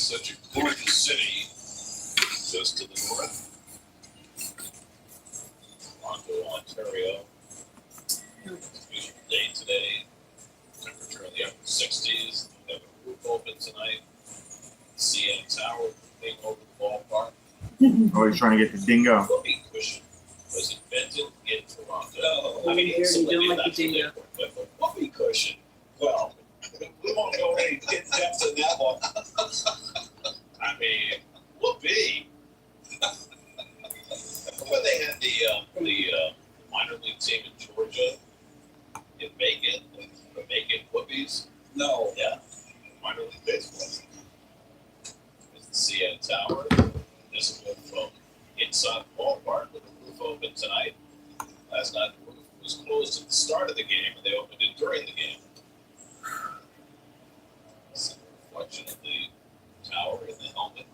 such a gorgeous city just to the north. Toronto, Ontario. Beautiful day today. Temperature in the upper 60s. We have a roof open tonight. CN Tower thing over the ballpark. Oh, he's trying to get the dingo. Whoopee cushion was invented in Toronto. I mean, you don't like the dingo. But the whoopee cushion, well, we won't go any in-depth in that one. I mean, whoopee. When they had the minor league team in Georgia, in Macon, the Macon Whoopies. No. Yeah. Minor league baseball. It's the CN Tower. This is from inside the ballpark with the roof open tonight. Last night the roof was closed at the start of the game, and they opened it during the game. It's a reflection of the tower in the helmet.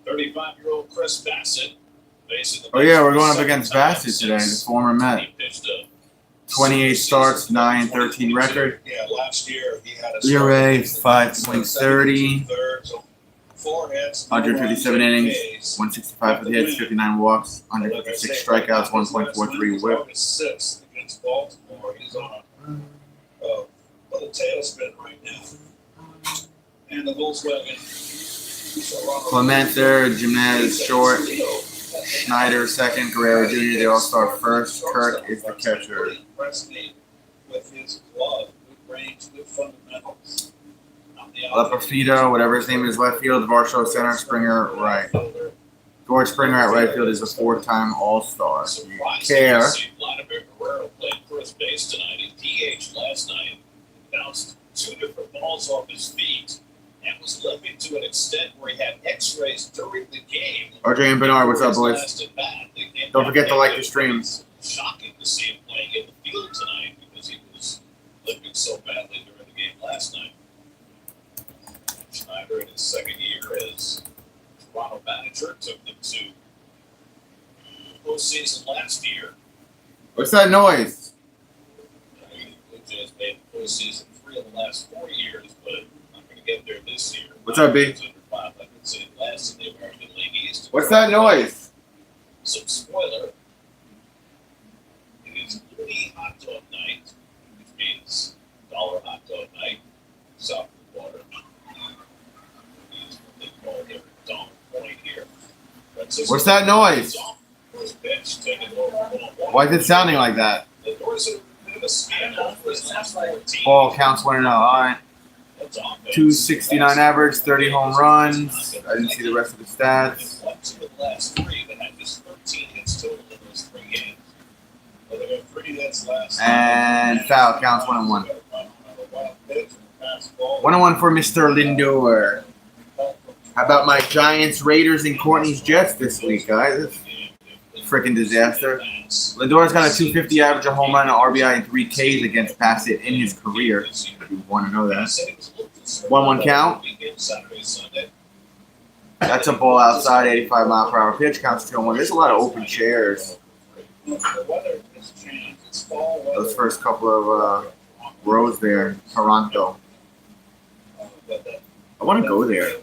35-year-old Chris Bassett facing the. Oh yeah, we're going up against Bassett today, the former Met. He pitched a 28 starts, 9-13 record. Yeah, last year he had a ERA 5.30, 157 innings, 165 for the hits, 59 walks, 156 strikeouts, 1.43 whip. Sixth against Baltimore. He's on a little tailspin right now. And the Volkswagen. Clement third, Jimenez short, Schneider second, Guerrero Jr. They all start first. Kirk is the catcher. With his glove, good range, good fundamentals. Leperfido, whatever his name is, left field. Varsho center, Springer right. George Springer at right field is a four-time All-Star. You care. Vladimir Guerrero played first base tonight. He DH'd last night. Bounced two different balls off his feet. And was limping to an extent where he had x-rays during the game. RJ and Bernard, what's up, boys? Don't forget to like the stream. Shocking to see him playing in the field tonight because he was limping so badly during the game last night. Schneider, in his second year as Toronto manager, took them to postseason last year. What's that noise? The Blue Jays made the postseason 3 of the last 4 years, but get there this year. What's up, B? Last in the American League East. What's that noise? Some spoiler. It is Uni Hot Dog Night, which means dollar hot dog night, south of the water. It's what they call here Donner Point here. What's that noise? Why is it sounding like that? The Doors are a bit of a scandal for his last 14. Ball counts 1-0. All right. 269 average, 30 home runs. I didn't see the rest of the stats. And foul counts 1-1. 1-1 for Mr. Lindor. How about my Giants, Raiders, and Courtney's Jets this week, guys? Freaking disaster. Lindor's got a 250 average, a home run, an RBI, and 3 Ks against Bassett in his career. If you want to know that. 1-1 count. That's a ball outside, 85 mile per hour pitch. Counts 2-1. There's a lot of open chairs. Those first couple of rows there, Toronto. I want to go there.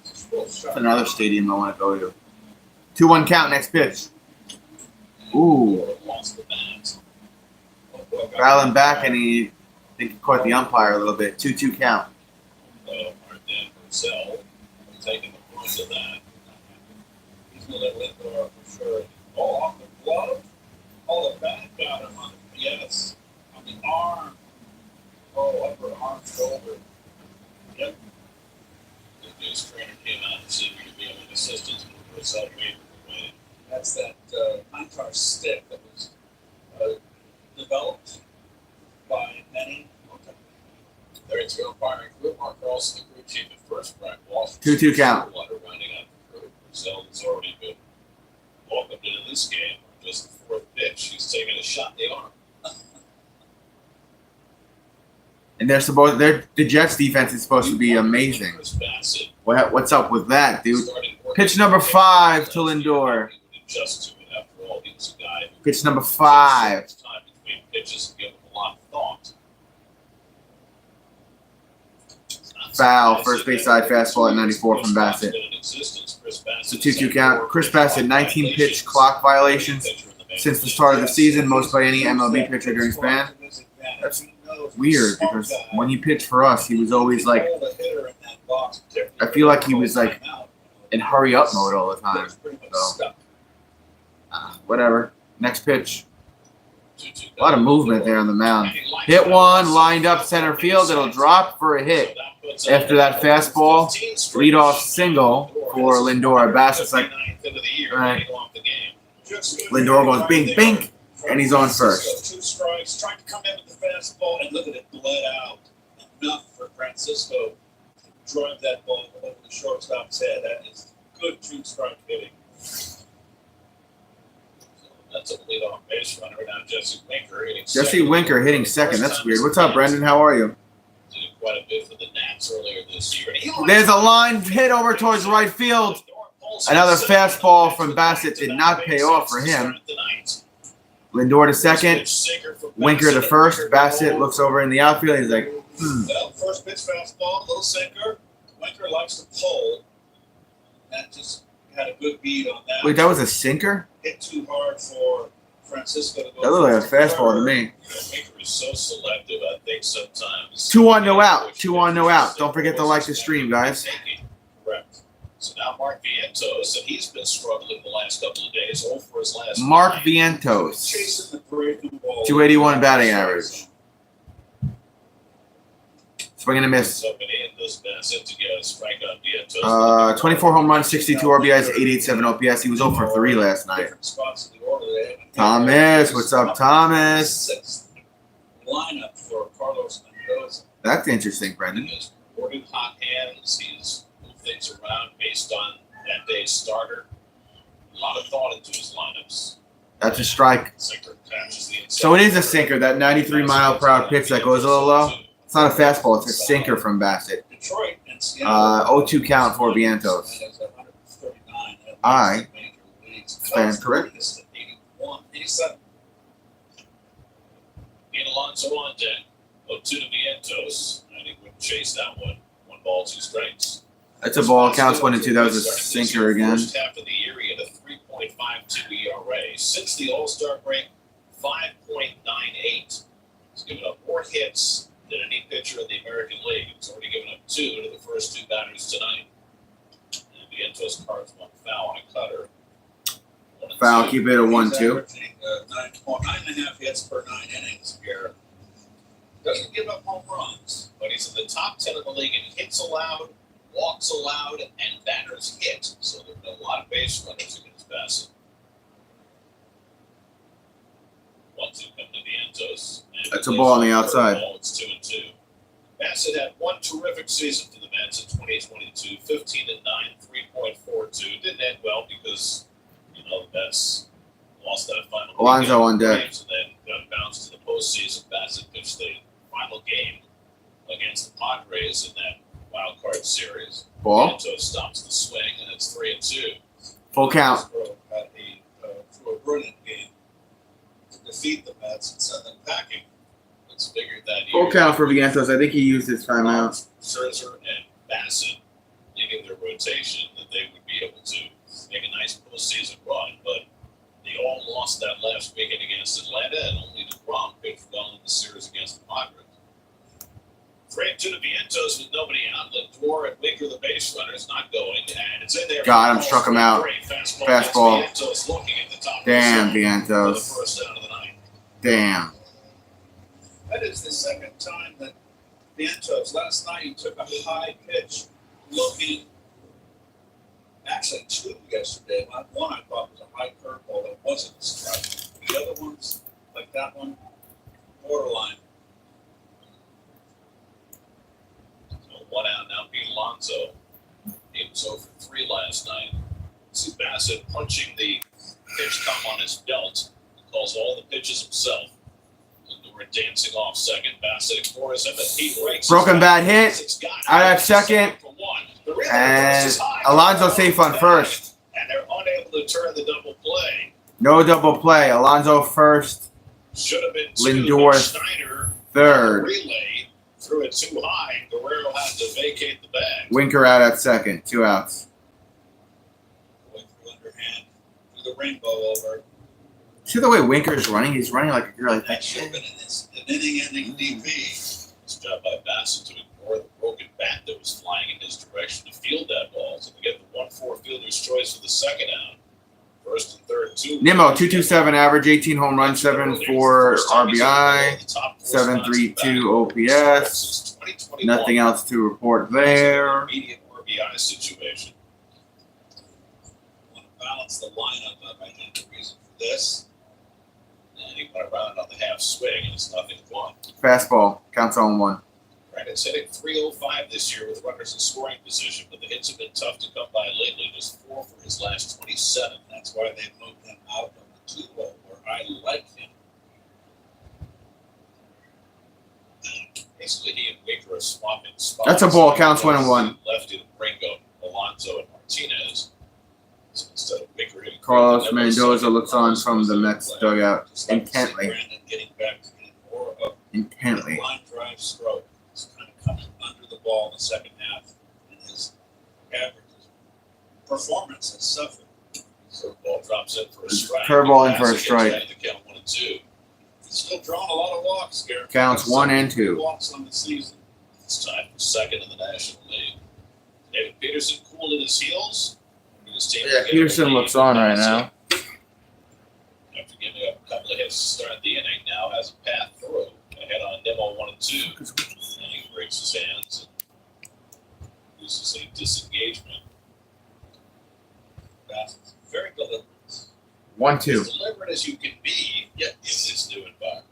It's another stadium I want to go to. 2-1 count, next pitch. Ooh. Fouling back, and he caught the umpire a little bit. 2-2 count. Taking the brunt of that. He's going to let Lindor for sure. Oh, off the glove. Oh, the bat got him on the, yes, on the arm. Oh, upper arm, shoulder. Yep. The news trainer came out and said we could be an assistant for a sub-major. That's that Antar stick that was developed by many. Okay. There it's go firing group. Mark Carlson, the group chief at first, Brian Walsh. 2-2 count. Running out the group. Brazil has already been welcomed into this game. Just the fourth pitch. He's taking a shot in the arm. And the Jets defense is supposed to be amazing. What's up with that, dude? Pitch number 5 to Lindor. Pitch number 5. Foul. First base side fastball at 94 from Bassett. It's a 2-2 count. Chris Bassett, 19 pitch clock violations since the start of the season, most by any MLB pitcher during span. That's weird because when he pitched for us, he was always like, I feel like he was like in hurry up mode all the time. So, whatever. Next pitch. A lot of movement there on the mound. Hit one, lined up center field. It'll drop for a hit. After that fastball, leadoff single for Lindor. Bassett's like, all right. Lindor goes bing, bing, and he's on first. 2 strikes, trying to come in with the fastball, and look at it, bled out. Enough for Francisco to drive that ball over the shortstop's head. That is good 2-strike hitting. That's a leadoff base runner. Now Jesse Winker hitting second. Jesse Winker hitting second. That's weird. What's up, Brendan? How are you? Did quite a bit for the Nats earlier this year. There's a line hit over towards right field. Another fastball from Bassett did not pay off for him. Lindor to second. Winker to first. Bassett looks over in the outfield. He's like, Well, first pitch fastball, little sinker. Winker likes to pull. That just had a good beat on that. Wait, that was a sinker? Hit too hard for Francisco to go. That looked like a fastball to me. Winker is so selective, I think sometimes. 2 on, no out. 2 on, no out. Don't forget to like the stream, guys. Correct. So now Mark Vientos, and he's been struggling the last couple of days. 0 for his last. Mark 9. Vientos. Chasing the breaking ball. 281 batting average. Swing and a miss. Somebody in this Bassett to get a strike on Vientos. 24 home runs, 62 RBIs, 887 OPS. He was 0 for 3 last night. Different spots in the order. They haven't- Thomas, what's up, Thomas? 6th lineup for Carlos Mendoza. That's interesting, Brendan. He has ordered hot hands. He's moved things around based on that day's starter. A lot of thought into his lineups. That's a strike. Sinker catches the inside. So it is a sinker, that 93-mile-per-hour pitch that goes a little low. It's not a fastball, it's a sinker from Bassett. Detroit and Seattle. 0-2 count for Vientos. I stand correct. 87. Ian Alonso on deck. 0-2 to Vientos. And he would chase that one. 1 ball, 2 strikes. That's a ball, counts 1 and 2. That was a sinker again. First half of the year, he had a 3.52 ERA. Since the All-Star break, 5.98. He's given up more hits than any pitcher in the American League. He's already given up 2 to the first 2 batters tonight. And Vientos cards 1 foul on a cutter. Foul, keep it a 1-2. 9.5 hits per 9 innings here. Doesn't give up home runs, but he's in the top 10 of the league in hits allowed, walks allowed, and batters hit. So there have been a lot of base runners against Bassett. 1-2 come to Vientos. That's a ball on the outside. It's 2-2. Bassett had 1 terrific season for the Mets in 2022, 15-9, 3.42. Didn't end well because the Mets lost that final Alonso on deck. games and then got bounced to the postseason. Bassett pitched the final game against the Padres in that wild card series. Ball. Vientos stops the swing, and it's 3-2. Full count. Had through a brilliant game to defeat the Mets and send them packing. It's figured that Full count for Vientos. I think he used his timeout. Scherzer and Bassett leading their rotation that they would be able to make a nice postseason run, but they all lost that last weekend against Atlanta, and only DeGrom pitched well in the series against the Padres. 3-2 to Vientos with nobody out. Lindor and Winker, the base runner, is not going, and it's in there. Got him, struck him out. Fastball. Vientos looking at the top. Damn, for the Vientos. first out of the night. Damn. That is the second time that Vientos, last night he took a high pitch looking, actually 2 yesterday. One I thought was a high curveball that wasn't a strike. The other ones, like that one, borderline. So 1 out now. Pete Alonso, he was over 3 last night. See Bassett punching the pitch come on his belt. He calls all the pitches himself. We're dancing off second. Bassett ignores him, and Pete breaks. Broken bat hit. Out at second. And Alonso safe on first. And they're unable to turn the double play. No double play. Alonso first. Should have been Lindor Schneider third. relay. Threw it too high. Guerrero had to vacate the bag. Winker out at second. 2 outs. Going through underhand, through the rainbow over. See the way Winker is running? He's running like a girl. Like That should have been an inning-ending DP. Nice job by Bassett to ignore the broken bat that was flying in his direction to field that ball. So we get the 1-4 fielder's choice for the second out. First and third, 2. Nimmo, 227 average, 18 home runs, 74 RBI, 732 OPS. Nothing else to report there. Immediate RBI situation. Want to balance the lineup up. I think the reason for this. And he went around on the half swing, and it's 0-1. Fastball, counts on 1. Brandon's hitting .305 this year with runners in scoring position, but the hits have been tough to come by lately. Just 4 for his last 27. That's why they moved him out of the 2 role where I like him. Basically, he and Winker are swapping spots. That's a ball, counts 1-1. Lefty to Ringo, Alonso, and Martinez. So instead of Winker hitting Carlos Mendoza looks on from the Mets dugout intently. Brandon getting back to getting more of Intently. a line drive stroke. He's kind of coming under the ball in the second half, and his average performance has suffered. So the ball drops in for a strike. Curveball in for a Bassett gets strike. ready to count 1 and 2. He's still drawing a lot of walks, Garrett. Counts 1 and 2. Walks on the season. It's time for second in the National League. David Peterson cooled at his heels. His team Yeah, Peterson looks on right now. After giving up a couple of hits to start the inning, now has a path through. Ahead on Nimmo 1 and 2. And he breaks his hands and uses a disengagement. Bassett's very deliberate. 1-2. As deliberate as you can be in this new environment.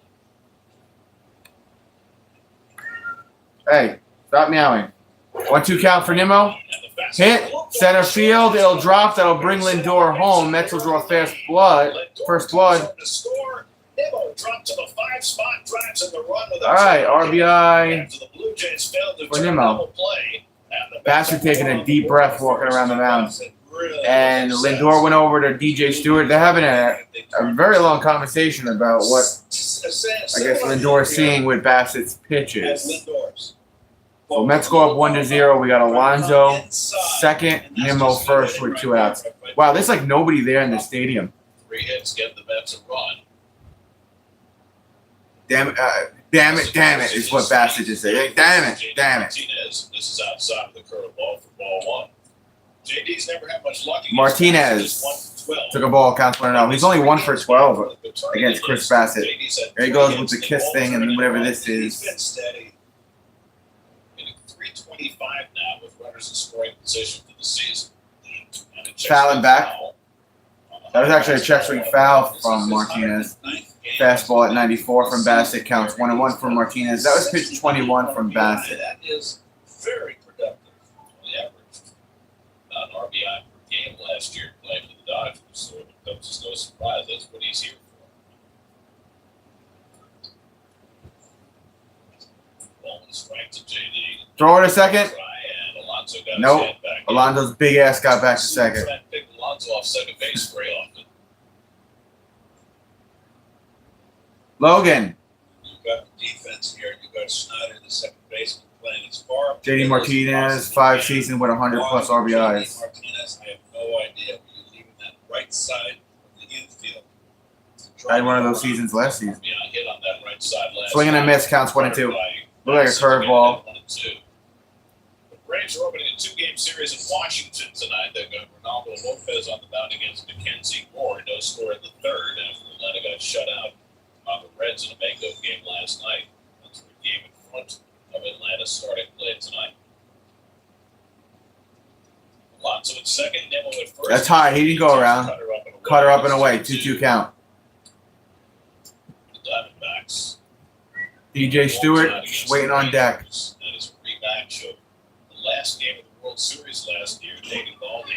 Hey, stop meowing. 1-2 count for Nimmo. And the fastball- Hit, center field, it'll drop, that'll bring Lindor home. Mets will draw first blood. To score. Nimmo dropped to the 5 spot, drives in the run with a All right, two. RBI. After the Blue Jays failed to For turn Nimmo. double play, and the Bassett taking a deep breath walking around the mound. Bassett really And makes Lindor sense. went over to DJ Stewart. They're having a very long conversation about what I guess Lindor's seeing with Bassett's pitches. Lindor's. So Mets go up 1-0. We got Alonso second, Nimmo first with 2 outs. Wow, there's like nobody there in the stadium. 3 hits get the Mets a run. Damn it, is what Bassett just said. Hey, damn it. Martinez. This is outside of the curveball for ball 1. JD's never had much luck. Martinez took a ball, counts 1-0. He's only 1 for 12 against Chris Bassett. There he goes with the kiss thing and whatever this He's is. been steady. Hitting .325 now with runners in scoring position for the season. And a check Fouling swing back. foul. That was actually a check swing foul from Martinez. Fastball at 94 from Bassett, counts 1-1 from Martinez. That was pitch 21 from Bassett. That is very productive. He averaged about an RBI per game last year playing for the Dodgers, so it comes as no surprise. That's what he's here for. Ball and strike to JD. Throw it a second. Try, and Alonso got Nope. his head back in. Alonso's big ass got back to second. Try and pick Alonso off second base very often. Logan. You've got the defense here. You've got Schneider, the second baseman, playing as far up the JD middle as he Martinez, possibly 5 can. seasons with 100 plus Why RBIs. JD Martinez, I have no idea. You're leaving that right side of the infield. I had one of those seasons last season. Yeah, hit on that right side last Swing and a night. miss, counts 1-2. Look Look like a curveball. The Braves are opening a 2-game series in Washington tonight. They've got Ronaldo Lopez on the mound against Mackenzie Moore. No score in the third after Atlanta got shut out on the Reds in a makeup game last night. That's the game in front of Atlanta starting play tonight. Alonso at second, Nimmo at first. That's high. He didn't go around. Cut her up and away. 2-2 count. The Diamondbacks. DJ Stewart just waiting on deck. That is a rematch of the last game of the World Series last year. David Baldy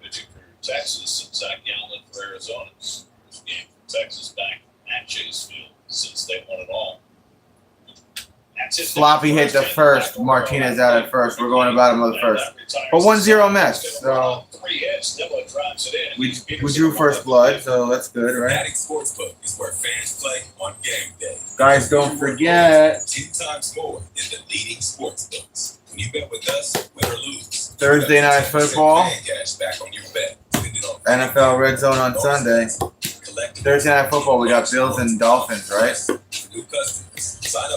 pitching for Texas and Zach Gallen for Arizona. First game for Texas back at Chase Field since they won it all. Sloppy hit the first. Martinez out at first. We're going about him with the first. But 1-0 Mets. So we drew first blood, so that's good, right? Attic Sportsbook is where fans play on game day. Guys, don't forget 10 times more than the leading sports books. When you bet with us, win or lose. Thursday night football. Cash back on your bet. NFL Red Zone on Sunday. Thursday night football, we got Bills and Dolphins, right?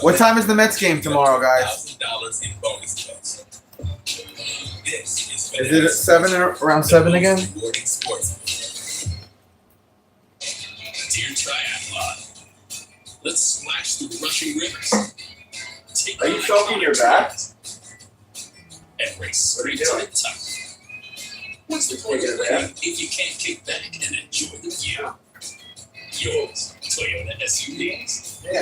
What time is the Mets game tomorrow, guys? $1,000 in bonus bets. This Is it at 7 or around 7 again? Rewarding sports. Dear Triathlon, let's splash through rushing rivers. Take Are you soaking your back? and race straight to the top. What's the point of winning if you can't kick back and enjoy the view? Yours, Toyota SUVs.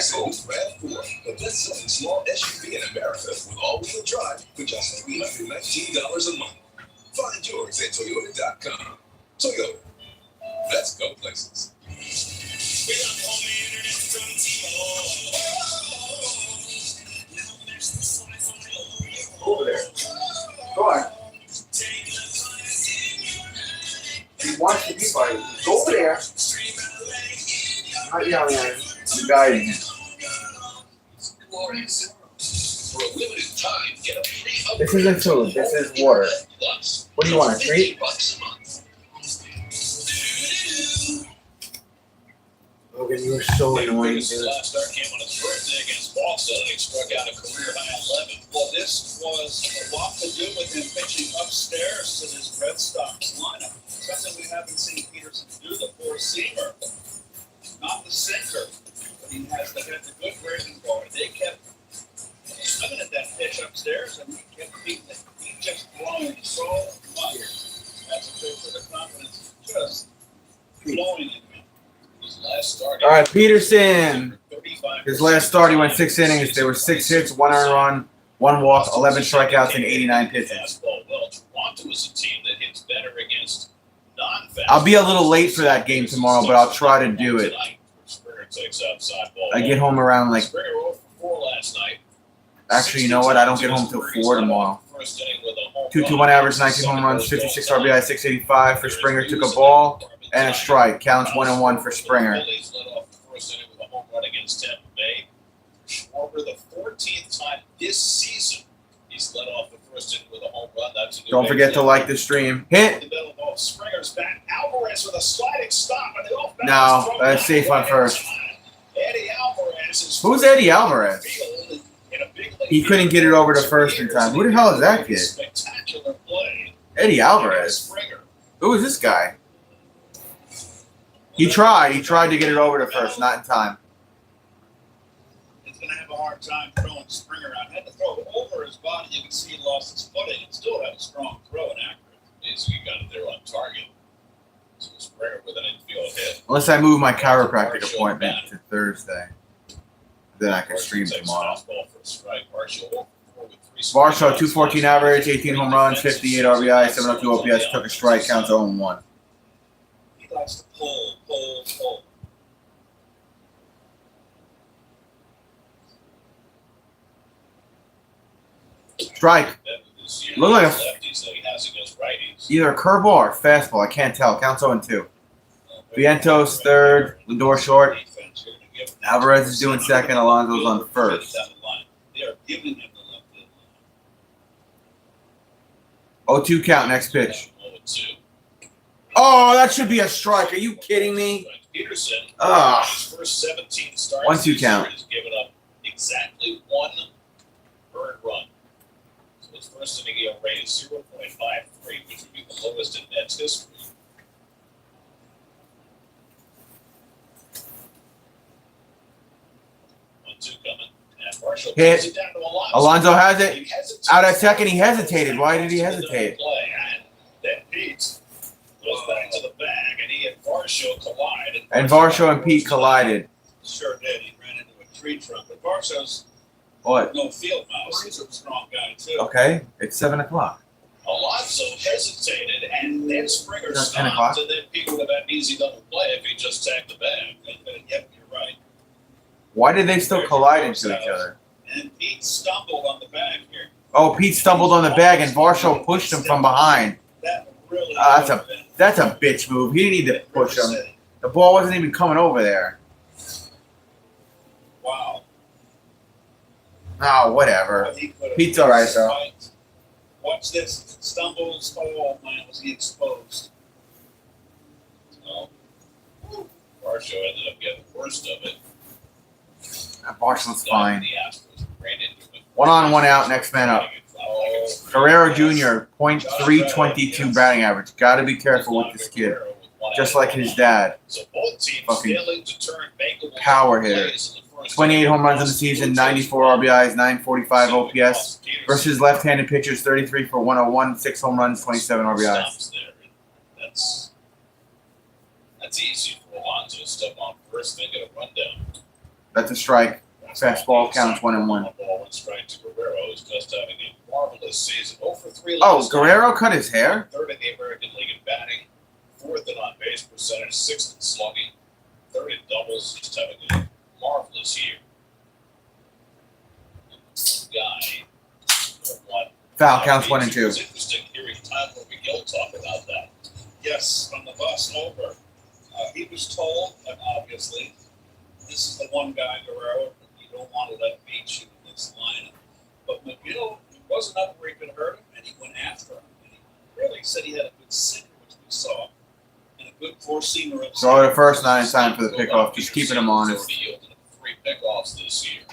So RAV4, the best-selling small SUV in America with all-wheel drive for just $319 a month. Find yours at Toyota.com. Toyota. Let's go places. We got home internet from T-Mobile. Over there. Go on. He wants to be by you. Go over there. Not yelling at him. I'm guiding him. For a limited time, get a free This isn't food. This is water. Plus, What do you want, a treat? $50 a month. Logan, you are so annoying, His dude. last start came on his birthday against Boston, and he struck out a career-high 11. Well, this was a lot to do with him pitching upstairs to this Red Sox lineup. Something we haven't seen Peterson do, the four-seamer. Not the sinker, but he has the good breaking ball. They kept coming at that pitch upstairs, and he kept beating it. He just blowing so much. That's a bit for the confidence, just blowing it. His last start. All right, Peterson. 35%. His last start, he went 6 innings. There were 6 hits, 1 earned run, 1 walk, 11 strikeouts, and 89 pitches. Fastball. Well, Toronto is a team that hits better against non-fast. I'll be a little late for that game tomorrow, but I'll try to do it. Springer takes outside ball. I get home around like. Springer 0 for 4 last night. Actually, you know what? I don't get home till 4 tomorrow. First inning with a home 2-2-1 run. average, 19 home runs, 56 RBI, 685 for Springer. Took a ball and a strike. Counts 1-1 for Springer. Phillies led off the first inning with a home run against Tampa Bay. Schwarber, the 14th time this season, he's led off the first inning with a home run. That's a good Don't forget to like the stream. Hit. The middle ball. Springer's back. Alvarez with a sliding stop on the off No, that's safe on first. Eddie Alvarez is Who's Eddie Alvarez? in a big league. He couldn't get it over to first in time. Who the hell is that kid? Spectacular play. Eddie Alvarez. Springer. Who is this guy? He tried. He tried to get it over to first, not in time. He's going to have a hard time throwing Springer out. Had to throw it over his body. You can see he lost his footing and still had a strong throw and accurate. So he got it there on target. So Springer with an infield hit. Unless I move my chiropractic appointment to Thursday. Then I can stream tomorrow. Varsho, 214 average, 18 home runs, 58 RBI, 702 OPS, took a strike, counts 0-1. He likes to pull. Strike. Look like a- lefties that he has against righties. Either a curveball or a fastball. I can't tell. Counts 0-2. Vientos third, Lindor short. Alvarez is doing second. Alonso's on first. They are giving him the left field 0-2 count, next pitch. line. 0-2. Oh, that should be a strike. Are you kidding me? Peterson, Ah. his first 17 starts 1-2 this count. year has given up exactly 1 earned run. So his first inning ERA is 0.53, which would be the lowest in Mets history. 1-2 coming. And Marshall Hit. puts it down to Alonso has He it. hesitates. Out at second, he hesitated. Why did he hesitate? Play, and then Pete goes back to the bag, and he and Varsho collide. And Varsho and Pete collided. Sure did. He ran into a tree trunk. But Varsho's What? no field mouse. He's a strong guy, too. Okay, it's 7 o'clock. Alonso hesitated, and then Springer Is that 10 o'clock? stopped, and then Pete would have had an easy double play if he just tagged the bag. And, yep, you're right. Why did they still collide into each other? And Pete stumbled on the bag here. Oh, Pete stumbled on the bag and Varsho pushed him from behind. That really That's a bitch move. He didn't need to push him. The ball wasn't even coming over there. Wow. Oh, whatever. Pete's all right, though. Watch this. Stumbles. Oh, man, was he exposed? Well, Varsho ended up getting the worst of it. Varsho's fine. The Astros ran into it. 1 on, 1 out. Next man up. Oh, Guerrero Jr. .322 batting average. Got to be careful with this kid. Just like his dad. So both teams Fucking failing to turn makeable power hitter. plays in the first 28 home runs in the season, 94 RBIs, 945 OPS. Versus left-handed pitchers, 33 for 101, 6 home runs, 27 RBIs. Stops there. That's easy for Alonso to step on first and get a rundown. That's a strike. Fastball counts 1-1. Ball one strike to Guerrero, who's just having a marvelous season. 0 for 3 Oh, last Guerrero night. cut his hair? Third in the American League in batting, 4th in on-base percentage, 6th in slugging, 3rd in doubles, just having a marvelous year. Guy, one. Foul counts 1 and 2. It was interesting hearing Tyler McGill talk about that. Yes, from the bus over. He was told, and obviously, this is the one guy, Guerrero, you don't want to let beat you in this lineup. But McGill, he wasn't up where he could hurt him, and he went after him. And he really said he had a good sinker, which we saw, and a good four-seamer. So the first 9 in time for the pickoff, just keeping him honest. He yielded 3 pickoffs this year.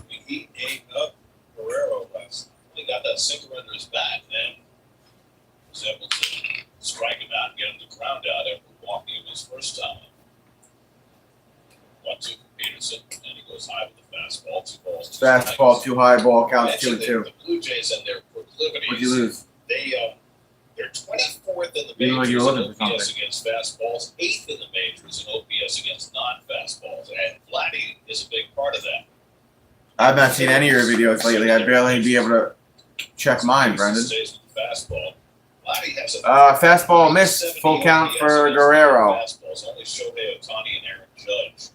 He ate up Guerrero last. He got that sinker under his bat and was able to strike him out and get him to ground out after walking him his first time. 1-2 for Peterson, and he goes high with the fastball. 2 balls. 2 Fastball strikes. too high, ball counts 2 and 2. The Blue Jays and their proclivities. What'd you lose? They're 24th in the You look like majors you were in looking for OPS something. against fastballs, 8th in the majors in OPS against non-fastballs, and Vladdy is a big part of that. I've not seen any of your videos lately. I'd barely be able to check mine, Brendan. Stays with the fastball. Vladdy has a Fastball missed. Full count for Guerrero. Fastballs, only Shohei Ohtani and Aaron Judge.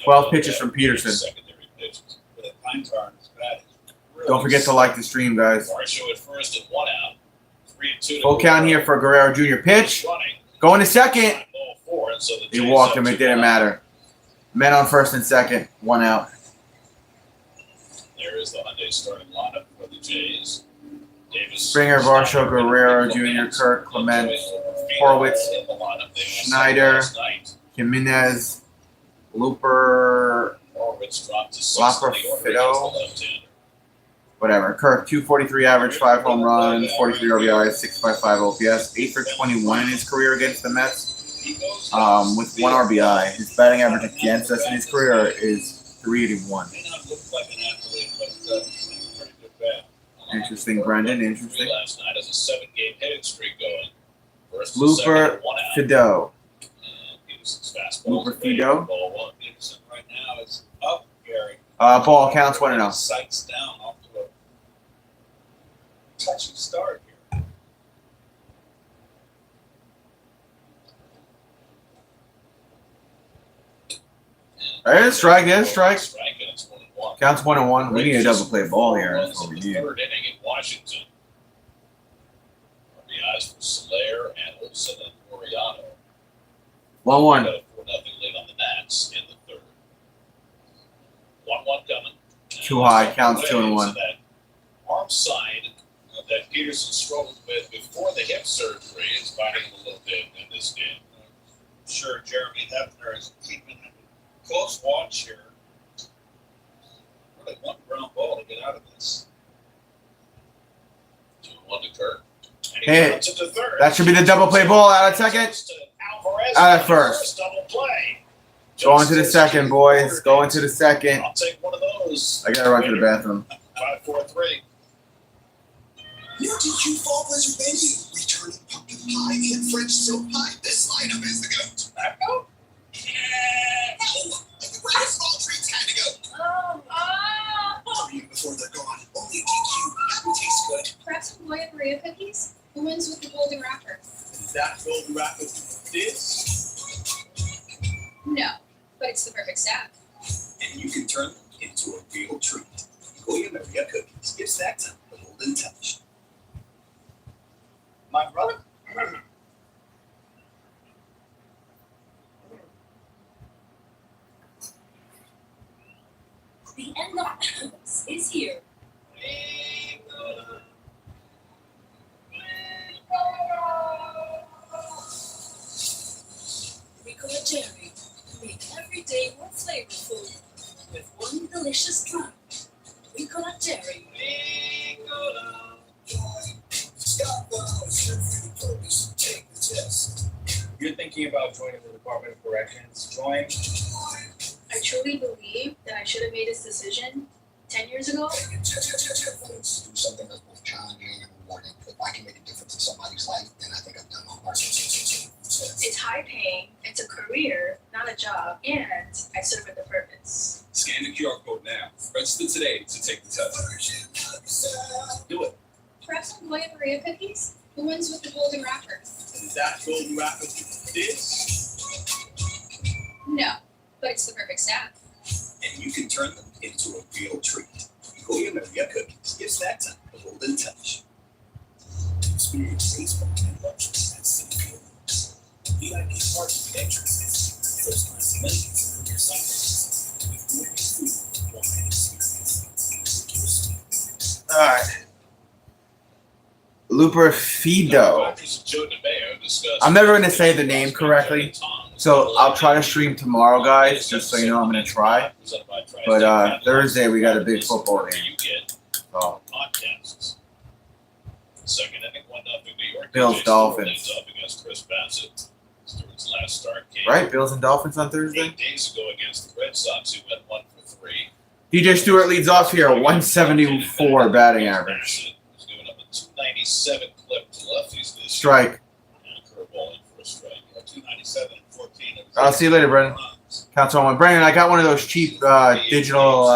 12 pitches from Peterson. Secondary pitches. with a pine tar in his bat. Really Don't forget to like the stream, guys. Varsho at first and 1 out. 3-2. Full count here for Guerrero Jr. Pitch. Running. Going to second. Ball 4, and so the He Jays walked up him. It 2-1. didn't matter. Men on first and second. 1 out. There is the Hyundai starting lineup for the Jays. Davis, Springer, Varsho, Guerrero Jr., Kirk, Clement, Horowitz, Schneider, Jimenez, Looper, Horowitz dropped to 6th Lopper, in the order Fido. against the left-hander. whatever. Kirk, 243 average, 5 home runs, 43 RBIs, 655 OPS, 8 for 21 in his career against the Mets, with 1 RBI. His batting average against us in his career is 381. May not look like an athlete, but he's a pretty good bat. Interesting, Brendan, interesting. Last night has a 7-game hitting streak going. First and Looper, second, 1 out. Fido. Peterson's fastball. Looper, Fido. Ball 1. Peterson right now is up, Gary. Ball counts 1-0. Sights down off to a touchy start here. There's a strike, there's a strike. Strike, and it's 1-1. Counts 1-1. We need a double play ball here. That's what we In the need. 3rd inning in Washington. RBIs for Slayer and Olsen and Moriano. 1-1. Got a 4-0 lead on the Nats in the 3rd. 1-1 coming. Too high. Counts 2-1. So that arm side that Peterson struggled with before the hip surgery is biting him a little bit in this game. I'm sure Jeremy Hefner is keeping a close watch here. Really one ground ball to get out of this. 2-1 to Kirk. And he Hey, runs it to 3rd. That should be the double play ball out of second. Alvarez Out of on the first. Double play. Going to the second, boys. Going to the second. I'll take one of those. I gotta run to the bathroom. 5-4-3. Where did you fall, Blizzard Baby? Returning pumpkin pie and French silk pie. This lineup is the goat. Tobacco? No! The greatest of all treats had to go. Hurry before they're gone. Only DQ. Happy tastes good. Perhaps some Goya Maria cookies? Who wins with the golden wrapper? Is that golden wrapper this? No, but it's the perfect stack. And you can turn them into into a real treat. Goya Maria cookies. It's that time, the golden touch. My brother. The end of Christmas is here. Ricola Cherry. Make every day more flavorful with one delicious drop. Ricola Cherry. Take the test. You're thinking about joining the Department of Corrections. Join. I truly believe that I should have made this decision 10 years ago. Do something that's both challenging and rewarding. If I can make a difference in somebody's life, then I think I've done my part. It's high paying, it's a career, not a job, and I serve with a purpose. Scan the QR code now. Register today to take the test. Do it. Perhaps some Goya Maria cookies? The ones with the golden wrapper. Is that golden wrapper this? No, but it's the perfect snack. And you can turn them into a real treat. Goya Maria cookies. It's that time, the golden touch. Experience baseball and luxury at City Field. VIP parking entrances. First class amenities and premier signage. With gourmet food, wine experience. All right. Looper Fido. I'm never going to say the name correctly, so I'll try to stream tomorrow, guys, just so you know I'm going to try. But Thursday we got a big football game. So. Bills, Dolphins. Right, Bills and Dolphins on Thursday? 8 days ago against the Red Sox, who went 1 for 3. DJ Stewart leads off here, 174 batting average. He's giving up a 297 clip to lefties this Strike. year. And a curveball in for a strike. 297 and 14. I'll see you later, Brendan. Counts on one. Brandon, I got one of those cheap digital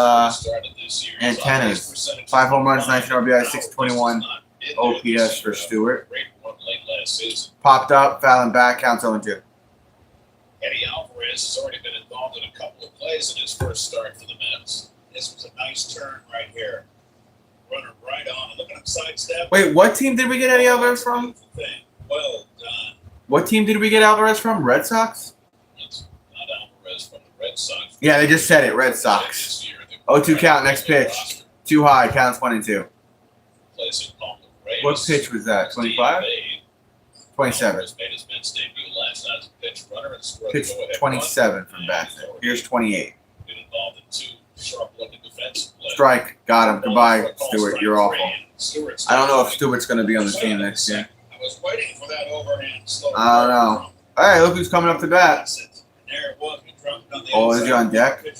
antennas. 5 home runs, 19 RBI, 621 OPS for Stewart. Popped up, fouling back, counts 0-2. Eddie Alvarez has already been involved in a couple of plays in his first start for the Mets. This was a nice turn right here. Runner right on. Look at him sidestep. Wait, what team did we get Eddie Alvarez from? Well done. What team did we get Alvarez from? Red Sox? It's not Alvarez from the Red Sox. Yeah, they just said it, Red Sox. 0-2 count, next pitch. Too high, counts 1-2. What pitch was that? 25? 27. Made his Mets debut last night as a pitch runner and scored Pitch the go-ahead 27 from run. Bassett. Here's 28. Been involved in 2 sharp-looking defensive plays. Strike. Got him. Goodbye, Stewart. You're awful. I don't know if Stewart's going to be on the team next year. I was waiting for that overhand slow. I don't know. All right, look who's coming up to bat. There it was. He dropped on the Oh, is he on deck? Pitch.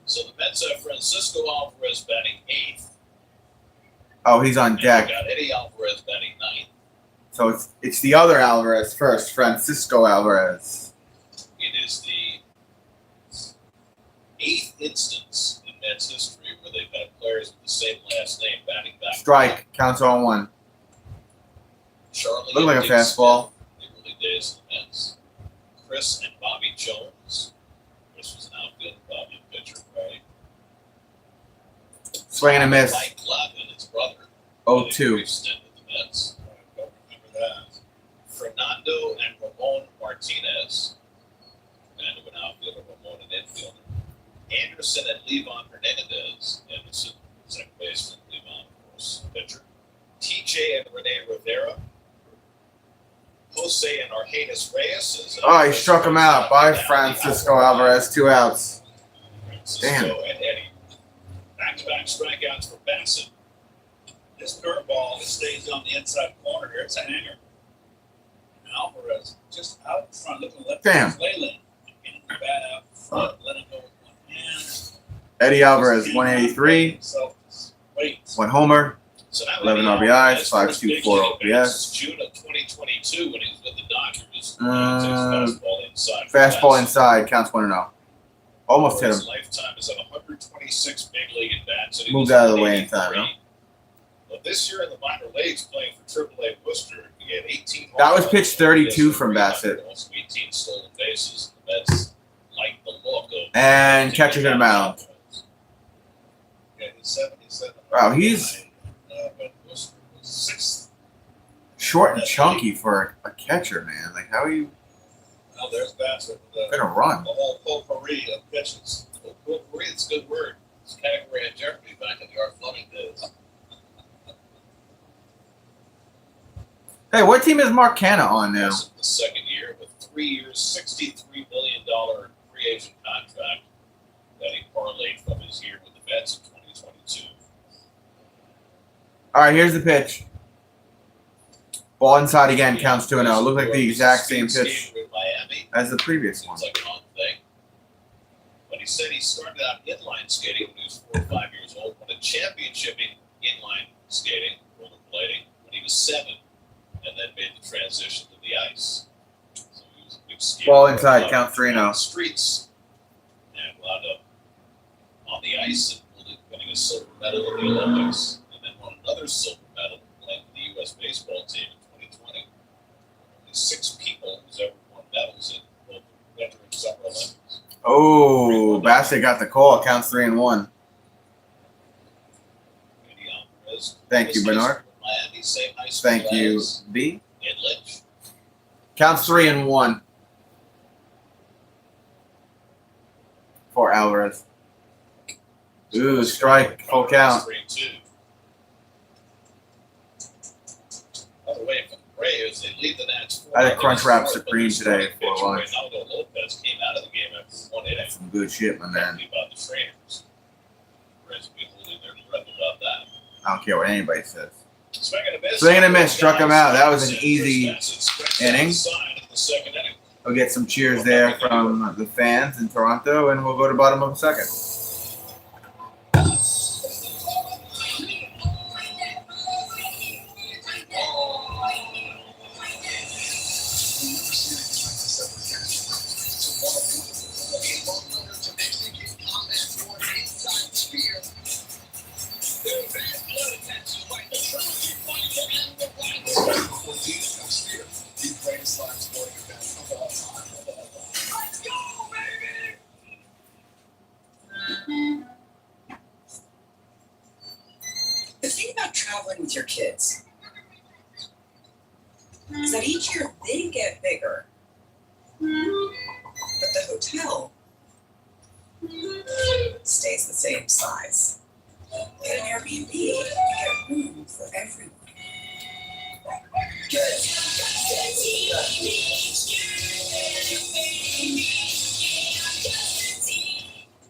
So the Mets have Francisco Alvarez batting 8th. Oh, he's on And deck. we got Eddie Alvarez batting 9th. So it's the other Alvarez first, Francisco Alvarez. It is the 8th instance in Mets history where they've had players with the same last name batting back. Strike. Counts 0-1. Charlie Looked like a Dick fastball. Smith, the early days of the Mets. Chris and Bobby Jones. Chris was an outfield, Bobby a pitcher, right? Swing and a miss. Mike Glavine, his brother. 0-2. Brief stint with the Mets. I don't remember that. Fernando and Ramon Martinez. Fernando an outfielder, Ramon an infielder. Anderson and Levon Hernandez. Anderson, second baseman. Levon, of course, pitcher. TJ and Rene Rivera. Jose and Argenis Reyes. Oh, he struck him out. By Francisco Alvarez. 2 outs. Francisco Damn. and Eddie. Back-to-back strikeouts for Bassett. This curveball, it stays on the inside corner here. It's a hanger. And Alvarez just out in front, looking left. Damn. Leyland. Getting the bat out front, let him go with one hand. Eddie Alvarez, 183. So, wait. 1 homer. So now 11 Eddie RBIs, Alvarez, 5.24 first big league appearance OPS. since June of 2022 when he was with the Dodgers. Fastball inside. Fastball inside. Counts 1-0. Almost hit him. His lifetime is at 126 big league at bats. and he Moved was out of the way in 83. time, huh? But this year in the minor leagues, playing for AAA Worcester, he had 18. That was home pitch runs, 32 from 300, Bassett. also 18 stolen bases. The Mets like the look of. And catcher hit him out. was 77. Wow, he's But was sixth. short and chunky for a catcher, man. Like, how are you Now there's Bassett with gonna run? the whole potpourri of pitches. Potpourri, it's a good word. It's a category at Jeopardy back in the Art Fleming days. Hey, what team is Mark Canna on now? This is the second year with 3 years, $63 million free agent contract that he parlayed from his year with the Mets in 2022. All right, here's the pitch. Ball inside again, counts 2-0. Looked like the exact same pitch With Miami. as the previous one. Seems like an odd thing. But he said he started out inline skating when he was 4 or 5 years old, won a championship in inline skating, rollerblading, when he was 7, and then made the transition to the ice. So he was a big skater. Ball inside, count 3-0. Streets. And wound up on the ice and winning a silver medal in the Olympics, and then won another silver medal playing for the U.S. baseball team in 2020. Only 6 people who's ever won medals in both Winter and Summer Olympics. Oh, Bassett got the call. Counts 3-1. Thank you, Bernard. Miami, same high school Thank you, as B. in Lynch. Counts 3-1 for Alvarez. Ooh, strike, full count. 3-2. By the way, for the Braves, they lead the Nats 4. I had a Crunchwrap Supreme today for lunch. Ronaldo Lopez came out of the game after 1 inning. Some good shit, my man. Talking about the trainers. Braves will be holding their breath about that. I don't care what anybody says. Swing and a miss. Swing and a miss, struck him out. That was an easy inning. The second inning. We'll get some cheers there from the fans in Toronto, and we'll go to bottom of the second. The thing about traveling with your kids is that each year they get bigger, but the hotel stays the same size. Get an Airbnb, you get room for everyone.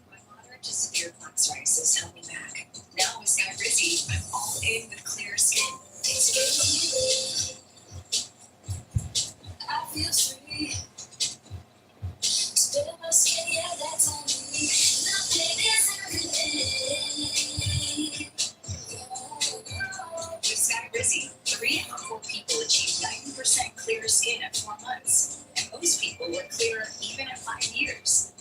My moderate to severe plaque psoriasis held me back. Now with Sky Rizzy, I'm all in with clear skin. It's good. I feel free. Still my skin, yeah, that's on me. Nothing is everything. With Sky Rizzy, 3 out of 4 people achieve 90% clearer skin at 4 months, and most people were clearer even at 5 years.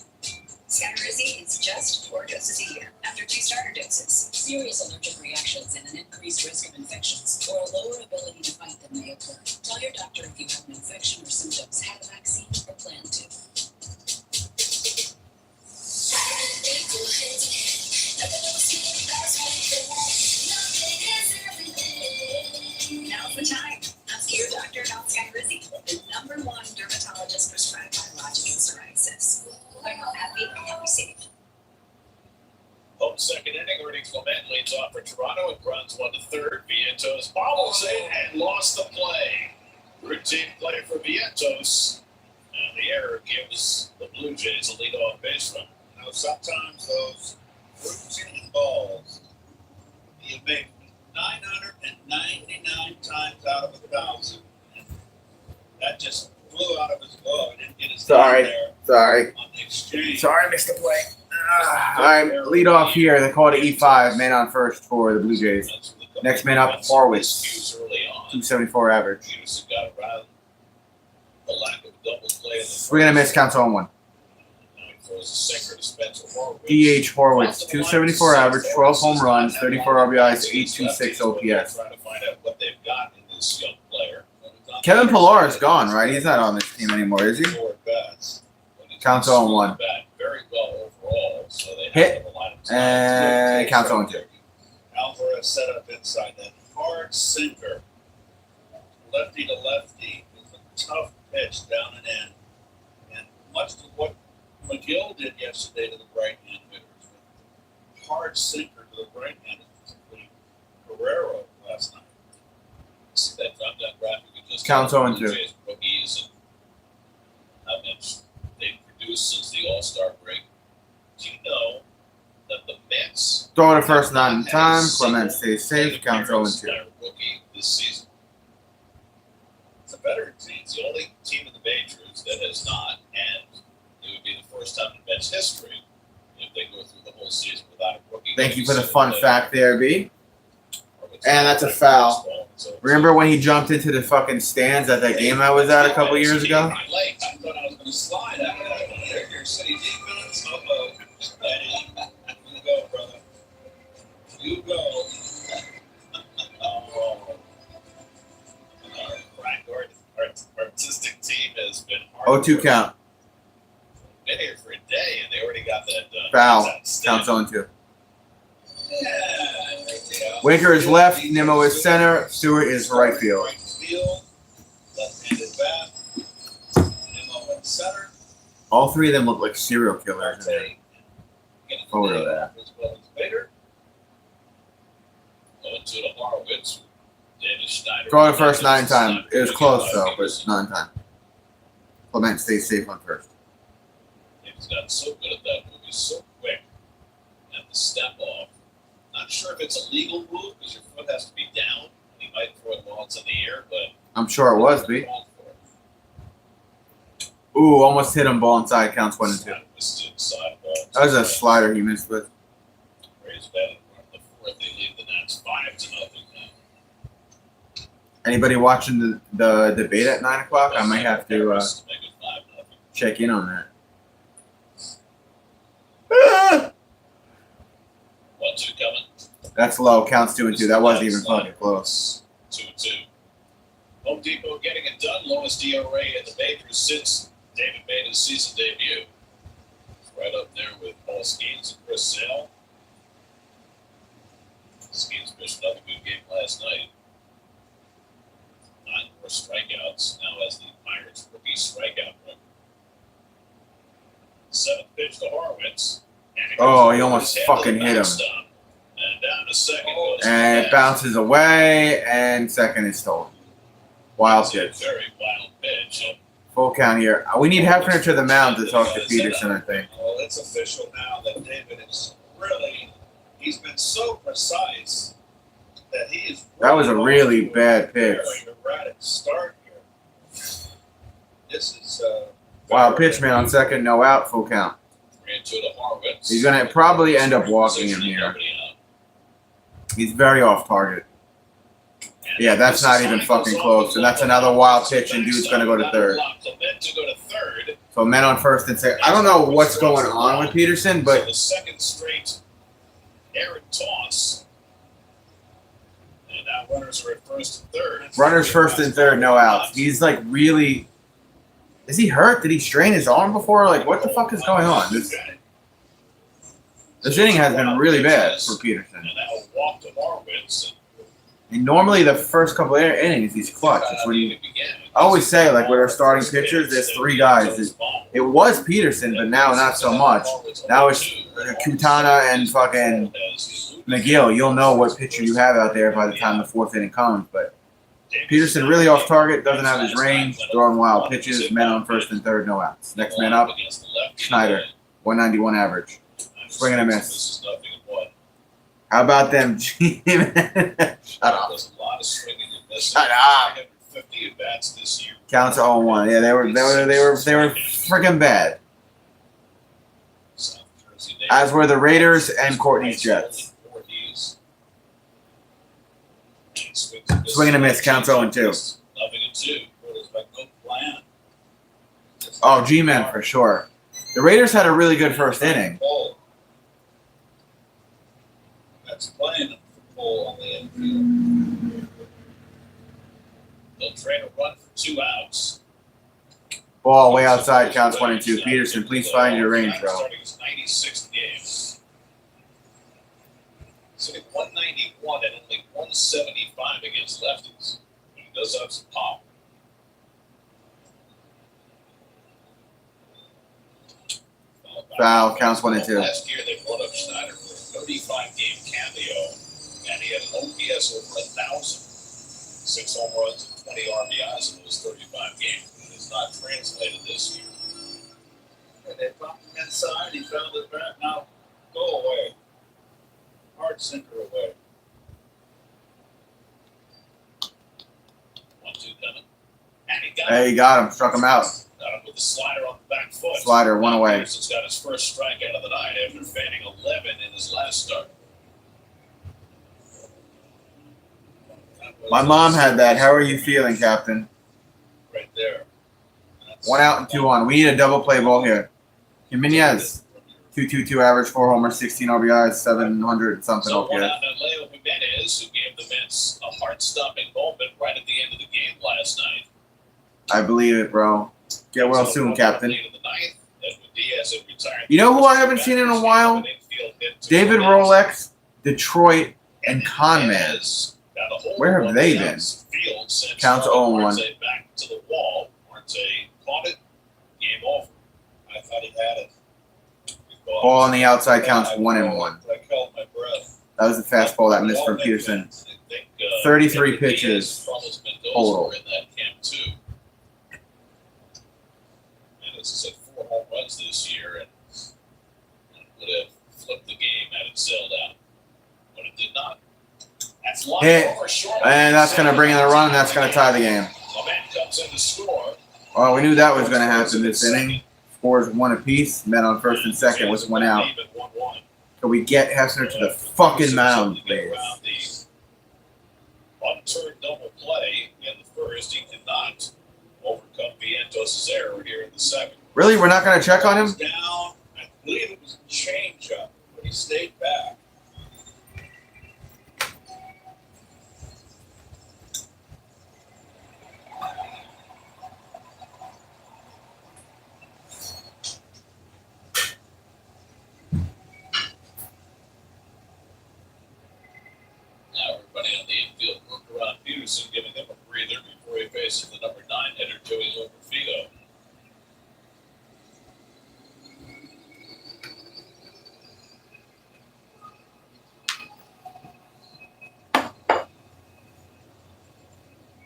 Sky Rizzy is just 4 doses a year after 2 starter doses. Serious allergic reactions and an increased risk of infections or a lower ability to fight them may occur. Tell your doctor if you have an infection or symptoms, had a vaccine, or plan to. Now's the time. Ask your doctor about Sky Rizzy, the #1 dermatologist prescribed biologic in psoriasis. Learn how happy and be safe. Home second inning, Ernie Clement leads off for Toronto and runs 1 to 3rd. Vientos bobbles in and lost the play. Routine play for Vientos. And the error gives the Blue Jays a leadoff base run. You know, sometimes those routine balls, you make 999 times out of 1,000. That just flew out of his glove. He didn't get his Sorry. hand there Sorry. on the exchange. Sorry, I missed the play. All right, lead off here. They call it E5, man on first for the Blue Jays. Next man up, Horwitz, 274 average. Peterson got around the lack of double play. We're going to miss, counts on 1. DH Horwitz, 274 average, 12 home runs, 34 RBIs, 826 OPS. Trying to find out what they've got in this young player. Kevin Pillar is gone, right? He's not on this team anymore, is he? Counts on 1. Very well overall, so they Hit, have a line of and time. counts on 2. Alvarez set up inside that hard sinker, lefty to lefty, with a tough pitch down and in, and much to what McGill did yesterday to the right-hand hitters, hard sinker to the right-hand Guerrero last night. See that graphic we just Counts 0-2. Rookies and how much they've produced since the All-Star break. Do you know that the Mets Throw to first, not in time. Clement stays safe. Counts 0-2. rookie this season? It's a veteran team. It's the only team in the majors that has not, and it would be the first time in Mets history if they go through the whole season without a rookie. Thank you for the fun fact there, B. And that's a foul. Remember when he jumped into the fucking stands at that game I was at a couple years ago? I thought I was going to slide out of that. Your city defense. Uh-oh. You go, brother. You go. Our artistic team has been 0-2 count. been here for a day, and they already got that Foul. that's Counts outstanding. 0-2. Yeah. Winker is left. Nimmo is center. Stewart is right field. Right field. Left-handed bat. Nimmo in center. All three of them look like serial killers in there. Photo of that. As well as Bader. Going to the Horowitz. David Schneider. Throw to first, not in time. It was close though, but it's not in time. Clement stays safe on first. He's gotten so good at that move. He's so quick at the step off. Not sure if it's a legal move because your foot has to be down. And he might throw it while it's in the air, but I'm sure it was, B. Ooh, almost hit him. Ball inside. Counts 1-2. That was a slider he missed with. Rays batting from the fourth. They lead the Nats 5-0 now. Anybody watching the debate at 9 o'clock? I might have to check in on that. 1-2 coming. That's low. Counts 2-2. That wasn't even fucking close. 2-2. Home Depot getting it done. Lowest ERA in the majors since David made his season debut. It's right up there with Paul Skeens and Chris Sale. Skeens pitched another good game last night. 9 more strikeouts. Now has the Pirates rookie strikeout record. 7th pitch to Horowitz. And it goes Oh, he over almost his head to fucking the hit him. backstop. And down to second goes And it Bass. bounces away, and second is stolen. Wild It's a pitch. very wild pitch. Full count here. We need Hefner to the mound to talk to Peterson, I think. Well, it's official now that David is really, he's been so precise that he is. That was a really bad pitch. Very erratic start here. This is. Wild pitch, man, on second, no out, full count. 3-2 to Horowitz. He's going to probably end up walking him here. He's very off target. Yeah, that's not even fucking close. And that's another wild pitch, and dude's going to go to third. So men on first and second. I don't know what's going on with Peterson, but the second straight errant toss. And now runners are at first and third. runners first and third, no outs. He's like really. Is he hurt? Did he strain his arm before? Like, what the fuck is going on? This inning has been really bad for Peterson. And now walk to Horowitz. And normally the first couple of innings, he's clutch. It's when you, I always say, like, with our starting pitchers, there's 3 guys. It was Peterson, but now not so much. Now it's Quintana and fucking McGill. You'll know what pitcher you have out there by the time the 4th inning comes. But Peterson really off target, doesn't have his range, throwing wild pitches, men on first and third, no outs. Next man up, Schneider, 191 average. Swing and a miss. How about them? Shut up. Shut up. 50 at bats this year. Counts 0-1. Yeah, they were freaking bad. As were the Raiders and Courtney's Jets. Swing and a miss. Counts 0-2. Oh, G-Men for sure. The Raiders had a really good first inning. That's playing football on the infield. They'll trade a run for 2 outs. Ball way outside. Counts 1-2. Peterson, please find your range, bro. Starting his 96th game. hitting 191 and only 175 against lefties. But he does have some pop. Foul, counts 1 and 2. Last year they brought up Schneider for a 35-game cameo, and he had an OPS over 1,000. 6 home runs and 20 RBIs in those 35 games. It is not translated this year. And they popped him inside. He found it back. Now, go away. Hard sinker away. 1-2 coming. And he got Hey, him. he got him. Struck him out. Got him with the slider on the back foot. Slider, 1 away. Peterson's got his first strikeout of the night after fanning 11 in his last start. My mom had that. How are you feeling, Captain? Right there. 1 out and 2 on. We need a double play ball here. Jimenez, 2.22 average, 4 homers, 16 RBIs, 700 something So one OPS. out to Leo Jimenez, who gave the Mets a heart-stopping moment right at the end of the game last night. I believe it, bro. Get well So soon, one out Captain. late in the ninth, Edwin Diaz had retired. You know who I haven't seen in a while? David Rolex, Detroit, and Conman. Jimenez got a hold Where of have they the been? outfield since Counts Starling 0-1. Marte back to the wall. Marte caught it. Game over. I thought he had it. Ball on the outside counts 1 and 1. I held my breath. That was the fastball that missed from Peterson. 33 pitches total. In that camp too. And as I said, 4 home runs this year, and would have flipped the game had it sailed out, but it did not. That's long Hit. over short. And that's going to bring in a run. That's going to tie the game. The man comes in to score. Well, we knew that was going to happen this inning. Scores 1 apiece. Men on first and second with 1 out. Even 1-1. Can we get Hessner to the fucking mound, please? Around the unturned double play in the first, he did not overcome Vientos' error here in the second. Really? We're not going to check on him? Down, I believe it was a change-up, but he stayed back. Now everybody on the infield worked around Peterson, giving him a breather before he faces the number 9 hitter, Joey Loperfido.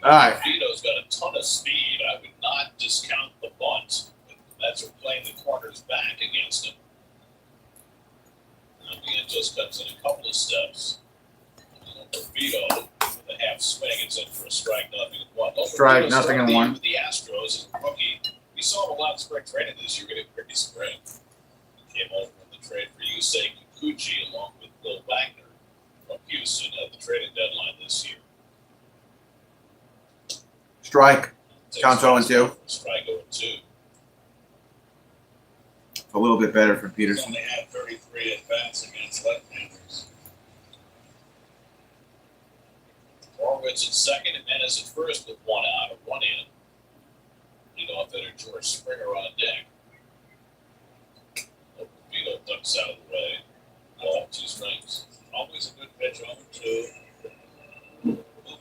All right. Loperfido's got a ton of speed. I would not discount the bunt. That's for playing the corners back against him. Now Vientos comes in a couple of steps. Loperfido with a half swing. It's in for a strike, nothing and 1. Strike, nothing and 1. With the Astros as a rookie. We saw him a lot in spring training this year. Getting pretty spring. He came over in the trade for Yusei Kikuchi along with Bill Wagner from Houston at the trading deadline this year. Strike. Counts 0-2. Strike 0-2. A little bit better from He's Peterson. only had 33 at-bats against left-handers. Horwitz at second, and Menace at first with 1 out or 1 in. Leadoff hitter George Springer on deck. Vito ducks out of the way. Ball, 2 strikes. Always a good pitch, 0-2. Move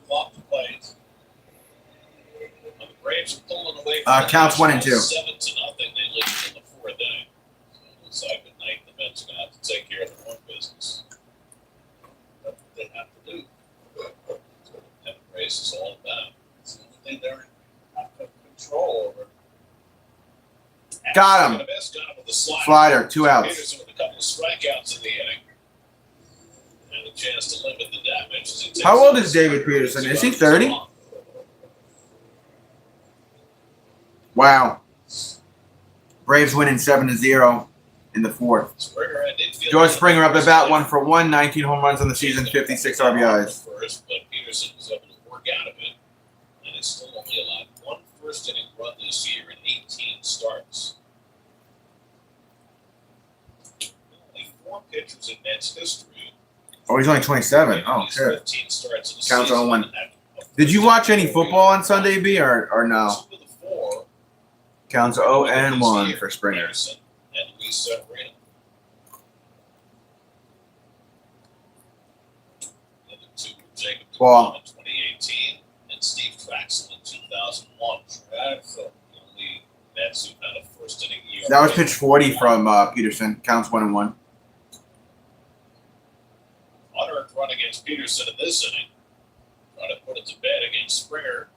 off the plate. Now the Braves are pulling away from Counts 1 and 2. 7-0. They lead in the 4th inning. So it looks like at night the Mets are going to have to take care of their own business. That's what they have to do. That's what the race is all about. It's the only thing they're not in control over. And Got him. the best got him with the Slider, 2 outs. Peterson with a couple of strikeouts in the inning. And a chance to limit the damage. As he takes How old it. is David Peterson? Is he 30? Wow. Braves winning 7-0 in the 4th. Springer and infield. George Springer up at bat 1 for 1, 19 home runs on the season, 56 RBIs. First, but Peterson was able to work out of it, and it's still only allowed 1 first-inning run this year in 18 starts. Only 4 pitchers in Mets history. Oh, he's only 27. Oh, He's shit. 15 starts in the Counts season. 0-1. Did you watch any football on Sunday, B, or no? 2 of the 4. Counts 0-1 for Springer. Peterson and Luis Severino. Ball. in 2018, and Steve Traxel in 2001. That's the only Mets who had a first inning ERA. That was pitch 40 from Peterson. Counts 1-1. Unearned run against Peterson in this inning. Trying to put it to bed against Springer.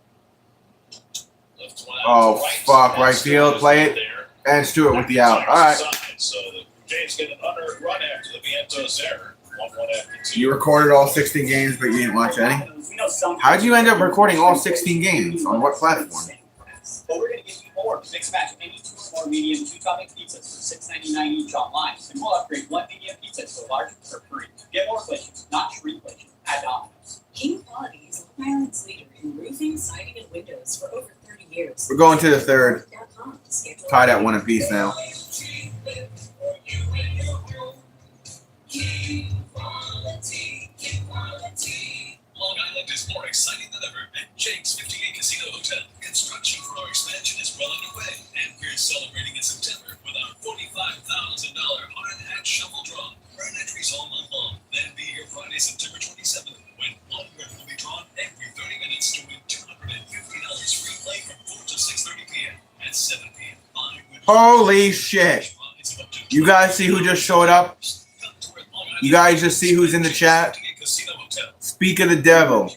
Lifts one out Oh, to right. fuck. Right field. Play it. And Stewart with the out. All right. So the Jays get an unearned run after the Vientos error. 1-1 after 2. You recorded all 16 games, but you didn't watch any? How'd you end up recording all 16 games? On what platform? But we're going to give you more. Mix match any 2 or more medium 2 topping pizzas for $6.99 each online. And we'll upgrade 1 medium pizza to a larger for free. Get more inflation, not shrinkflation. At Domino's. King Quality is Long Island's leader in roofing, siding, and windows for over 30 years. We're going to the third. .com to schedule Tied at 1 apiece now. Long Island is more exciting than ever at Jake's 58 Casino Hotel. Construction for our expansion is well underway, and we're celebrating in September with our $45,000 hard hat shovel draw. Earn entries all month long. Then be here Friday, September 27th, when one winner will be drawn every 30 minutes to win $250 free play from 4 to 6:30 p.m. At 7 p.m. Holy shit. You guys see who just showed up? You guys just see who's in the chat? Speak of the devil.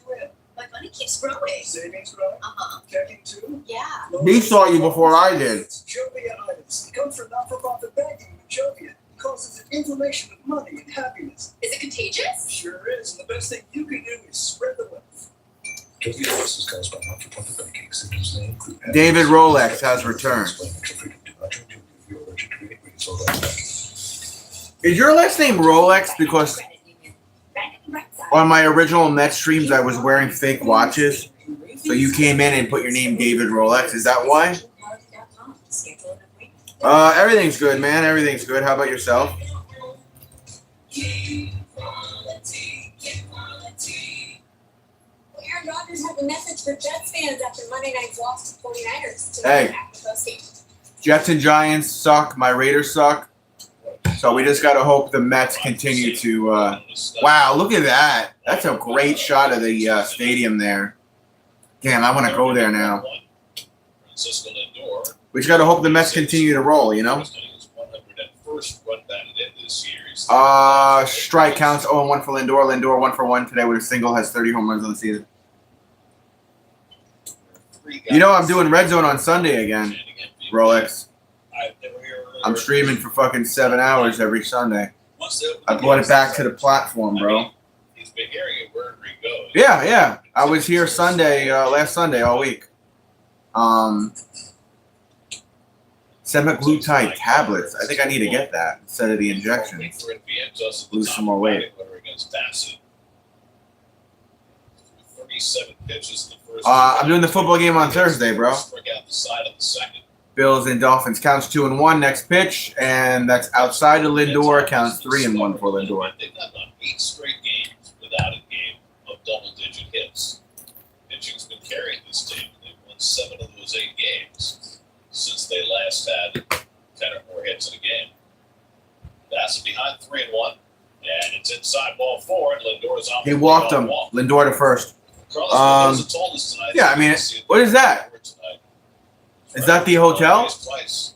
My money keeps growing. Savings growing? Uh-huh. Checking too? Yeah. He saw you before I did. Jovia items. It comes from not-for-profit banking with Jovia. It causes an inflammation of money and happiness. Is it contagious? Sure is. And the best thing you can do is spread the wealth. Jovia Plus is caused by not-for-profit banking. Symptoms may include David Rolex has returned. Is your last name Rolex? Because on my original Mets streams, I was wearing fake watches. So you came in and put your name David Rolex. Is that why? Everything's good, man. Everything's good. How about yourself? Aaron Rodgers had a message for Jets fans after Monday night's loss to 49ers. Hey, Jets and Giants suck. My Raiders suck. So we just got to hope the Mets continue to wow, look at that. That's a great shot of the stadium there. Damn, I want to go there now. We just got to hope the Mets continue to roll, you know? Strike counts 0-1 for Lindor. Lindor 1 for 1 today with a single, has 30 home runs on the season. You know, I'm doing Red Zone on Sunday again, Rolex. I'm streaming for fucking 7 hours every Sunday. I brought it back to the platform, bro. He's been hearing it wherever he goes. Yeah. I was here Sunday, last Sunday, all week. Semaglutide tablets. I think I need to get that instead of the injections. Lose some more weight. 37 pitches in the first. I'm doing the football game on Thursday, bro. Struck out the side of the second. Bills and Dolphins counts 2-1 next pitch, and that's outside of Lindor. Counts 3-1 for Lindor. They've not done 8 straight games without a game of double-digit hits. Pitching's been carrying this team. They've won 7 of those 8 games since they last had 10 or more hits in a game. That's behind 3-1, and it's inside ball 4, and Lindor's on. He walked him. Lindor to first. Carlos told us tonight. Yeah, I mean, what is that? Is that the hotel? So that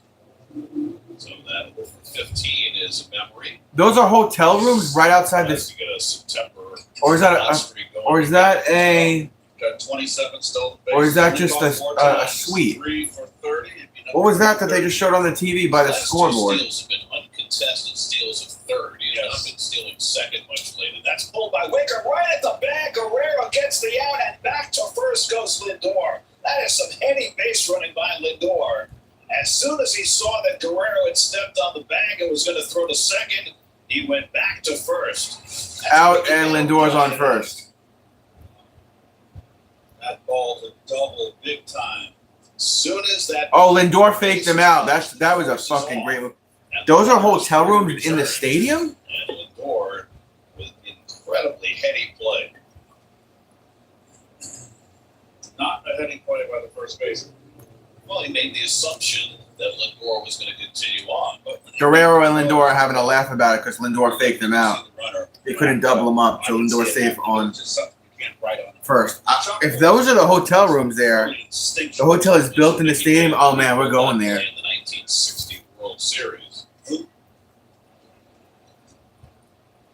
over 15 is a memory. Those are hotel rooms right outside this. Or is that a? Got 27 stolen bases. Or is that just a suite? 3 for 30. What was that they just showed on the TV by the scoreboard? Steals have been uncontested steals of third. He has not been stealing second much later. That's pulled by Wicker right at the bag. Guerrero gets the out, and back to first goes Lindor. That is some heady base running by Lindor. As soon as he saw that Guerrero had stepped on the bag and was going to throw to second, he went back to first. Out, and Lindor's on first. That ball's a double big time. Soon as that. Oh, Lindor faked him out. That was a fucking great move. Those are hotel rooms in the stadium? And Lindor with incredibly heady play. Not a heady play by the first baseman. Well, he made the assumption that Lindor was going to continue on. But Guerrero and Lindor are having a laugh about it because Lindor faked him out. They couldn't double him up, so Lindor's safe on first. If those are the hotel rooms there, the hotel is built in the stadium. Oh man, we're going there. In the 1960 World Series.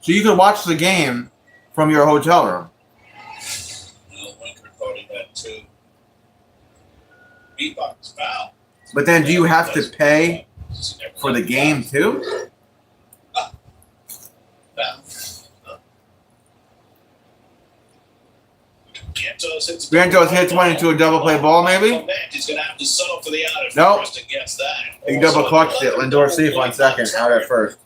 So you can watch the game from your hotel room. Winker thought he had 2. Beatbox foul. But then, do you have to pay for the game too? Vientos hits one into a double play ball, maybe? He's going to have to settle for the out at Nope. first against that. He double clutched it. Lindor safe on second, out at first.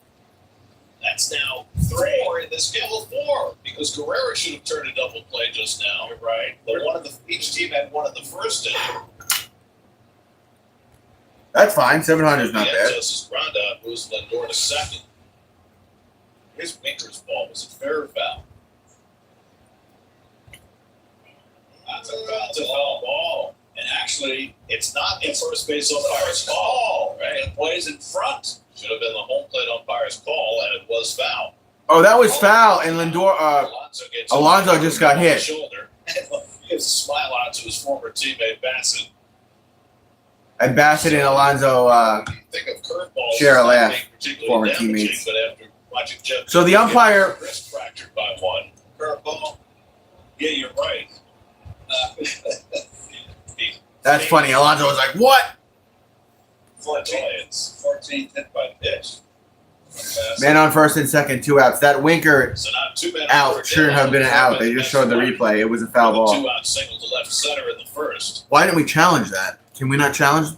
That's now 3 in the scale of 4 because Guerrero should have turned a double play just now. You're right. Each team had one in the first inning. That's fine. 700 is not bad. Justice Grandot moves Lindor to second. Here's Winker's ball. Was a fair foul. That's a foul ball. And actually, it's not the first base umpire's call, right? It plays in front. Should have been the home plate umpire's call, and it was foul. Oh, that was foul, and Lindor, Alonso just got hit. Shoulder. He gives a smile out to his former teammate Bassett. And Bassett and Alonso Think of curveballs share a laugh, being particularly former damaging, teammates. But after watching Jeff So the umpire, get his wrist fractured by one curveball. Yeah, you're right. that's funny. Alonso was like, "What?" 14th hit by pitch. Man on first and second, 2 outs. That Winker So now 2 men out shouldn't have been an out. They just showed the replay. It was a foul ball. 2-out single to left center in the first. Why didn't we challenge that? Can we not challenge?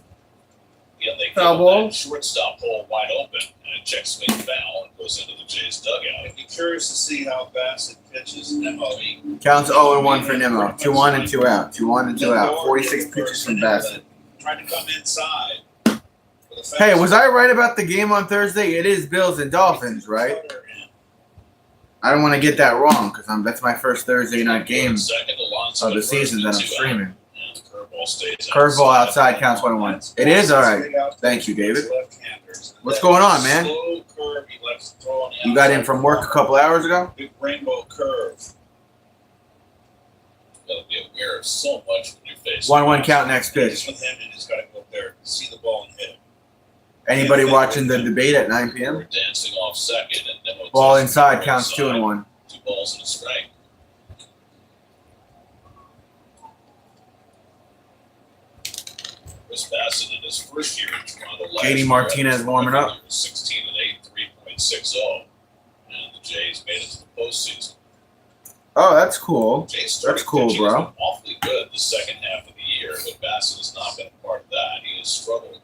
Yeah, they Foul give ball? that shortstop hole wide open, and a check swing foul and goes into the Jays dugout. I'd be curious to see how Bassett pitches in MLB. Counts 0-1 for Nimmo. 2-1 and 2 out. 2-1 and 2 out. 46 pitches from Bassett. Trying to come inside. Hey, was I right about the game on Thursday? It is Bills and Dolphins, right? I don't want to get that wrong because that's my first Thursday night game Second, Alonso of the at first season and that I'm 2 out. streaming. And the curveball stays Curveball outside counts 1-1. It is all right. Thank you, David. What's going on, man? Slow curve he likes to throw on the You got in outside. from work a couple hours ago? Big rainbow curve. Gotta be aware of so much when you're facing 1-1 count next Just pitch. with him, you just got to go up there, see the ball and hit him. Anybody watching the debate at 9 We're p.m.? dancing off second, and then Ball inside counts 2-1. 2 balls and a strike. Chris Bassett in his first year in Toronto last JD year, Martinez warming up. 16 and 8, 3.60, and the Jays made it to the postseason. Oh, that's cool. Jays started That's cool, pitching bro. has been awfully good the second half of the year, but Bassett has not been a part of that. He has struggled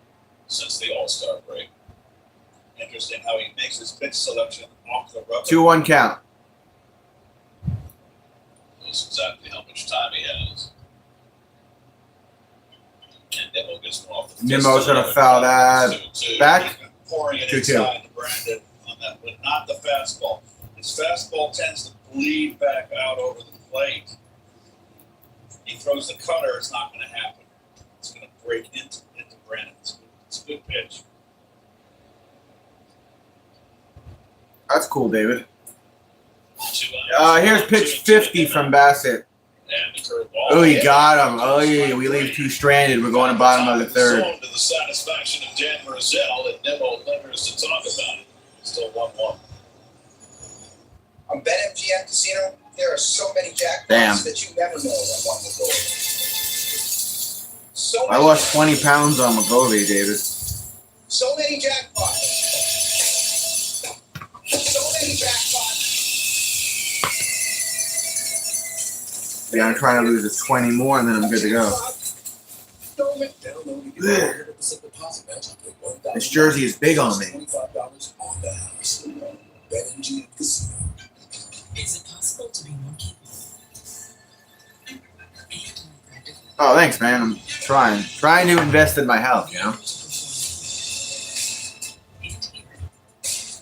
since the All-Star break. Interesting how he makes his pitch selection off the rubber. 2-1 count. Knows exactly how much time he has. And Nimmo gets one off the Nimmo's gonna foul that 2-2. back. Pouring it 2-2. inside to Brandon on that, but not the fastball. His fastball tends to bleed back out over the plate. He throws the cutter, it's not going to happen. It's going to break into Brandon. It's a good pitch. That's cool, David. 2 outs. Here's pitch 50 from Bassett. And the curveball. Oh, you got him. Oh, yeah, we leave 2 stranded. We're going to bottom of the third. To the satisfaction of Dan Murzel, and Nimmo lingers to talk about it. Still 1-1. On BetMGM Casino, there are so many jackpots Damn. that you never know when one will go. So I many lost 20 pounds on McGovey, David. So many jackpots. So many jackpots. Yeah, I'm trying to lose a 20 more, and then I'm good to go. So many. Ugh. This jersey is big on me. $25 on the house. BetMGM Casino. Is it possible to be more capable? Oh, thanks, man. I'm trying to invest in my health, you know?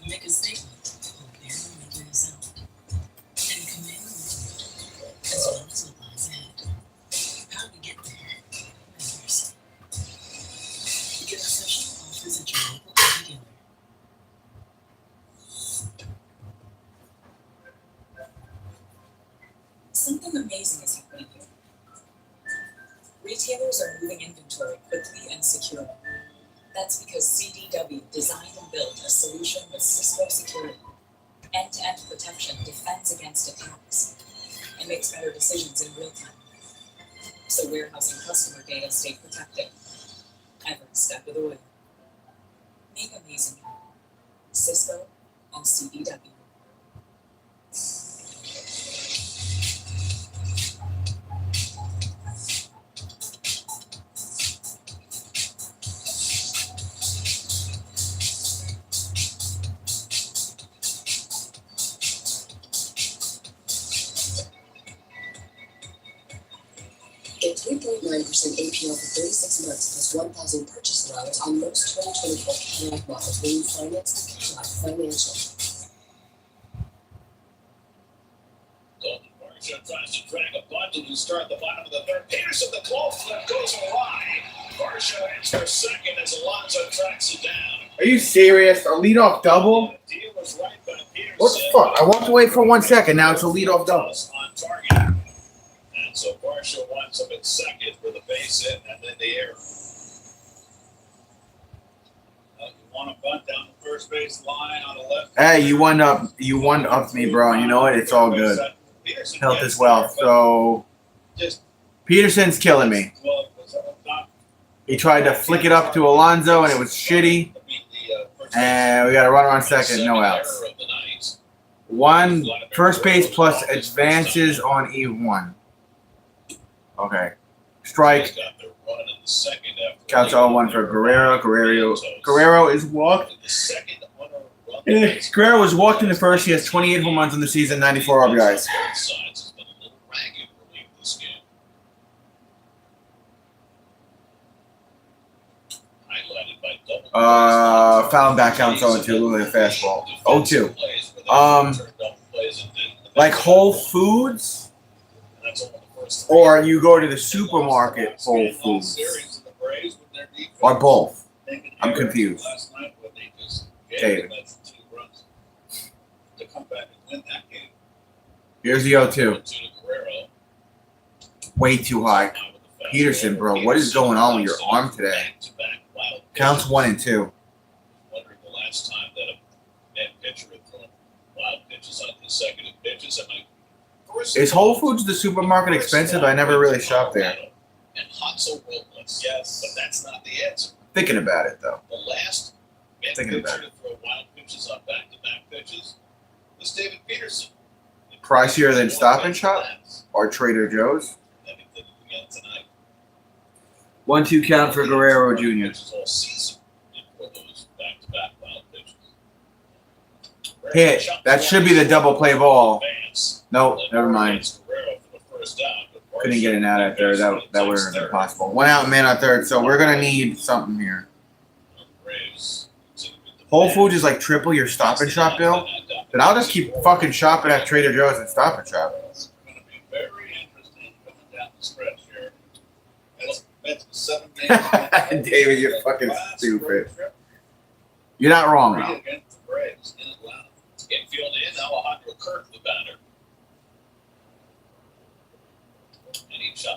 Make a statement on care and mental yourself. And command as well as what lies ahead. How we get there matters. Get special offers at your local auto dealer. Something amazing is happening here. Retailers are moving inventory quickly and securely. That's because CDW designed and built a solution with Cisco security. End-to-end protection defends against attacks and makes better decisions in real time. So warehouse and customer data stay protected every step of the way. Make amazing happen. Cisco and CDW. Get 3.9% APR for 36 months plus 1,000 purchase allowance on most 2024 Cadillac models when you finance the Cadillac Financial. Dalton Varsho tries to drag a bunt and start the bottom of the third. Peterson, the claw flip goes awry. Varsho hits for second as Alonso tracks it down. Are you serious? A leadoff double? The deal was right by Peterson. What the fuck? I walked away for 1 second. Now it's a leadoff double. On target. And so Varsho winds up at second for the base hit and then the error. You want to bunt down the first base line on the left. Hey, you won up me, bro. You know what? It's all good. Health as well. So Peterson's killing me. He tried to flick it up to Alonso, and it was shitty. And we got a runner on second, no outs. One first base plus advances on E1. Okay. Strike. Counts all one for Guerrero. Guerrero is walked. Guerrero was walked in the first. He has 28 home runs in the season, 94 RBIs. Foul back counts 0-2, literally a fastball. 0-2. Like Whole Foods, or you go to the supermarket Whole Foods, or both. I'm confused. David. Here's the 0-2. Way too high. Peterson, bro, what is going on with your arm today? Counts 1 and 2. Wondering the last time that a net pitcher had thrown wild pitches on consecutive pitches. Is Whole Foods the supermarket expensive? I never really shopped there. And Hansel Robles. Yes, but that's not the answer. Thinking about it though. The last net pitcher to throw wild pitches on back-to-back pitches was David Peterson. Pricier than Stop and Shop or Trader Joe's? 1-2 count for Guerrero Jr. Hit. That should be the double play ball. Nope, never mind. Couldn't get an out at third. That would have been impossible. 1 out, man on third. So we're gonna need something here. Whole Foods is like triple your Stop and Shop bill. Then I'll just keep fucking shopping at Trader Joe's and Stop and Shop. It's going to be very interesting coming down the stretch here. That's 7 games. David, you're fucking stupid. You're not wrong, though. Against the Braves in Atlanta. Infield in, Alejandro Kirk, the batter.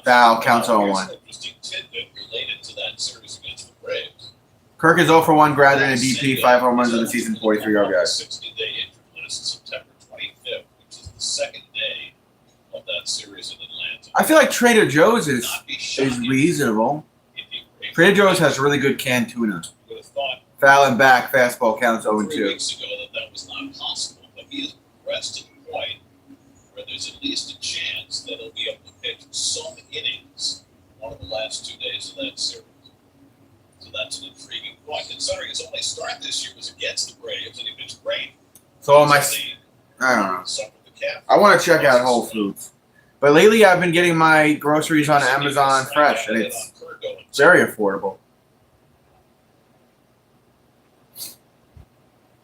Foul, counts 0-1. Interesting tidbit related to that series against the Braves. Kirk is 0 for 1, grounded in a DP, 5 home runs in the season, 43 RBIs. 60-day injury list, September 25th, which is the second day of that series in Atlanta. I feel like Trader Joe's is reasonable. Trader Joe's has really good canned tuna. Foul and back, fastball counts 0-2. 3 weeks ago that was not possible, but he has progressed to the point where there's at least a chance that he'll be able to pitch some innings one of the last 2 days of that series. So that's an intriguing point, considering his only start this year was against the Braves, and he pitched great. So I don't know. I want to check out Whole Foods. But lately I've been getting my groceries on Amazon Fresh, and it's very affordable.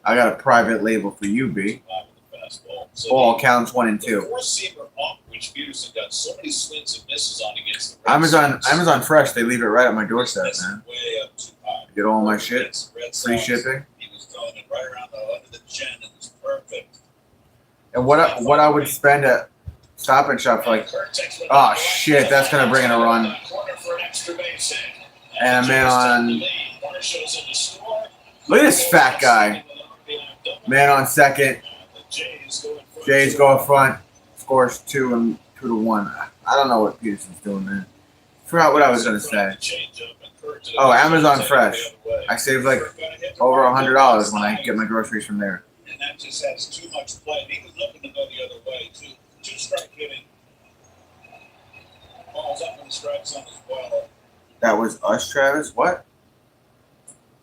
I got a private label for you, B. Ball counts 1 and 2. Which Peterson got so many swings and misses on against the Reds. Amazon Fresh, they leave it right at my doorstep, man. Get all my shit, free shipping. He was throwing it right around under the chin. It was perfect. And what I would spend at Stop and shot for like. Oh shit! That's gonna bring in a run. And a man on. Look at this fat guy. Man on second. Jays go up front. Scores 2-1. I don't know what Peterson's doing, man. Forgot what I was gonna say. Oh, Amazon Fresh. I saved like over $100 when I get my groceries from there. And that just has too much play. He was looking to go the other way, too. Two-strike hitting. Balls up in the strike zone as well. That was us, Travis? What?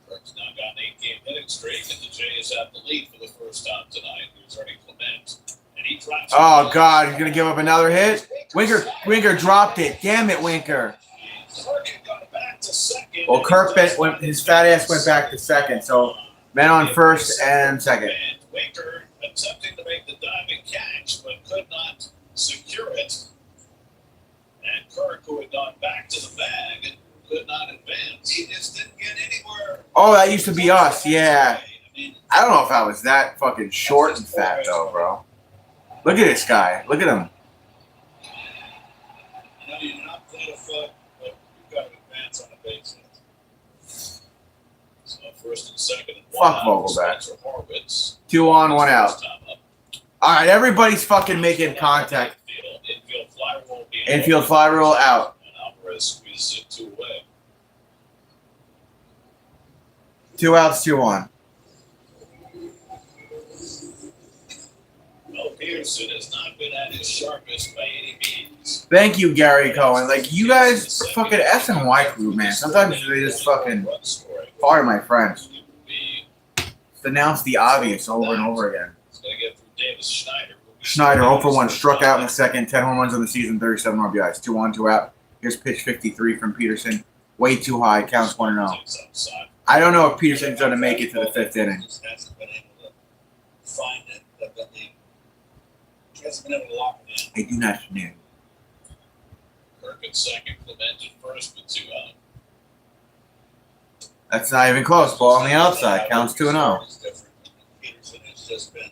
Kirk's now got an 8-game hitting streak, and the Jays have the lead for the first time tonight. Here's Ernie Clement. And he drops Oh, God. He's going to give up another hit? Winker dropped it. Damn it, Winker. Kirk had gone back to second. Well, his fat ass went back to second, so man on first and second. Winker attempting to make the diving catch, but could not secure it. And Kirk, who had gone back to the bag, could not advance. He just didn't get anywhere. Oh, that used to be us, yeah. I don't know if I was that fucking short and fat, though, bro. Look at this guy. Look at him. You know, you're not flat of foot, but you've got to advance on a base hit. So first and second and one Fuck out. Vogelback. 2 on, 1 out. All right, everybody's fucking making contact. Infield fly rule out. And Alvarez squeezes it 2 away. 2 outs, 2 on. Well, Peterson has not been at his sharpest by any means. Thank you, Gary Cohen. Like, you guys, fucking S and Y crew, man. Sometimes they just fucking, pardon my French, denounce the obvious over and over again. He's going to get through Davis Schneider. Schneider, 0 for 1, struck out in the second, 10 home runs on the season, 37 RBIs. 2 on, 2 out. Here's pitch 53 from Peterson. Way too high, counts 1-0. I don't know if Peterson's going to make it to the 5th inning. Hasn't been able to find it. He hasn't been able to lock it in. I do not know. Kirk at second, Clement at first with 2 out. That's not even close. Ball on the outside, counts 2-0. Peterson has just been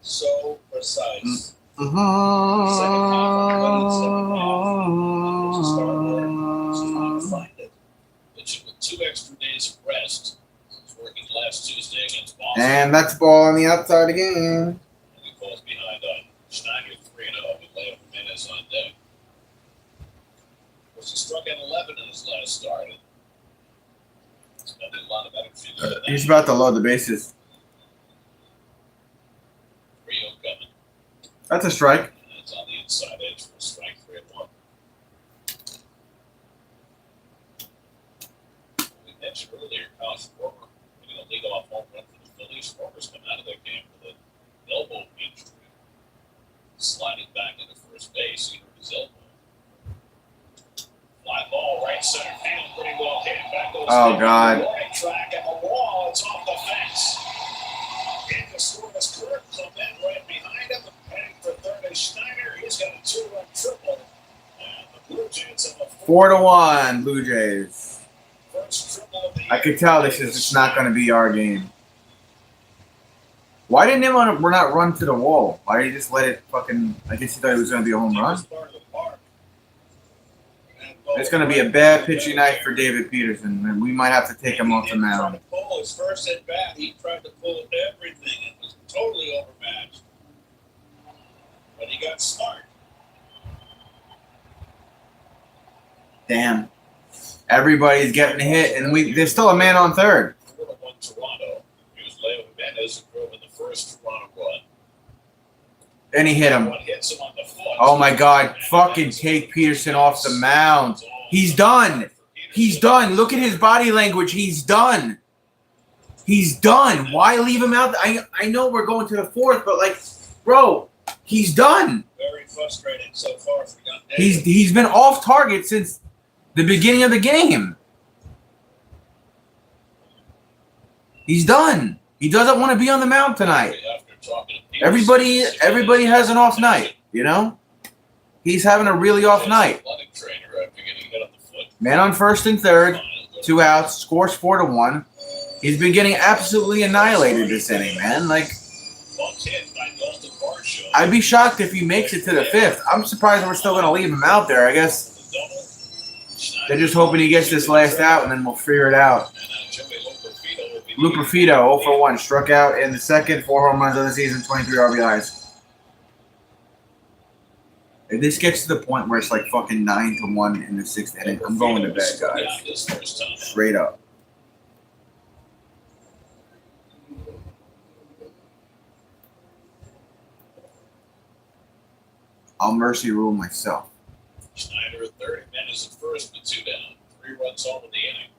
so precise. Pitching with 2 extra days of rest. He's working last Tuesday against Boston. And that's ball on the outside again. And he falls behind on Schneider 3-0 with Leo Jimenez on deck. Of course, he struck out 11 in his last start. He's got a lot of energy. He's about to load the bases. Rio coming. That's a strike. And it's on the inside edge for strike 3-1. We mentioned earlier, Kyle Schwarber getting a leadoff home run for the Phillies. Schwarber's come out of that game with an elbow injury. Sliding back into first base, he hurt his elbow. Fly ball, right center field, pretty well hit. Back goes God. Right track at the wall, it's off the fence. In the score was Kirk, Clement right behind him. Heading for third is Schneider. He's got a 2-run triple. And the Blue Jays have a 4-1, Blue Jays. first triple of the year. I could tell this is just not going to be our game. Why didn't we're not run to the wall? Why did he just let it fucking? I guess he thought it was going to be a home run. It's going to be a bad pitching night for David Peterson, and we might have to take him off the mound. He tried to pull his first at bat. He tried to pull everything and was totally overmatched. But he got smart. Damn. Everybody's getting a hit, and there's still a man on third. 4-1 Toronto. Here's Leo Jimenez who drove in the first Toronto run. And he hit him. One hits him on the foot. Oh my God. Fucking take Peterson off the mound. He's done. He's done. Look at his body language. He's done. He's done. Why leave him out? I know we're going to the 4th, but like, bro, he's done. Very frustrating so far for young David. He's been off target since the beginning of the game. He's done. He doesn't want to be on the mound tonight. Everybody has an off night, you know? He's having a really off night. Man on first and third, 2 outs, scores 4-1. He's been getting absolutely annihilated this inning, man. Like, Bumped hit by Dalton Varsho. I'd be shocked if he makes it to the 5th. I'm surprised we're still going to leave him out there. I guess they're just hoping he gets this last out, and then we'll figure it out. Lupafito, 0 for 1. Struck out in the 2nd. 4 home runs on the season, 23 RBIs. If this gets to the point where it's like fucking 9-1 in the 6th inning, I'm going to bed, guys. Straight up. I'll mercy rule myself. Schneider at 30 minutes at first, but 2 down. 3 runs home in the inning.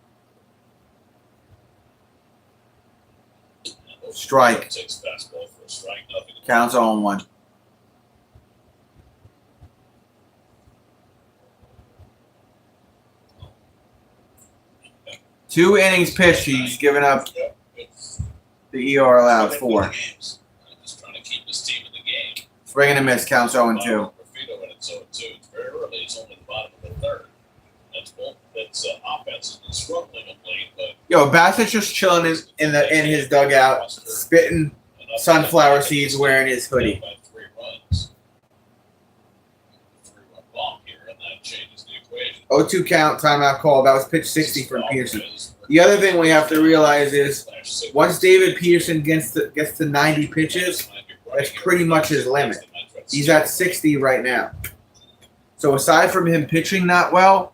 Strike. Takes fastball for a strike. Nothing. Counts 0-1. Two innings pitched. He's given up the ER allowed 4. Just trying to keep his team in the game. Swing and a miss. Counts 0-2. Rafido and it's 0-2. It's very early. It's only the bottom of the 3rd. That's offense has been struggling of late, but Yo, Bassett's just chilling in his dugout, spitting sunflower seeds, wearing his hoodie. by 3 runs. 3-run bomb here, and that changes the equation. 0-2 count, timeout call. That was pitch 60 from Peterson. The other thing we have to realize is once David Peterson gets to 90 pitches, that's pretty much his limit. He's at 60 right now. So aside from him pitching not well,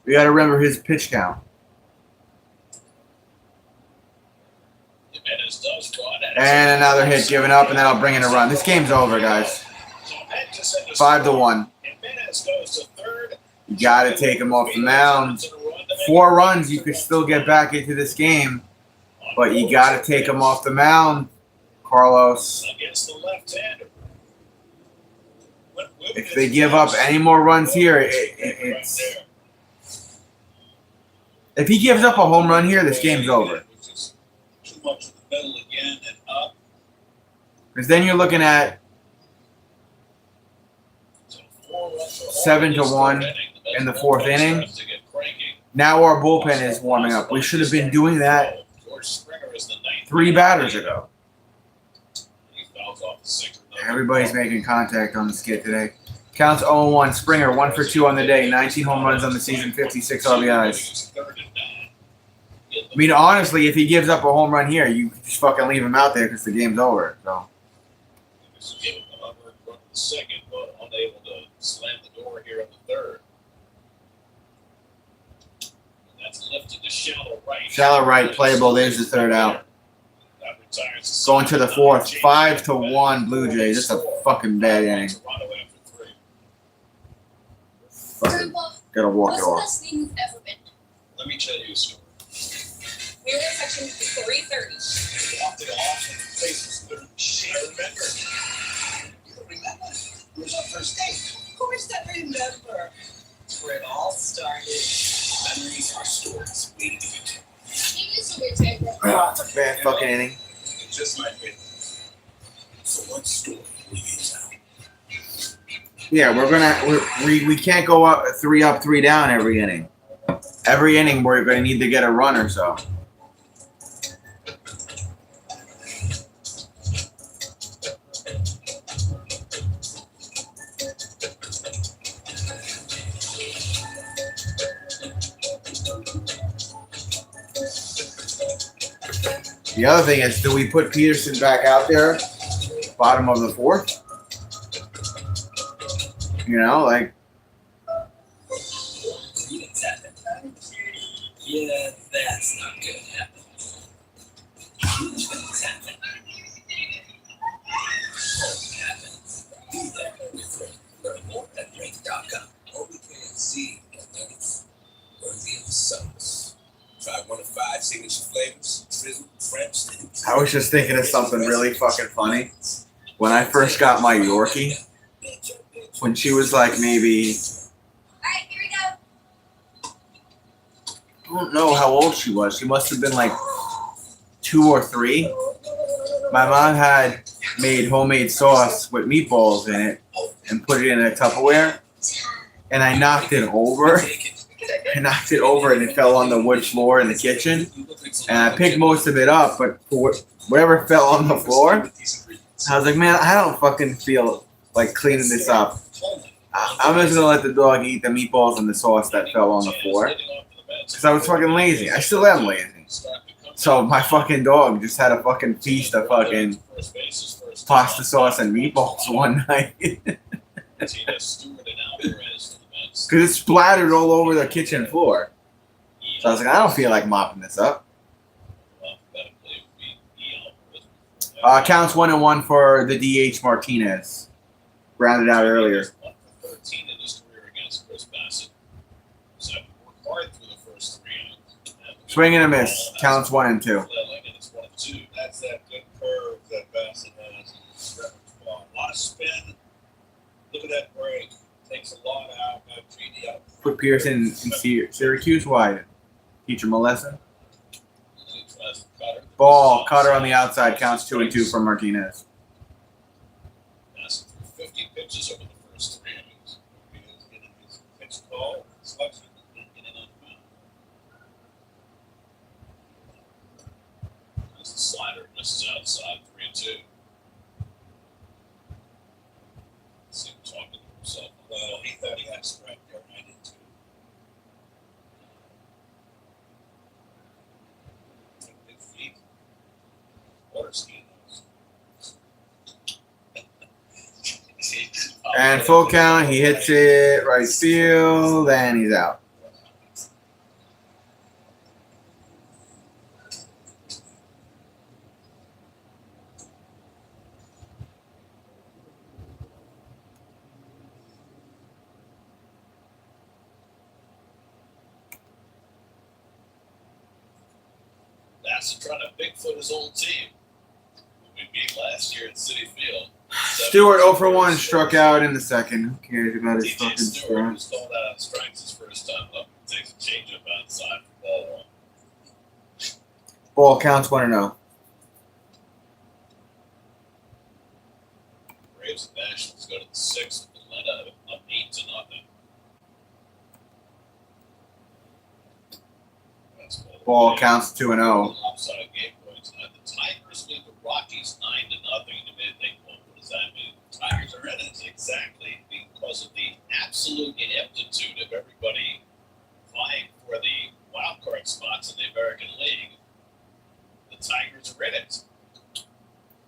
we got to remember his pitch count. And another hit given up, and then I'll bring in a run. This game's over, guys. 5-1. You got to take him off the mound. 4 runs, you could still get back into this game, but you got to take him off the mound, Carlos. Against the left-hander. If they give up any more runs here, it's... If he gives up a home run here, this game's over. Too much in the middle again and up. Because then you're looking at 7-1 in the 4th inning. Now our bullpen is warming up. We should have been doing that 3 batters ago. Everybody's making contact on the skid today. Counts 0-1. Springer, 1 for 2 on the day. 19 home runs on the season, 56 RBIs. I mean, honestly, if he gives up a home run here, you just fucking leave him out there because the game's over. So. Second, but unable to slam the door here in the 3rd. And that's lifted to shallow right. Shallow right, playable. There's the 3rd out. Going to the 4th. 5-1 Blue Jays. That's a fucking bad inning. Fucking gotta walk it off. Best thing you've ever been? Let me tell you a story. We were in section 330. We walked it off and the place was literally shit. I remember. You don't remember? It was our first date. Of course I remember. It's where it all started. Memories are stories waiting to be told. It's a good time. Oh, it's a bad fucking inning. It just might be. So what story will you use out? Yeah, we can't go up 3 up, 3 down every inning. Every inning we're gonna need to get a run or so. The other thing is, do we put Peterson back out there, bottom of the 4th? You know, like. Yeah, that's not gonna happen. Huge things happen. What happens? Be there with Drake. Learn more at Drake.com. Or we can see nuggets worthy of the sauce. Try one of 5 signature flavors. Drizzle, French. I was just thinking of something really fucking funny. When I first got my Yorkie, when she was like maybe, Alright, here we go. I don't know how old she was. She must have been like 2 or 3. My mom had made homemade sauce with meatballs in it and put it in a Tupperware, and I knocked it over. I knocked it over and it fell on the wood floor in the kitchen, and I picked most of it up, but for whatever fell on the floor, I was like, man, I don't fucking feel like cleaning this up. I'm just gonna let the dog eat the meatballs and the sauce that fell on the floor. Because I was fucking lazy. I still am lazy. So my fucking dog just had a fucking feast of fucking pasta sauce and meatballs one night. Because it splattered all over the kitchen floor. So I was like, I don't feel like mopping this up. Counts 1-1 for the DH Martinez. Rounded out earlier. 13 in his career against Chris Bassett. So I worked hard through the first 3 innings. Swing and a miss. Counts 1-2. That's that good curve that Bassett has. A lot of spin. Look at that break. Takes a lot out. Got GD out. Put Pearson in Syracuse wide. Teach him a lesson. Ball. Cutter on the outside. Counts 2-2 for Martinez. Bassett threw 50 pitches over the first 3 innings. He was getting his pitch call. Selection and getting on the mound. There's the slider. Misses outside. 3-2. See him talking to himself. Well, he thought he had a strike there, and I did too. Big feet. Water skiing. And full count. He hits it right field, and he's out. Bassett trying to Bigfoot his old team. We beat last year at Citi Field. Stewart 0-1 struck out in the second. Who cares about his fucking Stewart strike? was called out on strikes his first time up. Takes a changeup outside for ball 1. Ball counts 1-0. Braves and Nationals go to the 6th with Atlanta up 8-0. Ball counts 2-0. Offside game points. The Tigers lead the Rockies 9-0. What does that mean? The Tigers are in it exactly because of the absolute ineptitude of everybody vying for the wild card spots in the American League. The Tigers are in it.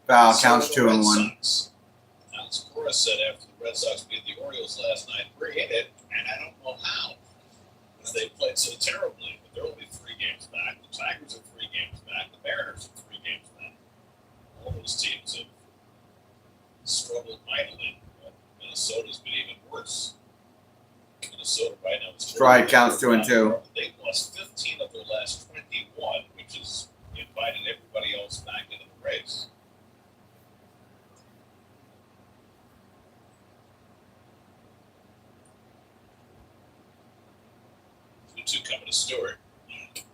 Foul counts 2-1. Alex Cora said after the Red Sox beat the Orioles last night, we're in it, and I don't know how. They played so terribly, but they're only 3 games back. The Tigers are 3 games back. The Mariners are 3 games back. All those teams have struggled mightily. Minnesota's been even worse. Minnesota right now is Strike counts 2-2. They've lost 15 of their last 21, which has invited everybody else back into the race. Two coming to Stewart. And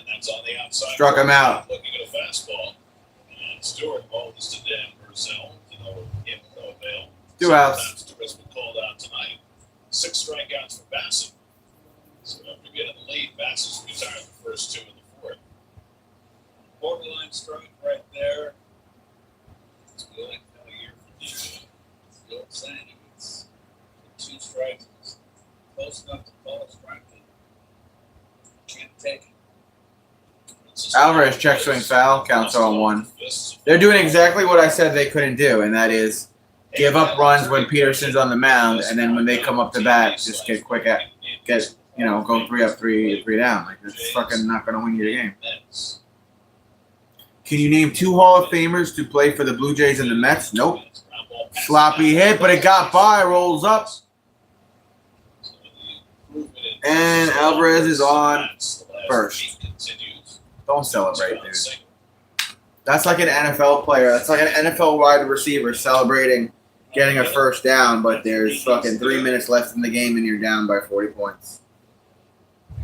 that's on the outside. Struck him out. Looking at a fastball. And Stewart ball is to Dan Purcell. Him no avail. 2 outs. Stewart's been called out tonight. 6 strikeouts for Bassett. So after getting the lead, Bassett's retired the first 2 in the 4th. Borderline strike right there. It's good kind of year for DJ. It's the old saying. It's 2 strikes. It's close enough to call a strike. Can't take it. Alvarez check swing foul, counts 0-1. They're doing exactly what I said they couldn't do, and that is give up runs when Peterson's on the mound, and then when they come up to bat, just get quick at go 3 up, 3 down. Like, it's fucking not gonna win you the game. Can you name 2 Hall of Famers to play for the Blue Jays and the Mets? Nope. Sloppy hit, but it got by, rolls up. And Alvarez is on first. Don't celebrate, dude. That's like an NFL player. That's like an NFL wide receiver celebrating getting a first down, but there's fucking 3 minutes left in the game and you're down by 40 points.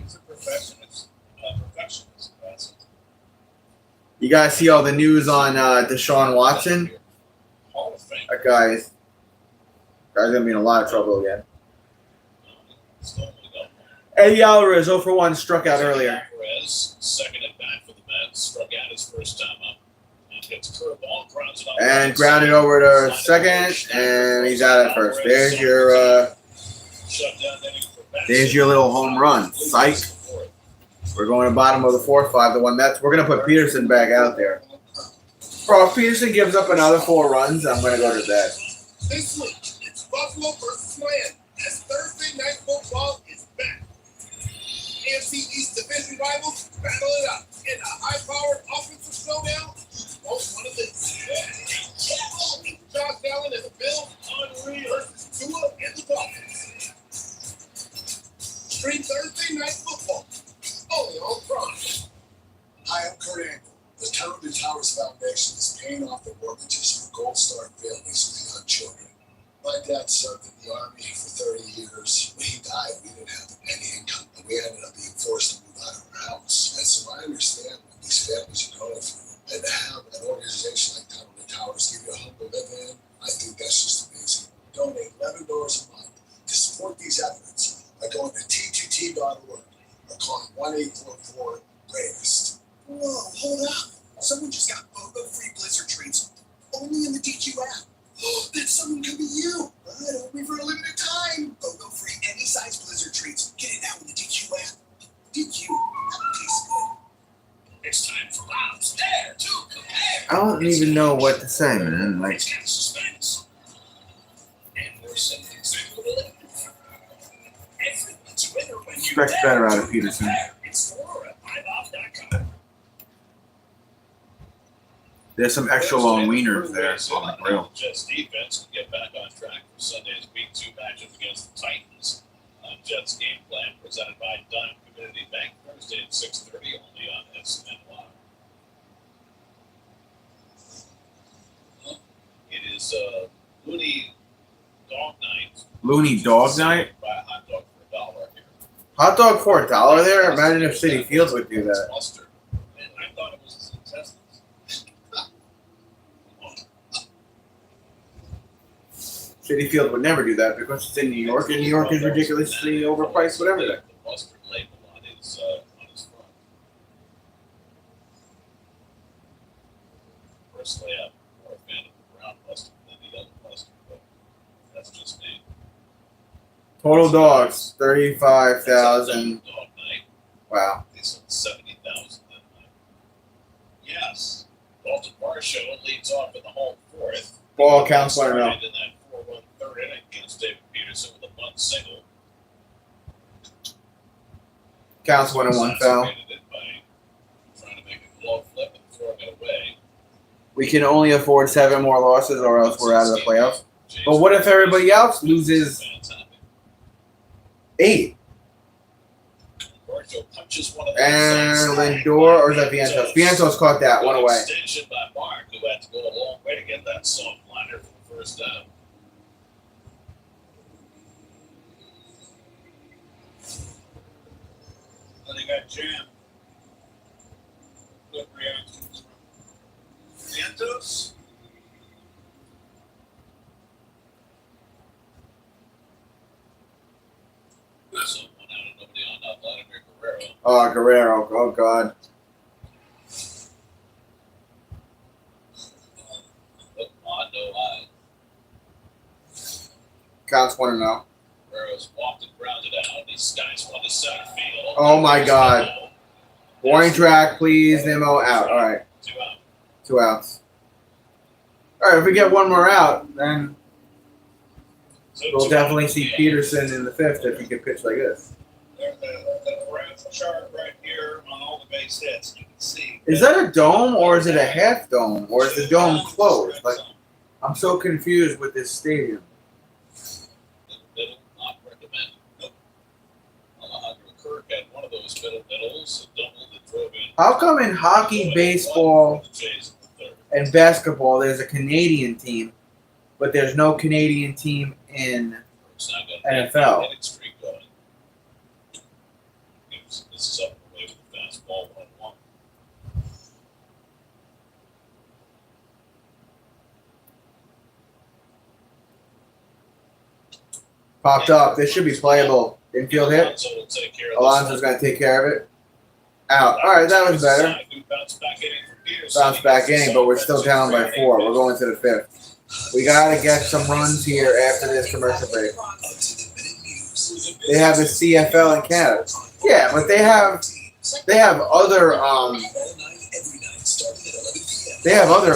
He's a perfectionist. You guys see all the news on Deshaun Watson? That guy's going to be in a lot of trouble again. Eddie Alvarez 0-1 struck out earlier. Alvarez, second at bat for the Mets, struck out his first time up. Hits curveball, grounds it out. And grounded over to second, and he's out at first. There's your little home run. Psych. We're going to bottom of the fourth, 5-1 Mets. We're going to put Peterson back out there. Bro, if Peterson gives up another 4 runs, I'm going to go to bed. This week, it's Buffalo versus Miami as Thursday Night Football is back. AFC East division rivals battle it out in a high-powered offensive showdown. Most one of the Josh Allen and the Bills versus Tua and the Dolphins. Stream Thursday Night Football only on Prime. Hi, I'm Kurt Angle. The Talented Towers Foundation is paying off the mortgages for Gold Star families with young children. My dad served in the Army for 30 years. When he died, we didn't have any income, and we ended up being forced to move out of our house. And so I understand what these families are going through. And to have an organization like Talented Towers give you a home to live in, I think that's just amazing. Donate $11 a month to support these efforts by going to t2t.org or calling 1-844-GREATEST. Whoa, hold up. Someone just got BOGO-free Blizzard treats only in the DQ app. That someone could be you. But only for a limited time. BOGO-free any size Blizzard treats. Get it now in the DQ app. DQ, that tastes good. It's time for rounds. Dare to compare. I don't even know what to say, man. Like, Suspense. And more something spectacular. Everyone's winner when you expect better out of Peterson. It's more at MyBob.com. There's some extra long wieners there on the grill. Jets defense can get back on track for Sunday's Week 2 matchup against the Titans. Jets game plan presented by Dime Community Bank Thursday at 6:30 only on SNY. It is Looney Dog Night. Looney Dog Night? Buy a hot dog for $1 here. Hot dog for $1 there? Imagine if City Fields would do that. Mustard. And I thought it was his intestines. City Field would never do that because it's in New York, and New York is ridiculously overpriced with everything. The mustard label on his front. Personally, I'm more a fan of the brown mustard than the yellow mustard, but that's just me. Total dogs, 35,000. Dog night. Wow. They sold 70,000 that night. Yes. Walter Varsho leads off in the home fourth. Ball counts one now. In that 4-1 third inning against David Peterson with a bunt single. Counts 1-1 foul. Trying to make a glove flip and throwing it away. We can only afford 7 more losses, or else we're out of the playoffs. But what if everybody else loses 8? And Lindor, or is that Vientos? Vientos caught that one away. Extension by Mark, who had to go a long way to get that soft liner for the first time. And they got jammed. Good reactions from Santos. So one out and nobody on up. Vladimir Guerrero. Oh, Guerrero. Oh, God. Mondo high. Counts 1-0. Guerrero's walked and grounded out. These skies one to center field. Oh, my God. Warning track, please. Nemo out. All right. 2 out. 2 outs. All right, if we get one more out, then So we'll 2 definitely out. see Yeah. Peterson in the 5th if he can pitch like this. There's the graph chart right here on all the base hits. You can see. Is that a dome, or is it a half dome, or is the dome closed? Like, I'm so confused with this stadium. Middle, not recommended. Nope. Alejandro Kirk had one of those middles, a double that drove in. How come in hockey, baseball, The Jays in the third. and basketball there's a Canadian team, but there's no Canadian team in Kirk's now got a NFL? hitting streak going. This is up and away with the fastball 1-1. Popped up. This should be playable. Infield hit. Alonso will take care of Alonso's this going to take care of it. Out. All right, that was better. Bounce back inning for Peterson. Bounce back inning, but we're still down by 4. We're going to the 5th. We gotta get some runs here after this commercial break. They have the CFL in Canada. Yeah, but they have other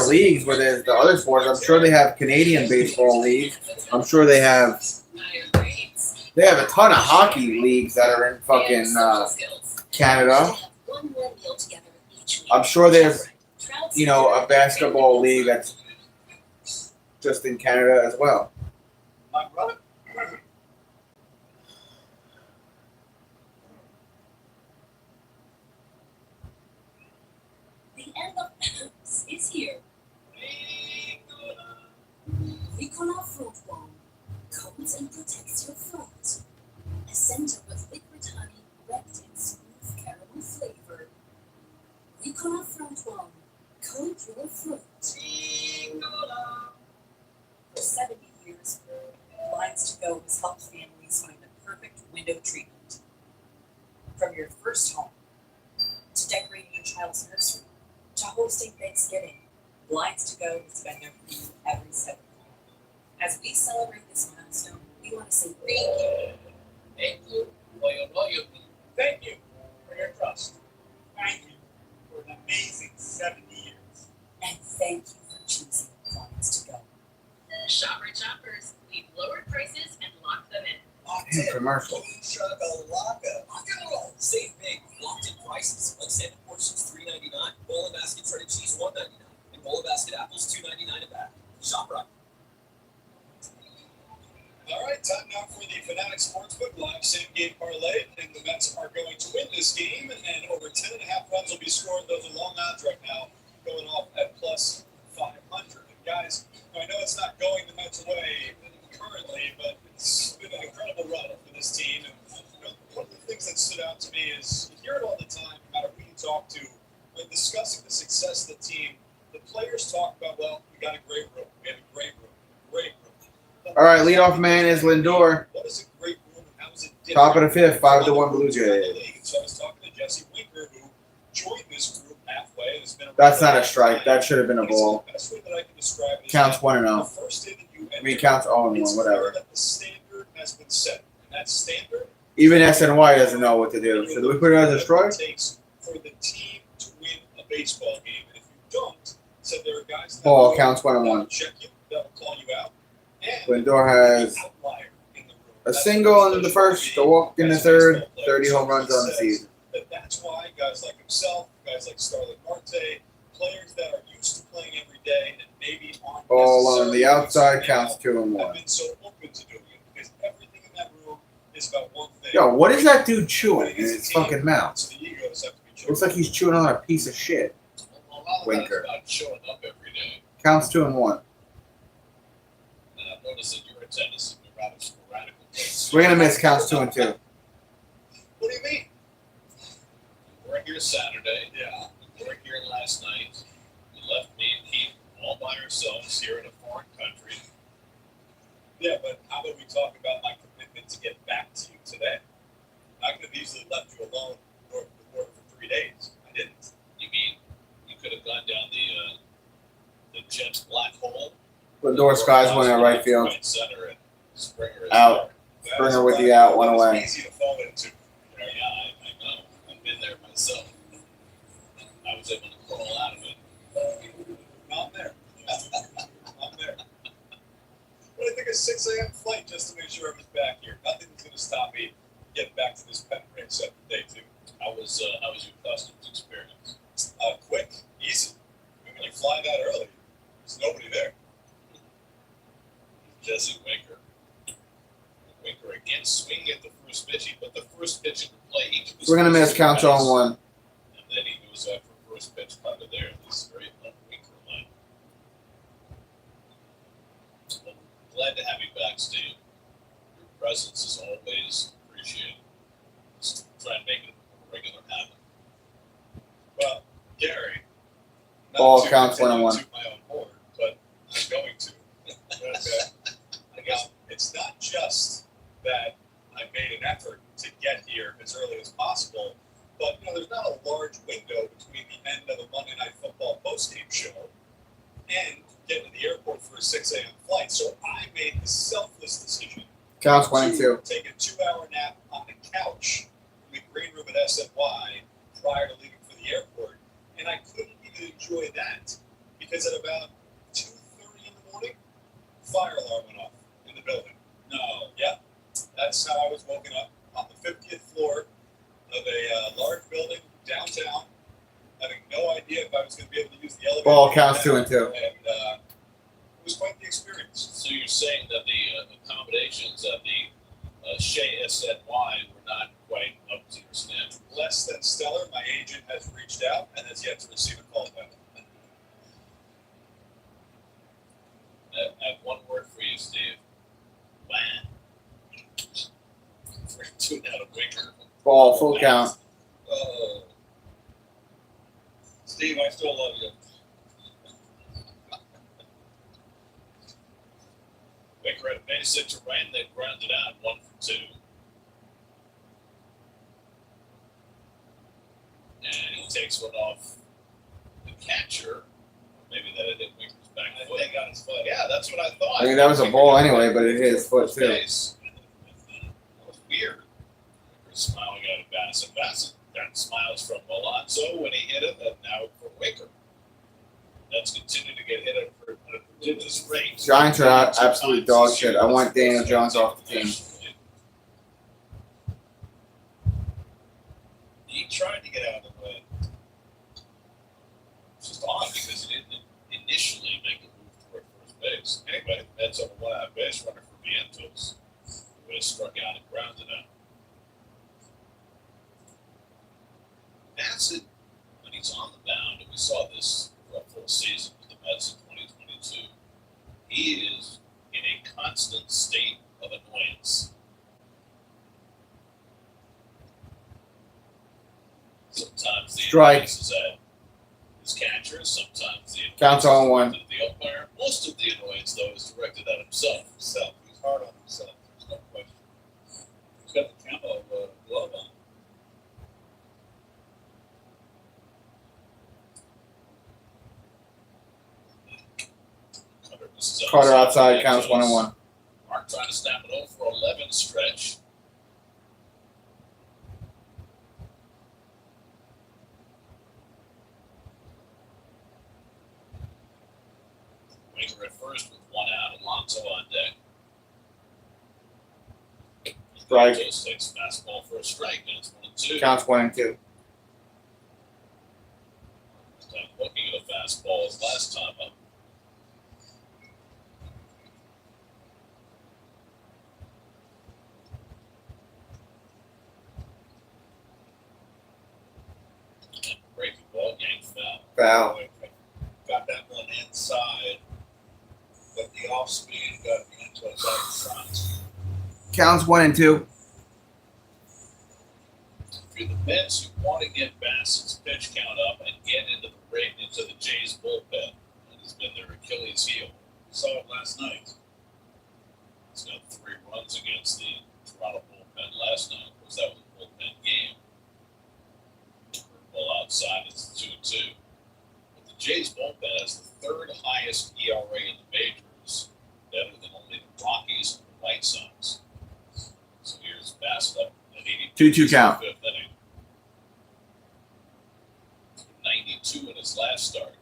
leagues where there's the other sports. I'm sure they have Canadian baseball leagues. I'm sure they have a ton of hockey leagues that are in fucking Canada. I'm sure there's a basketball league that's just in Canada as well. My brother. The end of Adams is here. Ricola Fruit Bomb coats and protects your throat. A center with liquid honey wrapped in smooth caramel flavor. Ricola Fruit Bomb, coat your throat. For 70 years, Blinds to Go has helped families find the perfect window treatment. From your first home to decorating your child's nursery to hosting Thanksgiving, Blinds to Go has been there for you every step of the way. As we celebrate this milestone, we want to say thank you. Thank you for your loyalty. Thank you for your trust. Thank you for an amazing 70 years. And thank you for choosing Blinds to Go. Shopper choppers, we've lowered prices and locked them in. Commercial. Save big, locked in prices. Like salmon portions $3.99, bowl and basket shredded cheese $1.99, and bowl and basket apples $2.99 a bag. Shop right. All right, time now for the Fanatic Sportsbook live same game parlay, and the Mets are going to win this game, and over 10.5 runs will be scored. Those are long odds right now, going off at plus 500. And guys, I know it's not going the Mets' way currently, but it's been an incredible run for this team. And one of the things that stood out to me is you hear it all the time, no matter who you talk to, when discussing the success of the team. The players talk about, well, we got a great room, we have a great room, great room. All right, leadoff man is Lindor. What is a great room and how is it different? Top of the 5th, 5-1 Blue Jays. So I was talking to Jesse Winker, who joined this group halfway. And has been That's not a strike. That should have been a ball. The best way that I can describe it is Counts that 1-0. the first day that you I mean, counts 0-1, it's whatever. clear that the standard has been set. And that standard Even SNY doesn't know what to do. Should we put it as a strike? it takes for the team to win a baseball game. And if you don't, so there are guys that Ball will counts 1-1. check you, that will call you out. And Lindor has the outlier in the room. a That's single in the first, a walk in the third, 30 home runs on the season. That's why guys like himself, guys like Starling Marte, players that are used to playing every day and maybe aren't Ball on the necessarily outside now counts have 2-1. been so open to doing it because everything in that room is about one thing. Yo, what is that dude chewing in It's a his team, fucking mouth? so the egos have to be checked. Looks like he's chewing on a piece of shit. Well, a lot of that is Winker. about showing up every day. Counts 2-1. And I've noticed that your attendance has been rather sporadic. We're gonna miss counts 2-2. What do you mean? We were here Saturday. Yeah. We were here last night. You left me and Keith all by ourselves here in a foreign country. Yeah, but how about we talk about my commitment to get back to you today? I could have easily left you alone north of the border for 3 days. I didn't. You mean you could have gone down the Jets black hole? Lindor skies one at right field. Right center and Springer is Out. there. Springer with the out, one away. It's easy to fall into. Yeah, I know. I've been there myself. I was able to crawl out of it. I'm there. I'm there. But I think a 6 a.m. flight just to make sure I was back here. Nothing's going to stop me getting back to this pen race after day 2. How was your customs experience? Quick, easy. I mean, when you fly that early, there's nobody there. Jesse Winker. Winker again swinging at the first pitch. He put the first pitch into play. We're gonna miss counts 0-1. And then he goes after first pitch under there. This is very Winker line. Well, glad to have you back, Steve. Your presence is always appreciated. Just try and make it a regular habit. Well, Gary. not Ball to counts continue 1-1. to my own horn, but I'm going to. Now, it's not just that I made an effort to get here as early as possible. But, there's not a large window between the end of the Monday Night Football postgame show and getting to the airport for a 6 a.m. flight. So I made the selfless decision Counts 1 and 2. to take a 2-hour nap on the couch in the green room at SNY prior to leaving for the airport. And I couldn't even enjoy that because at about 2:30 in the morning, fire alarm went off in the building. No. Yeah. That's how I was woken up on the 50th floor of a large building downtown, having no idea if I was going to be able to use the elevator. Ball counts 2 and 2. And it was quite the experience. So you're saying that the accommodations at the Shea SNY were not quite up to your standard? Less than stellar. My agent has reached out and has yet to receive a call back. I have one word for you, Steve. Wow. We're doing out of Wicker. Ball, full count. Steve, I still love you. Wicker had a basic to right, they grounded out 1 for 2. And he takes one off the catcher. Maybe that it hit Wicker's back foot. I think on his foot. Yeah, that's what I thought. I mean, that was a ball anyway, but it hit his foot too. That was weird. Wicker's smiling at Bassett. Bassett got smiles from Alonso when he hit it, and now from Wicker. That's continued to get hit at a prodigious rate. Giants are out, absolute dog shit. I want Daniel Jones off the team. He tried to get out of the way. It's just odd because he didn't initially make a move toward first base. Anyway, that's a one-out base runner for Vientos, who has struck out and grounded out. Bassett, when he's on the mound, and we saw this for a full season with the Mets in 2022, he is in a constant state of annoyance. Sometimes the Strike. annoyance is at his catcher, sometimes the Counts on 1. to the umpire. Most of the annoyance, though, is directed at himself. He's hard on himself. There's no question. He's got the camo glove on. Carter outside, counts 1 and 1. Mark trying to snap an 0 for 11 stretch. Winker at first with 1 out. Alonso on deck. Strike. Just takes fastball for a strike, and it's 1 and 2. Counts 1 and 2. This time looking at a fastball as last time up. Breaking ball, yanked foul. Foul. Got that one inside, but the off speed got into it out front. Counts 1 and 2. If you're the Mets, you want to get Bassett's pitch count up and get into the Jays bullpen. It has been their Achilles heel. We saw it last night. He's got 3 runs against the Toronto bullpen last night. Of course, that was a bullpen game. Ball outside, it's 2-2. But the Jays bullpen has the 3rd highest ERA in the majors, better than only the Rockies and the White Sox. So here's Bassett up at 82. 2-2 count. 5th inning. 92 in his last start.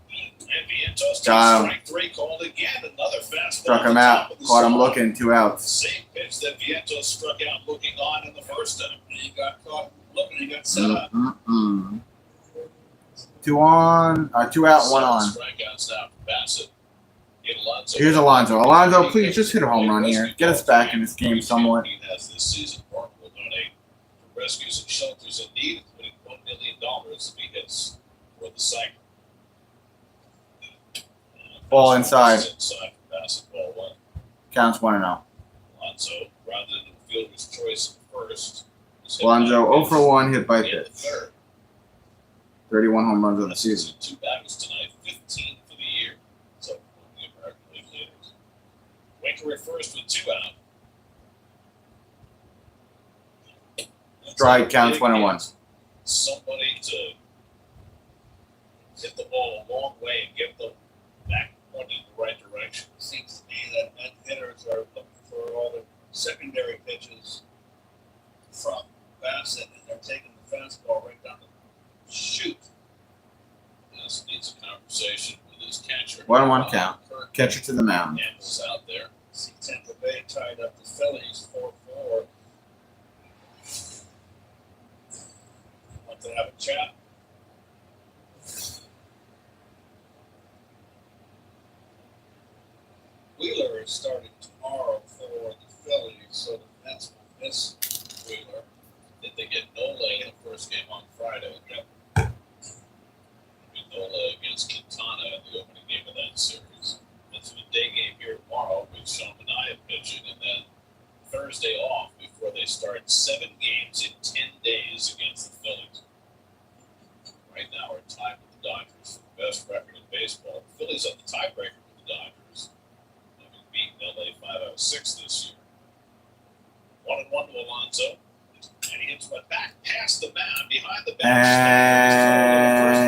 And Vientos Got him. strike 3 called again. Another fastball. Struck him out. Caught him looking. 2 outs. Same pitch that Vientos struck out looking on in the first inning. And he got caught looking. He got set up. 2 on. 2 out, 1 on. Strikeouts now for Bassett. Alonso. Here's Alonso. Alonso, please just hit a home run here. Get us back in this game somewhat. He has this season. Mark will donate to rescues and shelters in need, including $1 million if he hits for the cycle. Ball inside. Inside for Bassett, ball 1. Counts 1 and 0. Alonso grounded into the fielder's choice at first. Alonso 0 for 1, hit by In the pitch. 3rd. 31 home runs of the season. 2 batters tonight, 15 for the year. So the American League leaders. Winker at first with 2 out. Strike counts 1-1. Somebody to hit the ball a long way and get them back pointed in the right direction. It seems to me that hitters are looking for all the secondary pitches from Bassett, and they're taking the fastball right down the chute. This needs a conversation with his catcher. 1-1 count. Catcher to the mound. Campbell's out there. See Tampa Bay tied up the Phillies 4-4. Want to have a chat? Wheeler is starting tomorrow for the Phillies, so the Mets will miss Wheeler. Did they get Nola in the first game on Friday? Yep. Nola against Quintana in the opening game of that series. It's a day game here tomorrow with Sean Manaea pitching, and then Thursday off before they start 7 games in 10 days against the Phillies. Right now, we're tied with the Dodgers for the best record in baseball. The Phillies are the tiebreaker with the Dodgers, having beaten LA 5 out of 6 this year. 1-1 to Alonso, and he hits one back past the mound behind the bench.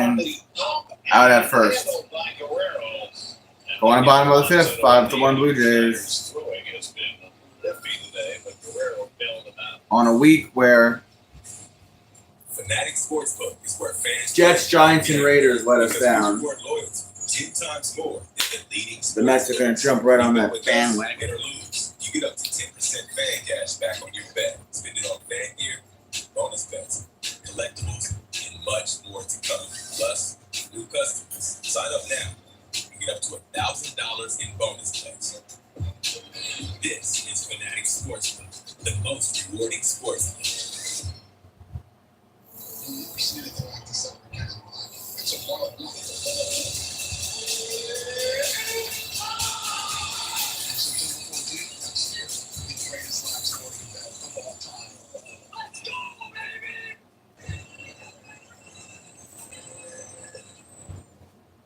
And out at first. Going to bottom of the 5th, 5-1 Blue Jays. On a week where Fanatic Sportsbook is where fans Jets, Giants, and Raiders let us down. 10 times more than the leading The Mets are going to jump right on that bandwagon. Win or lose, you get up to 10% fan cash back on your bet. Spend it on fan gear, bonus bets, collectibles, and much more to come. Plus, new customers, sign up now. You get up to $1,000 in bonus bets. This is Fanatic Sportsbook, the most rewarding sportsbook.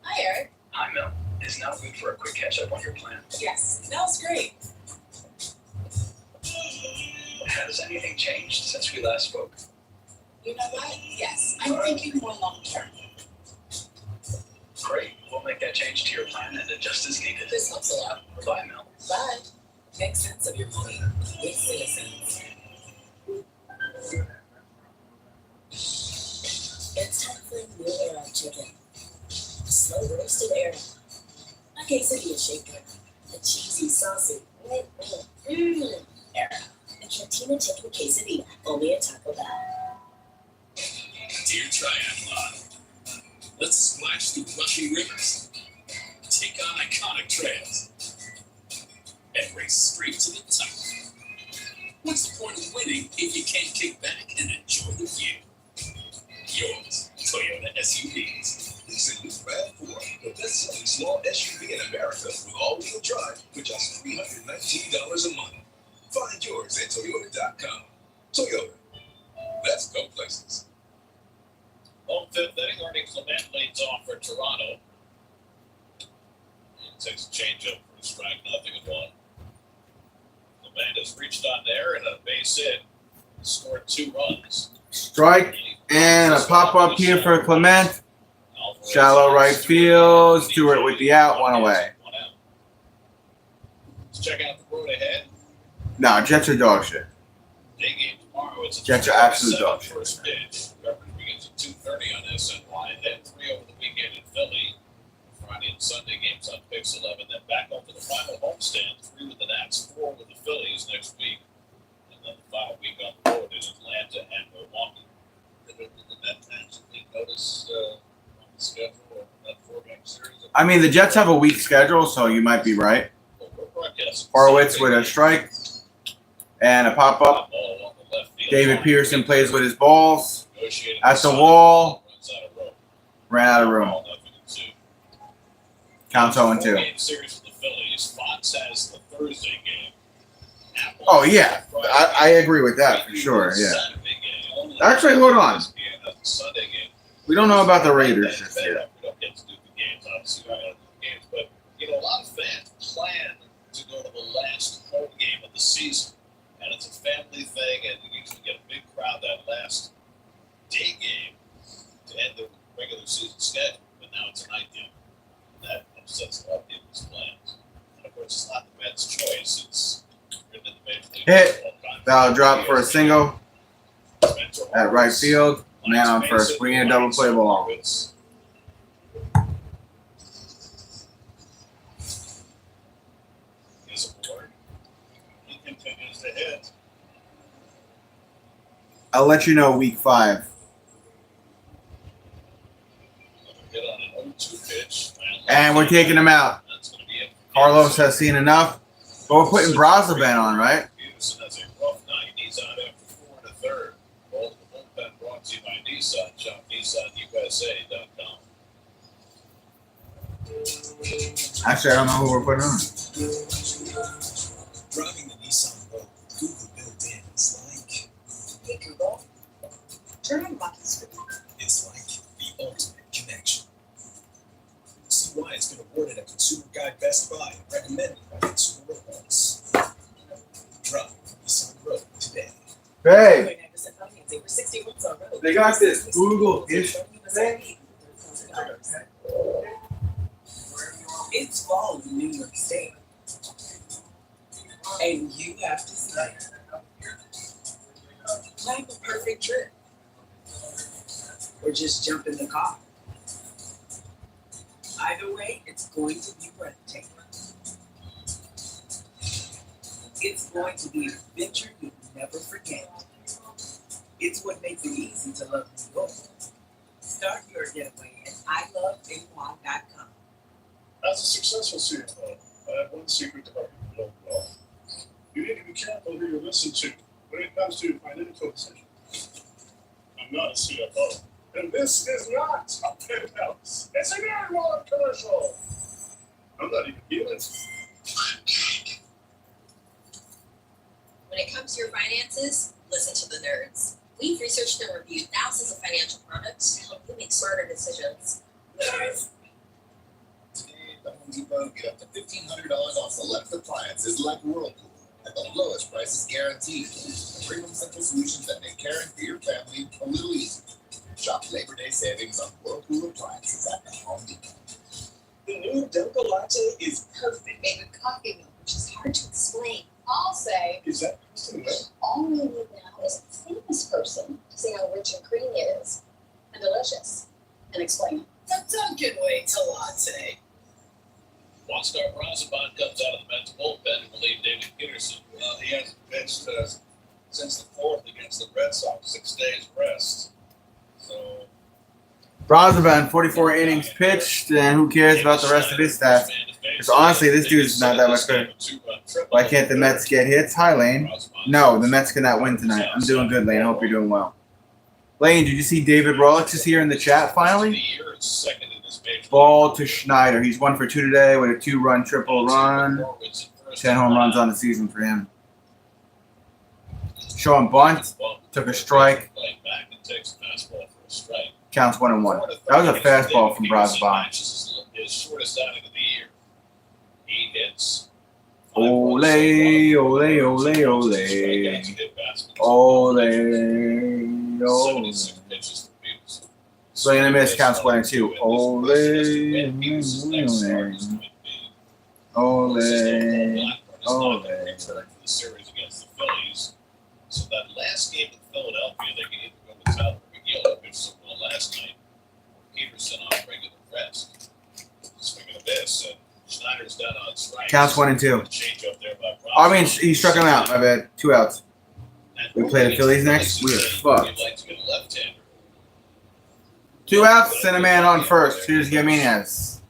Hi, Eric. Hi, Mel. Is now good for a quick catch-up on your plan? Yes, Mel's great. Has anything changed since we last spoke? You know what? Yes, I'm thinking more long-term. Great. We'll make that change to your plan and adjust as needed. This helps a lot. Bye, Mel. But make sense of your money with Citizens. It's time for a new era of chicken. A slow roasted era. A quesadilla shaker. A cheesy, saucy, era. A cantina chicken quesadilla. Only at Taco Bell. Dear Triathlon, let's splash through rushing rivers, take on iconic trails, and race straight to the top. What's the point of winning if you can't kick back and enjoy the view? Yours, Toyota SUVs. It's a new RAV4, the best-selling small SUV in America with all-wheel drive for just $319 a month. Find yours at Toyota.com. Toyota. Let's go places. Home 5th inning, Ernie Clement leads off for Toronto. He takes a changeup for a strike, 0-1. Clement has reached on there and a base hit. Scored 2 runs. Strike and a pop-up here for Clement. Shallow right field. Stewart with the out, 1 away. Let's check out the road ahead. No, Jets are dog shit. Day game tomorrow. It's a Jets are absolute dog shit. First pitch. Coverage begins at 2:30 on SNY, and then 3 over the weekend in Philly. Friday and Sunday games on Pix 11. Then back up to the final homestand. 3 with the Nats, 4 with the Phillies next week, and then the final week on the road in Atlanta and Milwaukee. Did the Net fans notice on the schedule of that 4-game series? I mean, the Jets have a weak schedule, so you might be right. Horowitz with a strike and a pop-up. David Pearson plays with his balls. At the wall. Ran out of room. Counts 0-2. Game series for the Phillies. Fox has the Thursday game. Oh, yeah. I agree with that for sure, yeah. Actually, hold on. We don't know about the Raiders just yet. We don't get to do the games, obviously. We don't get to do the games, but, you know, a lot of fans plan to go to the last home game of the season. And it's a family thing, and you usually get a big crowd that last Hit. Foul drop for a single at right field. Man on first. We need a double play ball. He continues to hit. I'll let you know week 5. Hit on an 0-2 pitch. And we're taking him out. Carlos has seen enough. But we're putting Brazoban on, right? Peterson has a rough night. He's out after 4 1/3. Ball to the bullpen brought to you by Nissan. Shop NissanUSA.com. Actually, I don't know who we're putting on. Driving the Nissan Rogue, Google built in is like, Hey Google, turn on Lucky Street. it's like the ultimate connection. See why it's been awarded a Consumer Guide Best Buy and recommended by Consumer Reports. Drive Nissan Rogue today. Hey, 29% financing for 60 months on road. they got this Google-ish thing. It's fall in New York State. And you have to say, plan the perfect trip. Or just jump in the car. Either way, it's going to be breathtaking. It's going to be an adventure you'll never forget. It's what makes it easy to love New York. Start your getaway at iloveny.com. As a successful CFO, I have one secret to help you build wealth. You need to be careful who you listen to when it comes to financial decisions. I'm not a CFO, and this is not a penthouse. It's an Airwallet commercial. I'm not even human. When it comes to your finances, listen to the nerds. We've researched and reviewed thousands of financial products to help you make smarter decisions. Nerds. Today at Home Depot, get up to $1,500 off select appliances like Whirlpool at the lowest prices guaranteed. Premium simple solutions that make caring for your family a little easier. Shop Labor Day savings on Whirlpool appliances at the Home Depot. The new Doka Latte is perfect. Made with coffee milk, which is hard to explain. I'll say, Is that Kristen Wiig? all we need now is a famous person to say how rich and creamy it is, and delicious, and explain it. The Dunkin' way to latte. One-star Brazoban comes out of the Mets bullpen to relieve David Peterson. He hasn't pitched since the 4th against the Red Sox. 6 days rest. So Brazoban, 44 innings pitched, and who cares about the rest of his stats? Because honestly, this dude's not that much good. Why can't the Mets get hits? Hi, Lane. No, the Mets cannot win tonight. I'm doing good, Lane. I hope you're doing well. Lane, did you see David Rolex is here in the chat finally? Ball to Schneider. He's 1 for 2 today with a 2-run triple run. 10 home runs on the season for him. Showing bunt. Took a strike. Counts 1-1. That was a fastball from Brazoban. His shortest outing of the year. He hits. Ole, ole, ole, ole. Ole, ole. Swing and a miss, counts 1-2. Ole, ole, ole. The series against the Phillies. So that last game in Philadelphia, they can either go with Tyler McGill, which was last night, or Peterson on regular rest. Swinging a miss, and Schneider's down on strike. Counts 1-2. Change up there by I mean, he struck him out. My bad. 2 outs. We play the Phillies next. We are fucked. You'd like to get a left-hander. 2 outs, send a man on first. Here's Gimenez.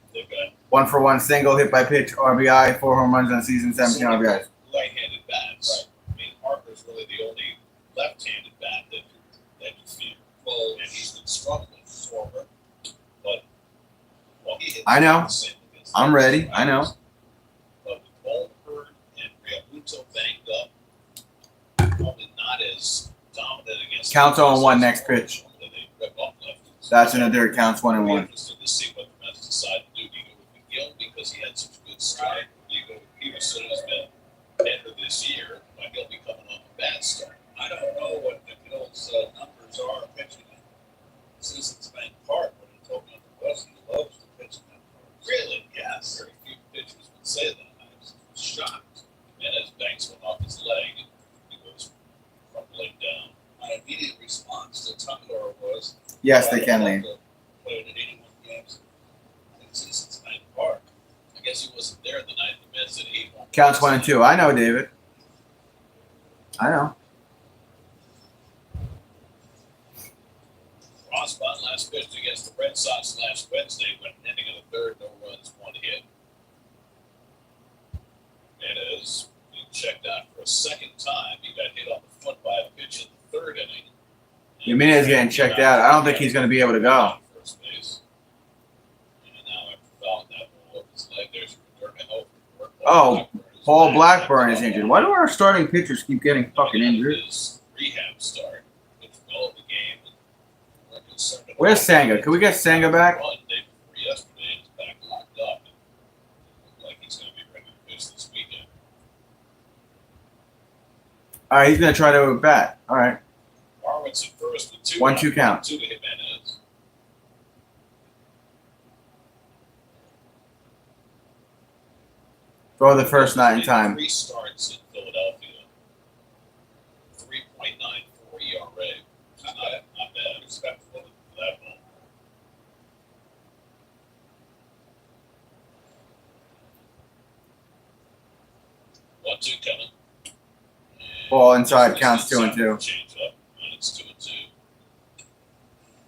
1-for-1 single, hit by pitch, RBI, 4 home runs on the season, 17 RBIs. Right-handed bats. I mean, Harper's really the only left-handed bat that you feel. Well, and he's been struggling forward, but he hit I know. the same against I'm the ready. I know. But with Goldberg and Realmuto banged up, probably not as dominant against. Counts 0-1 next pitch. They rip off lefties. That's in the dirt. Counts 1-1. Interested to see what the Mets decide to do. Do you go with McGill because he had such a good start? Or do you go with Peterson, who's been better this year? Might he'll be coming off a bad start. I don't know what McGill's numbers are pitching in Citizens Bank Park, but he told me the West he loves to pitch in that park. Really? Yes. Very few pitchers would say that. I was shocked. And as Banks went off his leg, Yes, they can leave. Played in 81 games. Since Hyde Park. I guess he wasn't there the night the Mets at 81. Counts 1 and 2. I know, David. I know. Rosbach last pitched against the Red Sox last Wednesday, went an inning of the third, no runs, 1 hit. Jimenez being checked out for a second time. He got hit on the foot by a pitch in the third inning. Jimenez getting checked out. I don't think he's going to be able to go. First base. And now after fouling that ball up his leg, there's McDermott hoping. Oh, Paul Blackburn is injured. Why do our starting pitchers keep getting fucking injured? His rehab start, which followed the game. Where's Sanga? Can we get Sanga back? Yesterday, he's back locked up. Looks like he's going to be ready to pitch this weekend. All right, he's going to try to bat. All right. Marwin's at first with 2. 1-2 count. 2 to Jimenez. Throw the first night in time. 3 starts in Philadelphia. 3.94 ERA. Not bad. Respectable for that one. One-two coming. Ball inside counts 2 and 2. Change up, and it's 2 and 2. Of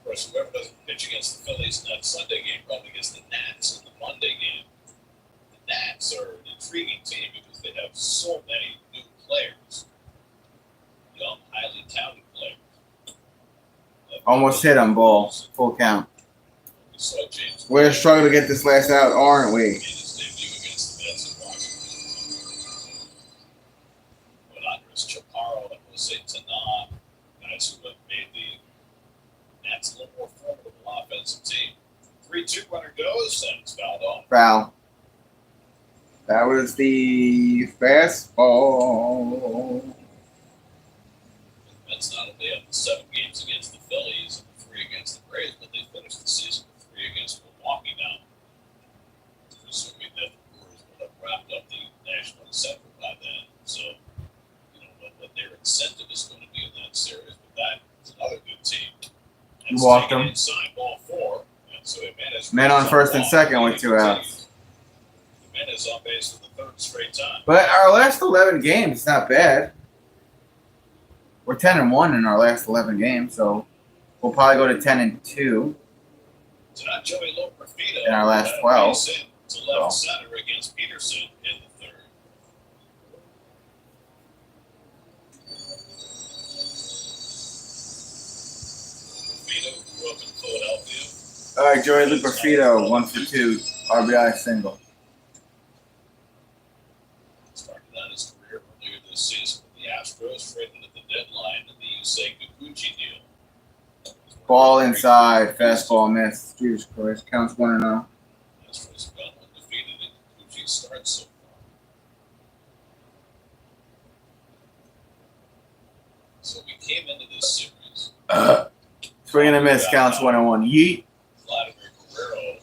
course, whoever doesn't pitch against the Phillies in that Sunday game probably gets the Nats in the Monday game. The Nats are an intriguing team because they have so many new players, young, highly talented players. Almost hit him, ball. Full count. We saw James. We're struggling to get this last out, aren't we? Made his debut against the Mets in Washington. But Andres Chaparro and Jose Tana, guys who have made the Nats a little more formidable offensive team. 3-2 runner goes, and it's fouled off. Foul. That was the fastball. The Mets not only have the 7 games against the Phillies and 3 against the Braves, but they finished the season with 3 against Milwaukee now. Assuming that the Brewers will have wrapped up the National Center by then. So, you know, what their incentive is going to be in that series. But that is another good team. You walked them. Inside ball 4. And so Jimenez Men on first and second with 2 outs. Jimenez on base for the 3rd straight time. But our last 11 games is not bad. We're 10-1 in our last 11 games, so we'll probably go to 10-2 Tonight, Joey Loperfido in our last 12. To left center against Peterson in the 3rd. Loperfido grew up in Philadelphia. All right, Joey Luperfido, 1 for 2, RBI single. Started out his career earlier this season with the Astros, traded at the deadline in the Yusei Kikuchi deal. Ball inside, fastball miss. Jesus Christ, counts 1-0. Astros have gone undefeated in Kikuchi starts so far. So we came into this series. Swing and a miss, counts 1-1. Yeet. Vladimir Guerrero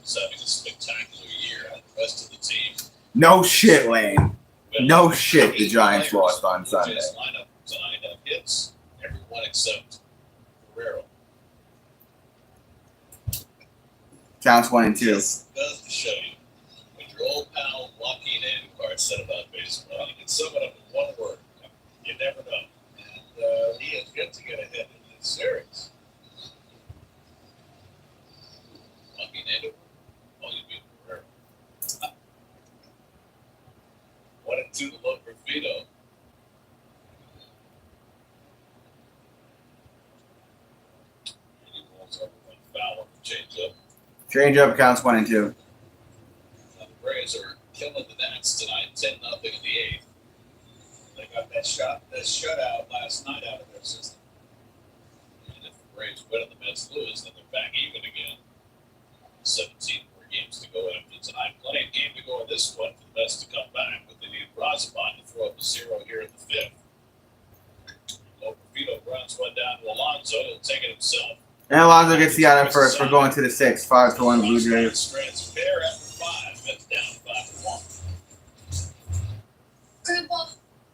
is having a spectacular year, and the rest of the team. No shit, Lane. No shit, the Giants lost on Sunday. His lineup tonight have hits, everyone except Guerrero. Counts 1 and 2. This goes to show you what your old pal Joaquin Andujar said about baseball. You can sum it up in one word. You never know. And he has yet to get ahead in this series. Joaquin Andujar? Oh, you mean Guerrero. 1 and 2 to Loperfido. And he rolls over one foul on the changeup. Change up counts 1 and 2. Now the Braves are killing the Nats tonight, 10-0 in the 8th. They got that shutout last night out of their system. And if the Braves win and the Mets lose, then they're back even again. 17 more games to go after tonight. Plenty of game to go in this one for the Mets to come back, but they need Rosabon to throw up a 0 here in the 5th. Loperfido grounds one down to Alonso. He'll take it himself. And Alonso gets the out first. We're going to the 6th. 5-1 Blue Jays. Strands fair after 5. Mets down 5-1. Grandpa,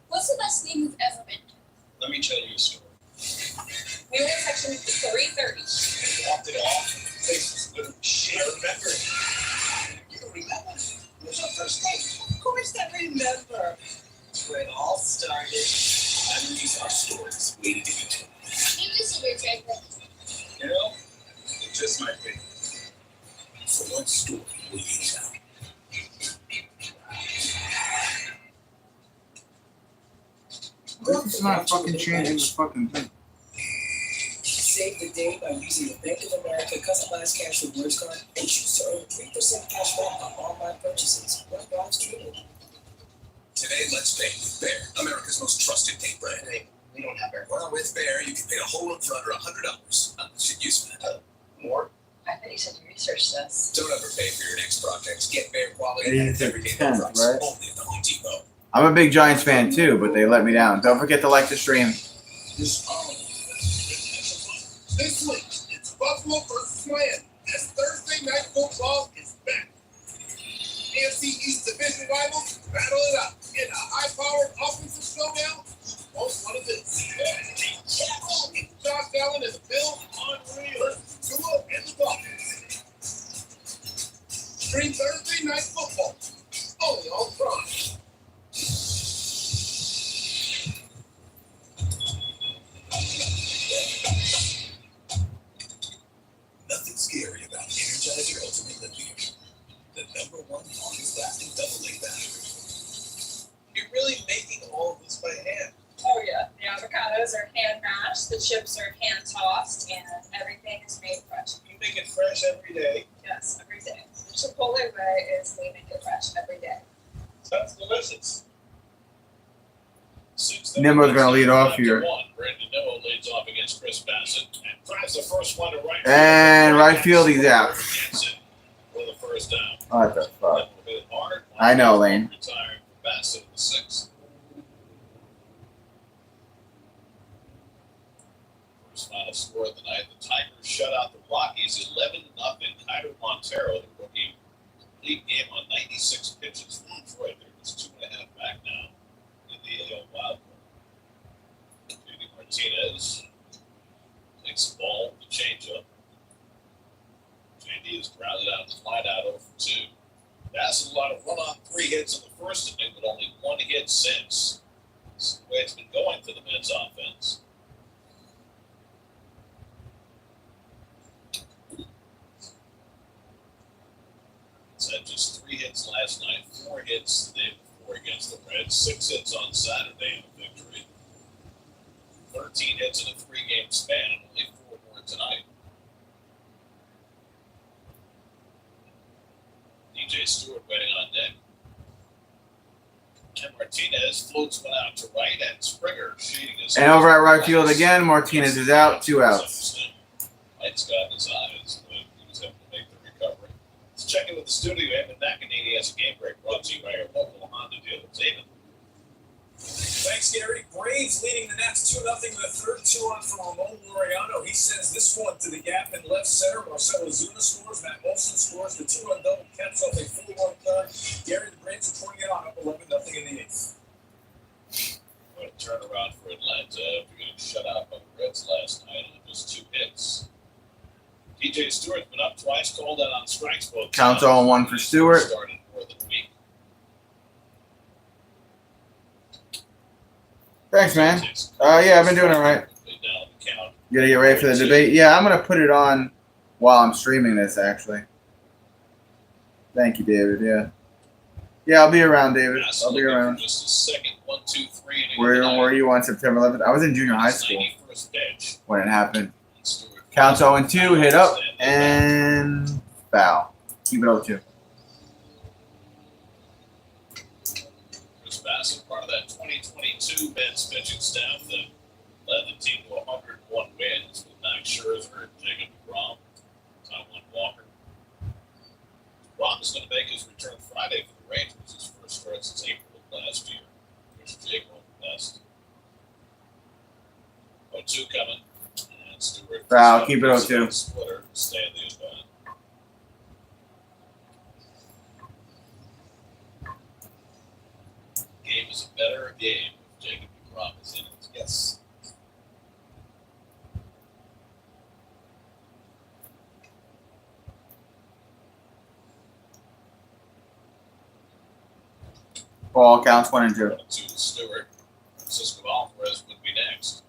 what's the best name you've ever been to? Let me tell you a story. We were in section 330. And walked it off. Face was good shit. I remember it. You don't remember? It was our first date. Of course I remember. That's where it all started. Underneath our stories, waiting to be told. You listen to Jacob. You know, it just might be. So what story will you tell? This is not fucking changing the fucking thing. Save the day by using the Bank of America customized cash rewards card and choose to earn 3% cash back on online purchases. What drives cable? Today, let's pay with Bear, America's most trusted pay brand. Hey, we don't have Bear. Well, with Bear, you can pay a whole month for under $100. Should you spend More? I bet you said you researched this. Don't overpay for your next project. Get Bear quality It at is everyday intense, price. right? Only at the Home Depot. I'm a big Giants fan too, but they let me down. Don't forget to like the stream. This week, it's Buffalo versus Miami as Thursday Night Football is back. AFC East Division rivals battle it out in a high-powered offensive showdown. Most one of this. Josh Allen and the Bills unreal versus Tua and the Dolphins. Stream Thursday Night Football only on Prime. Nothing scary about Energizer Ultimate Lithium. The #1 longest lasting AA battery. You're really making all of this by hand. Oh yeah, the avocados are hand mashed, the chips are hand tossed, and everything is made fresh. You make it fresh every day. Yes, every day. The Chipotle way is we make it fresh every day. Sounds delicious. Nimmo's gonna lead off here. Brandon Nimmo leads off against Chris Bassett and tries the first one to right. And right field, he's out. Gets it for the first down. What the fuck? Nimmo hit hard. I know, Lane. Retired for Bassett in the 6th. First final score of the night: the Tigers shut out the Rockies 11-0. Kyler Montero, the rookie, complete game on 96 pitches for Detroit. They're just 2.5 back now in the AL Wild Card. JD Martinez takes the ball, the changeup. JD is grounded out and flied out 0 for 2. Bassett allowed a run on 3 hits in the first inning, but only 1 hit since. This is the way it's been going for the Mets offense. It's had just 3 hits last night, 4 hits the day before against the Reds, 6 hits on Saturday in a victory. 13 hits in a 3-game span, and only 4 more tonight. DJ Stewart waiting on deck. And Martinez floats one out to right, and Springer shading his And over at right field again, Martinez is out, 2 outs. Light's got in his eyes, but he was able to make the recovery. Let's check in with the studio. Evan McEnany has a game break brought to you by your local Honda dealers. Evan. Thanks, Gary. Braves leading the Nats 2-0 with a third 2-run from Ramon Laureano. He sends this one to the gap in left center. Marcelo Zuna scores. Matt Molson scores. The 2-run double caps off a 4-1 third. Gary, the Braves are pouring it on up 11-0 in the 8th. What a turnaround for Atlanta after getting shut out by the Reds last night on just 2 hits. DJ Stewart's been up twice, called out on strikes both Counts times. 0-1 for Stewart. Started more than a week. Thanks, man. Yeah, I've been doing all right. You gotta get ready for the debate. Yeah, I'm gonna put it on while I'm streaming this, actually. Thank you, David. Yeah, I'll be around, David. I'll be around. Just a second, 1, 2, 3. Where were you on September 11th? I was in junior high school when it happened. Counts 0-2, hit up, and foul. Keep it 0-2. Chris Bassett, part of that 2022 Mets pitching staff that led the team to 101 wins with Max Scherzer and Jacob DeGrom, Taijuan Walker. DeGrom is going to make his return Friday for the Rangers, his first start since April of last year. Here's Jake on the best. 0-2 coming. And Stewart. Foul, keep it 0-2. Splitter, stay in the event. Game is a better game if Jacob DeGrom is in it. Yes. Ball counts 1 and 2. 1 and 2 to Stewart. Francisco Alvarez would be next.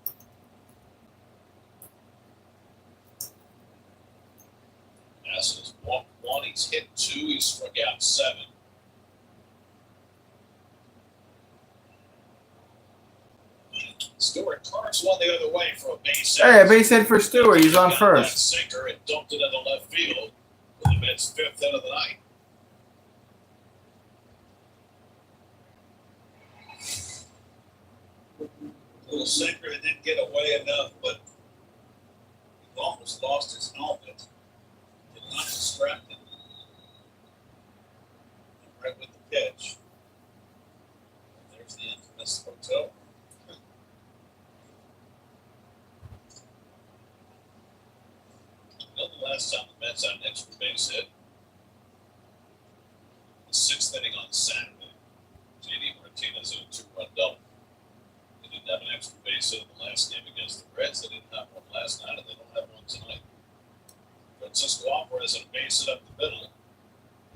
Bassett has walked 1. He's hit 2. He's struck out 7. Stewart carves one the other way for a base hit. Hey, a base hit for Stewart. He's on That first. sinker and dumped it in the left field for the Mets' 5th hit of the night. Little sinker that didn't get away enough, but he almost lost his helmet. Did not distract him. Right with the pitch. There's the infamous hotel. You know the last time the Mets had an extra base hit? The 6th inning on Saturday. J.D. Martinez had a 2-run double. They didn't have an extra base hit in the last game against the Reds. They didn't have one last night, and they don't have one tonight. Francisco Alvarez had a base hit up the middle.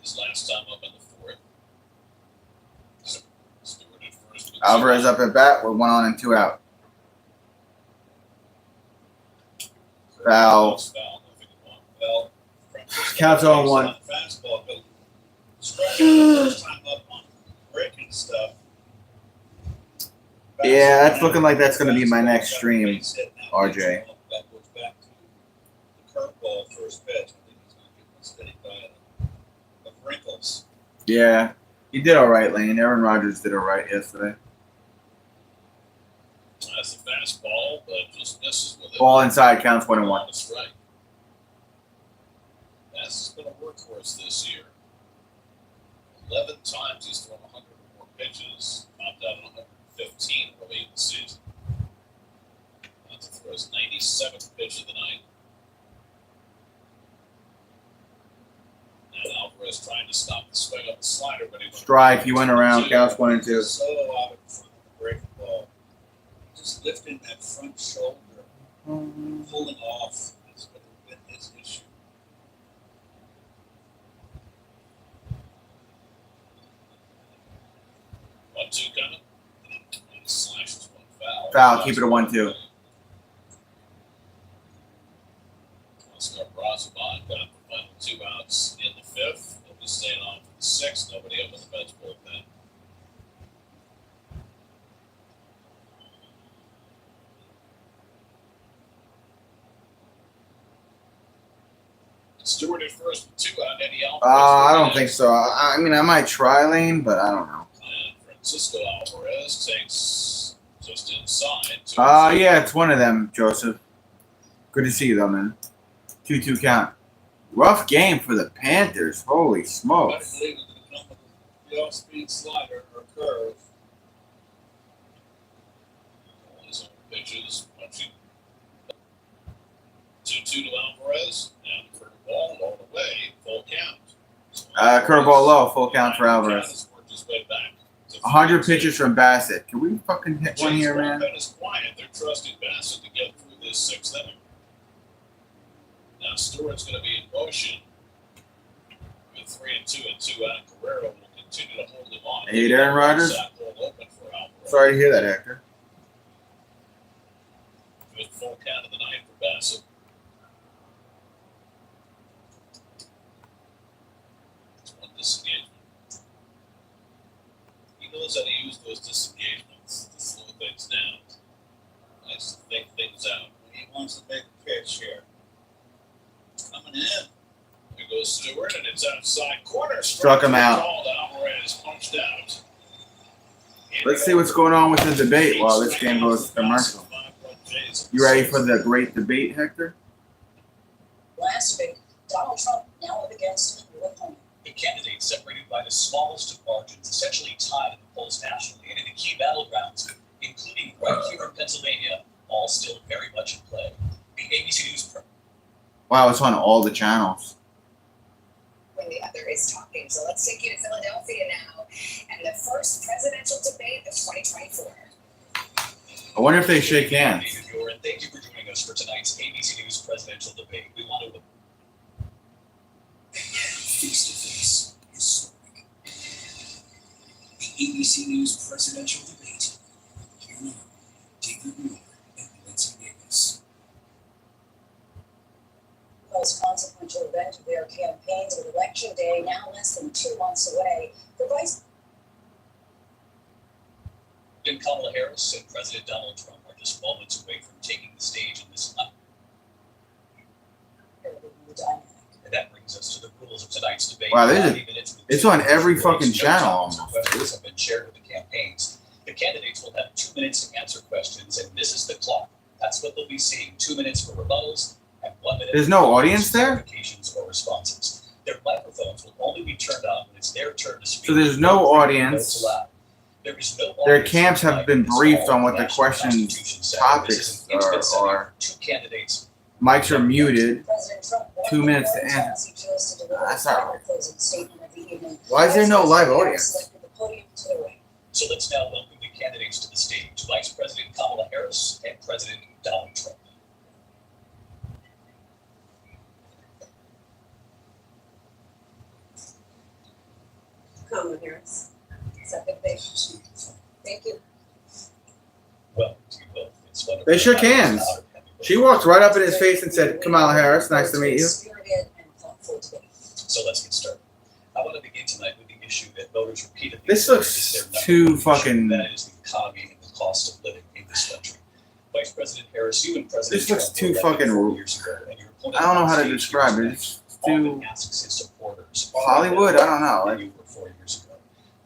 His last time up in the 4th. Stewart at first. Alvarez up at bat with 1 on and 2 out. Foul. Well, Counts 0-1. Fastball, but struck out the first time up on breaking stuff. Yeah, that's looking like that's going to be my next stream, RJ. That goes back to the curveball first pitch. I think he's going to get this steady by the wrinkles. Yeah, he did all right, Lane. Aaron Rodgers did all right yesterday. That's the fastball, but just misses with it. Ball inside counts 1 and 1. That's right. That's been a workhorse this year. 11 times he's thrown 104 pitches, topped out at 115 early in the season. That's to throw his 97th pitch of the night. And Alvarez trying to stop the swing of the slider, but he went Strike. He went around. Counts 1 and 2. Solo out in front of the breaking ball. Just lifting that front shoulder, pulling off is going to been his issue. One, two coming. And he slashes one foul. Foul. Keep it a 1-2. Oscar Brazoban got the final 2 outs in the 5th. He'll be staying on for the 6th. Nobody up in the Mets bullpen. Stewart at first with 2 out. Eddie Alvarez. I don't think so. I mean, I might try Lane, but I don't know. And Francisco Alvarez takes just inside. Yeah, it's one of them, Joseph. Good to see you, though, man. 2-2 count. Rough game for the Panthers. Holy smokes. I believe it's going to come with the off-speed slider or curve. All his own pitches. 2-2 to Alvarez. And curveball all the way. Full count. Curveball low. Full count for Alvarez. Worked his way back. 100 pitches from Bassett. Can we fucking hit one here, man? Is quiet. They're trusting Bassett to get through this 6th inning. Now Stewart's going to be in motion with 3 and 2 and 2 out. Guerrero will continue to hold him on. Hey, Aaron Rodgers. Open for Alvarez. Sorry to hear that, Hector. Good full count of the night for Bassett. It's one disengagement. He knows how to use those disengagements to slow things down. Likes to think things out. He wants to make a pitch here. Coming in. There goes Stewart, and it's outside corner. Struck him out. Called. Alvarez punched out. Let's see what's going on with the debate while this game goes to commercial. You ready for the great debate, Hector? Last debate, Donald Trump now up against a new opponent. A candidate separated by the smallest of margins, essentially tied in the polls nationally, and in the key battlegrounds, including right here in Pennsylvania, all still very much in play. The ABC News. Wow, it's on all the channels. When the other is talking. So let's take you to Philadelphia now and the first presidential debate of 2024. I wonder if they shake hands. And thank you for joining us for tonight's ABC News presidential debate. We want to face to face historic. The ABC News presidential debate. Here now, David Muir and Lindsay Davis. Most consequential event of their campaigns with Election Day now less than 2 months away. For Vice President Kamala Harris and President Donald Trump are just moments away from taking the stage in this. And that brings us to the rules of tonight's debate. Wow, it's on every fucking channel almost. Questions have been shared with the campaigns. The candidates will have 2 minutes to answer questions, and this is the clock. That's what they'll be seeing. 2 minutes for rebuttals and 1 minute. There's no audience there? Clarifications or responses. Their microphones will only be turned on when it's their turn to speak. So there's no audience. There is no Their camps have been briefed on what the questions topics are. Two candidates. Mics are muted. 2 minutes to answer. That's not right. Why is there no live audience? So let's now welcome the candidates to the stage. Vice President Kamala Harris and President Donald Trump. Kamala Harris. Second base. Thank you. Welcome to you both. It's wonderful. They shook hands. She walked right up in his face and said, Kamala Harris, nice to meet you. So let's get started. I want to begin tonight with the issue that voters repeatedly. This looks too fucking. That is the economy and the cost of living in this country. Vice President Harris, you and President This looks Trump too were elected fucking. 4 years ago, and your opponent I don't know how to on stage describe it. It's too. often asks his supporters, Hollywood? I don't know. than you were 4 years ago.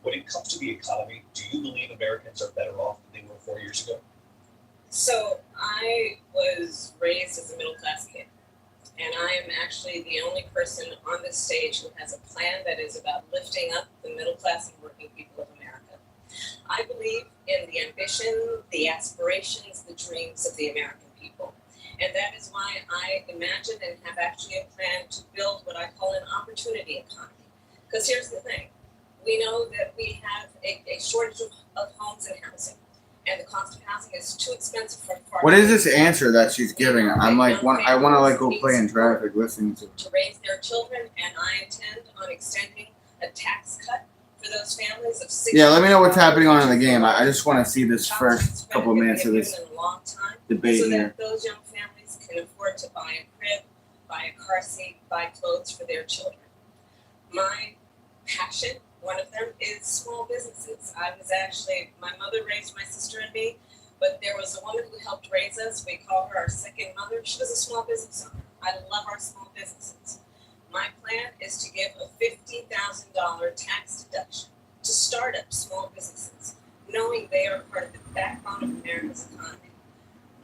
When it comes to the economy, do you believe Americans are better off than they were 4 years ago? So I was raised as a middle class kid, and I am actually the only person on this stage who has a plan that is about lifting up the middle class and working people of America. I believe in the ambition, the aspirations, the dreams of the American people. And that is why I imagine and have actually a plan to build what I call an opportunity economy. Because here's the thing. We know that we have a shortage of homes and housing. And the cost of housing is too expensive for farmers. What is this answer that she's giving? I'm like, I want to like go play in traffic listening to. To raise their children, and I intend on extending a tax cut for those families of 60. Yeah, let me know what's happening on in the game. I just want to see this first couple of minutes of this debate so here. that those young families can afford to buy a crib, buy a car seat, buy clothes for their children. My passion, one of them, is small businesses. My mother raised my sister and me, but there was a woman who helped raise us. We call her our second mother. She was a small business owner. I love our small businesses. My plan is to give a $50,000 tax deduction to start up small businesses, knowing they are part of the backbone of America's economy.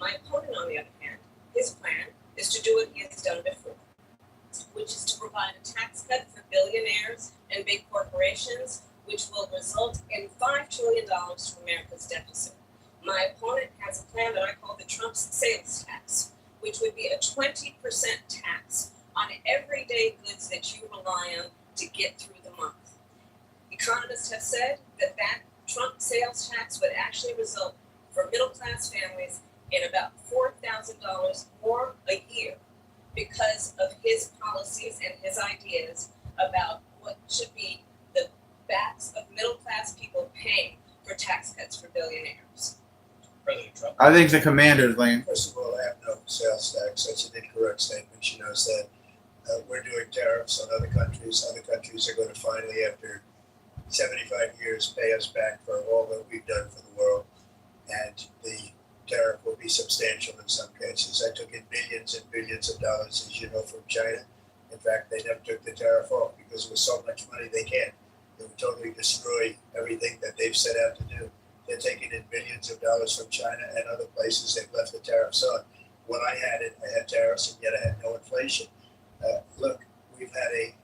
My opponent, on the other hand, his plan is to do what he has done before, which is to provide a tax cut for billionaires and big corporations, which will result in $5 trillion for America's deficit. My opponent has a plan that I call the Trump sales tax, which would be a 20% tax on everyday goods that you rely on to get through the month. Economists have said that Trump sales tax would actually result for middle-class families in about $4,000 more a year because of his policies and his ideas about what should be the backs of middle-class people paying for tax cuts for billionaires. President Trump. I think the commander's lane. First of all, I have no sales tax. That's an incorrect statement. She knows that. We're doing tariffs on other countries. Other countries are going to finally, after 75 years, pay us back for all that we've done for the world. And the tariff will be substantial in some cases. I took in billions and billions of dollars, as you know, from China. In fact, they never took the tariff off because it was so much money they can't. They would totally destroy everything that they've set out to do. They're taking in billions of dollars from China and other places. They've left the tariffs on. When I had tariffs, and yet I had no inflation. Look, we've had a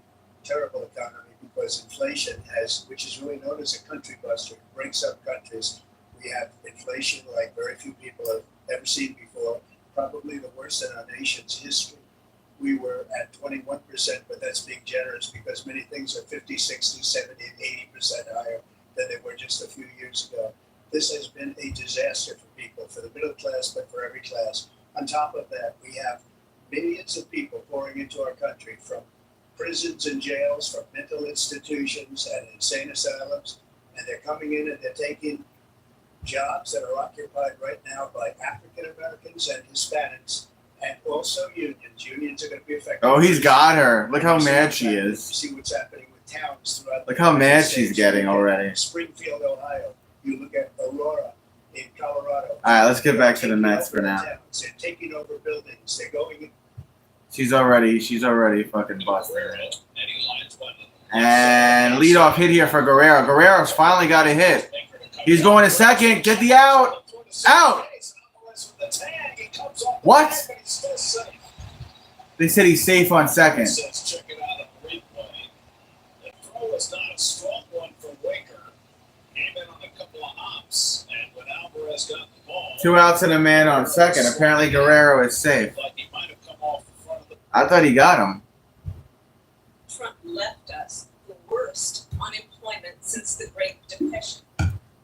terrible economy because inflation which is really known as a country buster, it breaks up countries. We have inflation like very few people have ever seen before, probably the worst in our nation's history. We were at 21%, but that's being generous because many things are 50, 60, 70, 80% higher than they were just a few years ago. This has been a disaster for people, for the middle class, but for every class. On top of that, we have millions of people pouring into our country from prisons and jails, from mental institutions and insane asylums. and they're coming in and they're taking jobs that are occupied right now by African Americans and Hispanics, and also unions. Unions are going to be affected. Oh, he's got her. Look how mad she is. See what's happening with towns throughout. Look how mad she's getting already. Springfield, Ohio. You look at Aurora in Colorado. All right, let's get back to the Mets for now. They're taking over buildings. They're going. She's already fucking busted. And leadoff hit here for Guerrero. Guerrero's finally got a hit. He's going to second. Get the out. Out. What? They said he's safe on second. Check it out on the replay. The throw was not a strong one for Waker. Came in on a couple of hops, and when Alvarez got the ball, 2 outs and a man on second. Apparently Guerrero is safe. I thought he got him. Trump left us the worst unemployment since the Great Depression.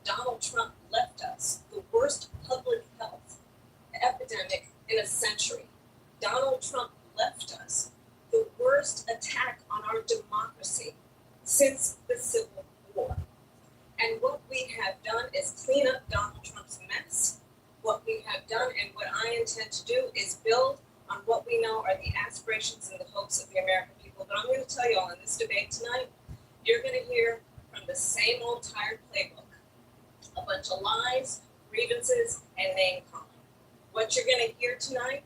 Donald Trump left us the worst public health epidemic in a century. Donald Trump left us the worst attack on our democracy since the Civil War. And what we have done is clean up Donald Trump's mess. What we have done and what I intend to do is build on what we know are the aspirations and the hopes of the American people. But I'm going to tell you all in this debate tonight, you're going to hear from the same old tired playbook. A bunch of lies, grievances, and name calling. What you're going to hear tonight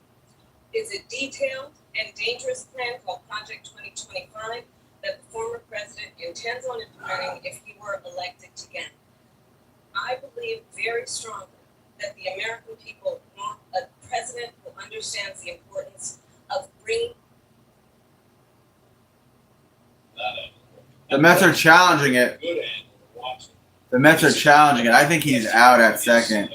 is a detailed and dangerous plan called Project 2025 that the former president intends on implementing if he were elected again. I believe very strongly that the American people want a president who understands the importance of bringing. The Mets are challenging it. The Mets are challenging it. I think he's out at second.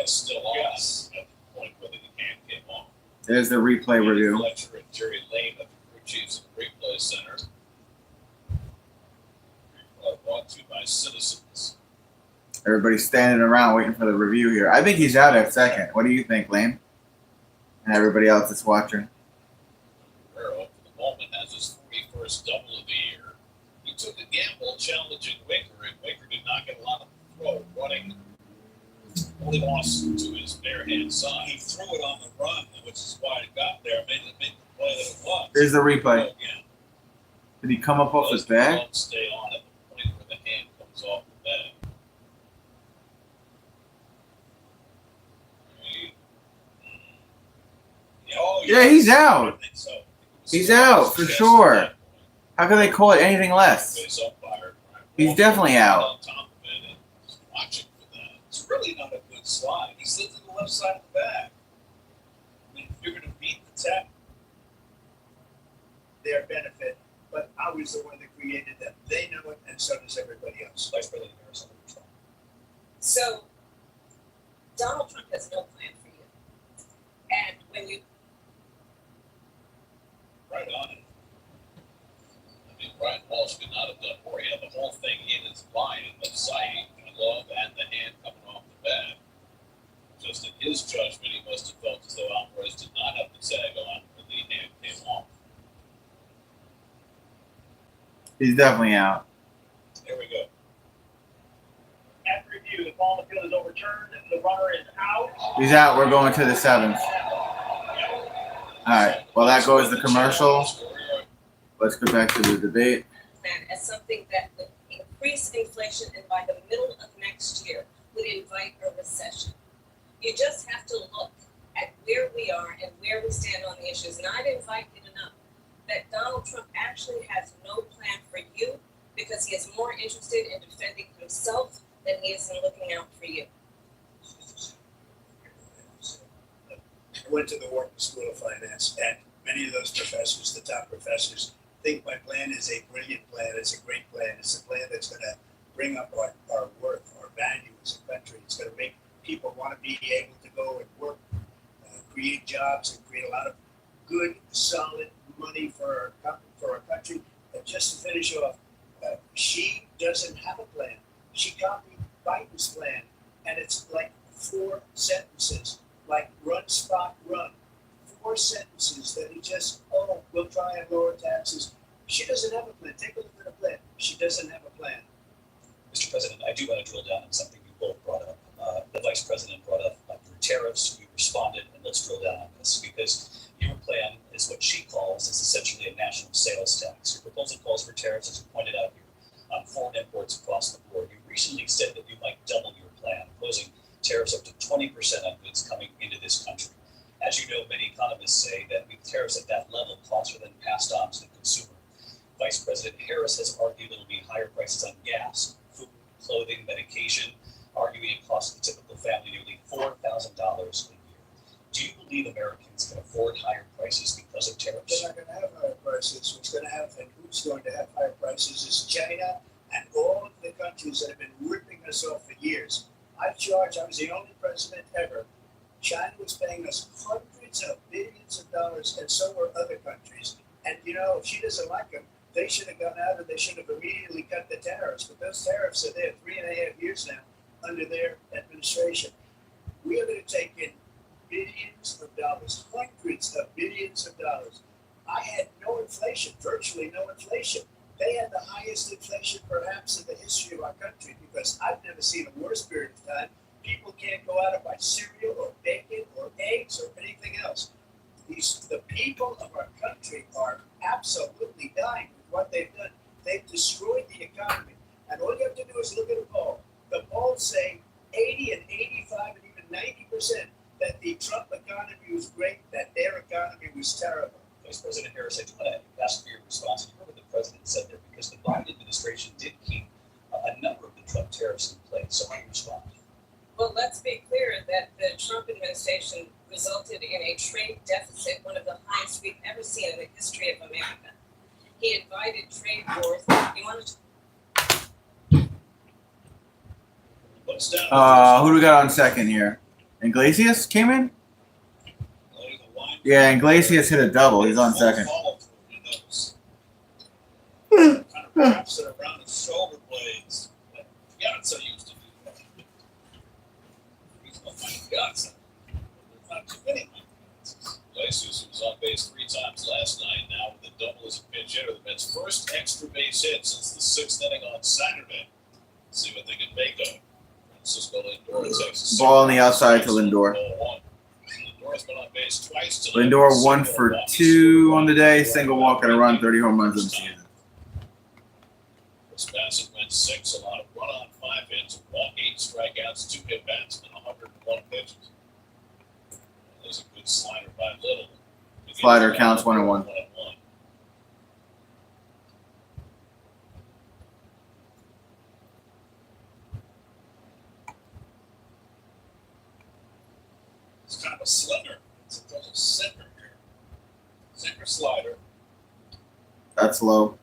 Still on at the point where the hand came off. There's the replay review. Fletcher and Jerry Lane of the crew chiefs at the replay center. Brought to you by Citizens. Everybody's standing around waiting for the review here. I think he's out at second. What do you think, Lane? And everybody else that's watching. Guerrero, for the moment, has his 41st double of the year. He took a gamble challenging Waker, and Waker did not get a lot of throw running. Only lost to his bare hand side. He threw it on the run, which is why it got there. Made the play that it was. Here's the replay. Did he come up off his bag? Stay on at the point where the hand comes off the bag. Yeah, he's out. He's out for sure. How can they call it anything less? He's definitely out. It's really not a good slide. He slid to the left side of the bag. I mean, if you're going to beat the tap, Their benefit, but I was the one that created them. They know it, and so does everybody else. Vice President Harrison. So, Donald Trump has no plan for you. And when you right on it. I mean, Brian Walsh could not have done more. He had the whole thing in his line in the sight, the glove, and the hand coming off the bat. Just in his judgment, he must have felt as though Alvarez did not have the tag on when the hand came off. He's definitely out. Here we go. After review, the ball in the field is overturned. The runner is out. He's out. We're going to the seventh. All right. Well, that goes the commercial. Let's go back to the debate. As something that would increase inflation and by the middle of next year would invite a recession. You just have to look at where we are and where we stand on the issues. And I'd invite you to know that Donald Trump actually has no plan for you because he is more interested in defending himself than he is in looking out for you. I went to the Wharton School of Finance, and many of those professors, the top professors, think my plan is a brilliant plan. It's a great plan. It's a plan that's going to bring up our worth, our value as a country. It's going to make people want to be able to go and work, create jobs, and create a lot of good, solid money for our country. And just to finish off, she doesn't have a plan. She copied Biden's plan, and it's like 4 sentences, like run, spot, run. 4 sentences that he just, we'll try and lower taxes. She doesn't have a plan. Take a look at her plan. She doesn't have a plan. Mr. President, I do want to drill down on something you both brought up. The Vice President brought up your tariffs. You responded, and let's drill down on this because your plan is what she calls is essentially a national sales tax. Your proposal calls for tariffs, as you pointed out here, on foreign imports across the board. You recently said that you might double your plan, imposing tariffs up to 20% on goods coming into this country. As you know, many economists say that with tariffs at that level, costs are then passed on to the consumer. Vice President Harris has argued it'll be higher prices on gas, food, clothing, medication, arguing it costs the typical family nearly $4,000 a year. Do you believe Americans can afford higher prices because of tariffs? They're not going to have higher prices. What's going to have and who's going to have higher prices is China and all of the countries that have been ripping us off for years. I was the only president ever. China was paying us hundreds of billions of dollars, and so were other countries. And if she doesn't like them, they should have gone out and they should have immediately cut the tariffs. But those tariffs are there 3.5 years now under their administration. We are going to take in billions of dollars, hundreds of billions of dollars. I had no inflation, virtually no inflation. They had the highest inflation perhaps in the history of our country because I've never seen a worse period of time. People can't go out and buy cereal or bacon or eggs or anything else. The people of our country are absolutely dying with what they've done. They've destroyed the economy. And all you have to do is look at a poll. The polls say 80 and 85 and even 90% that the Trump economy was great, that their economy was terrible. Vice President Harris, I do want to ask for your response. You heard what the president said there because the Biden administration did keep a number of the Trump tariffs in place. So how do you respond? Well, let's be clear that the Trump administration resulted in a trade deficit, one of the highest we've ever seen in the history of America. He invited trade wars. You want to? Who do we got on second here? Iglesias came in? Yeah, Iglesias hit a double. He's on second. Kind of wraps it around his shoulder blades. Like Piazza used to do that. He's not my Piazza. There's not too many like Piazzas. Iglesias was on base 3 times last night. Now with the double as a pinch hitter, the Mets' first extra base hit since the 6th inning on Saturday. Let's see what they can make of it. Francisco Lindor, Texas. Ball on the outside to Lindor. Lindor's been on base twice tonight. Lindor 1 for 2 on the day, single walk and a run, 30 home runs in the season. Chris Bassett went 6, allowed a run on 5 hits, walk 8 strikeouts, 2 hit bats, and 101 pitches. There's a good slider by Little. Slider counts 1-1. It's kind of a slinger. It's a sinker here. Sinker slider. That's low.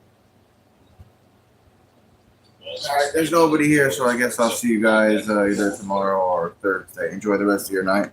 All right, there's nobody here, so I guess I'll see you guys either tomorrow or Thursday. Enjoy the rest of your night.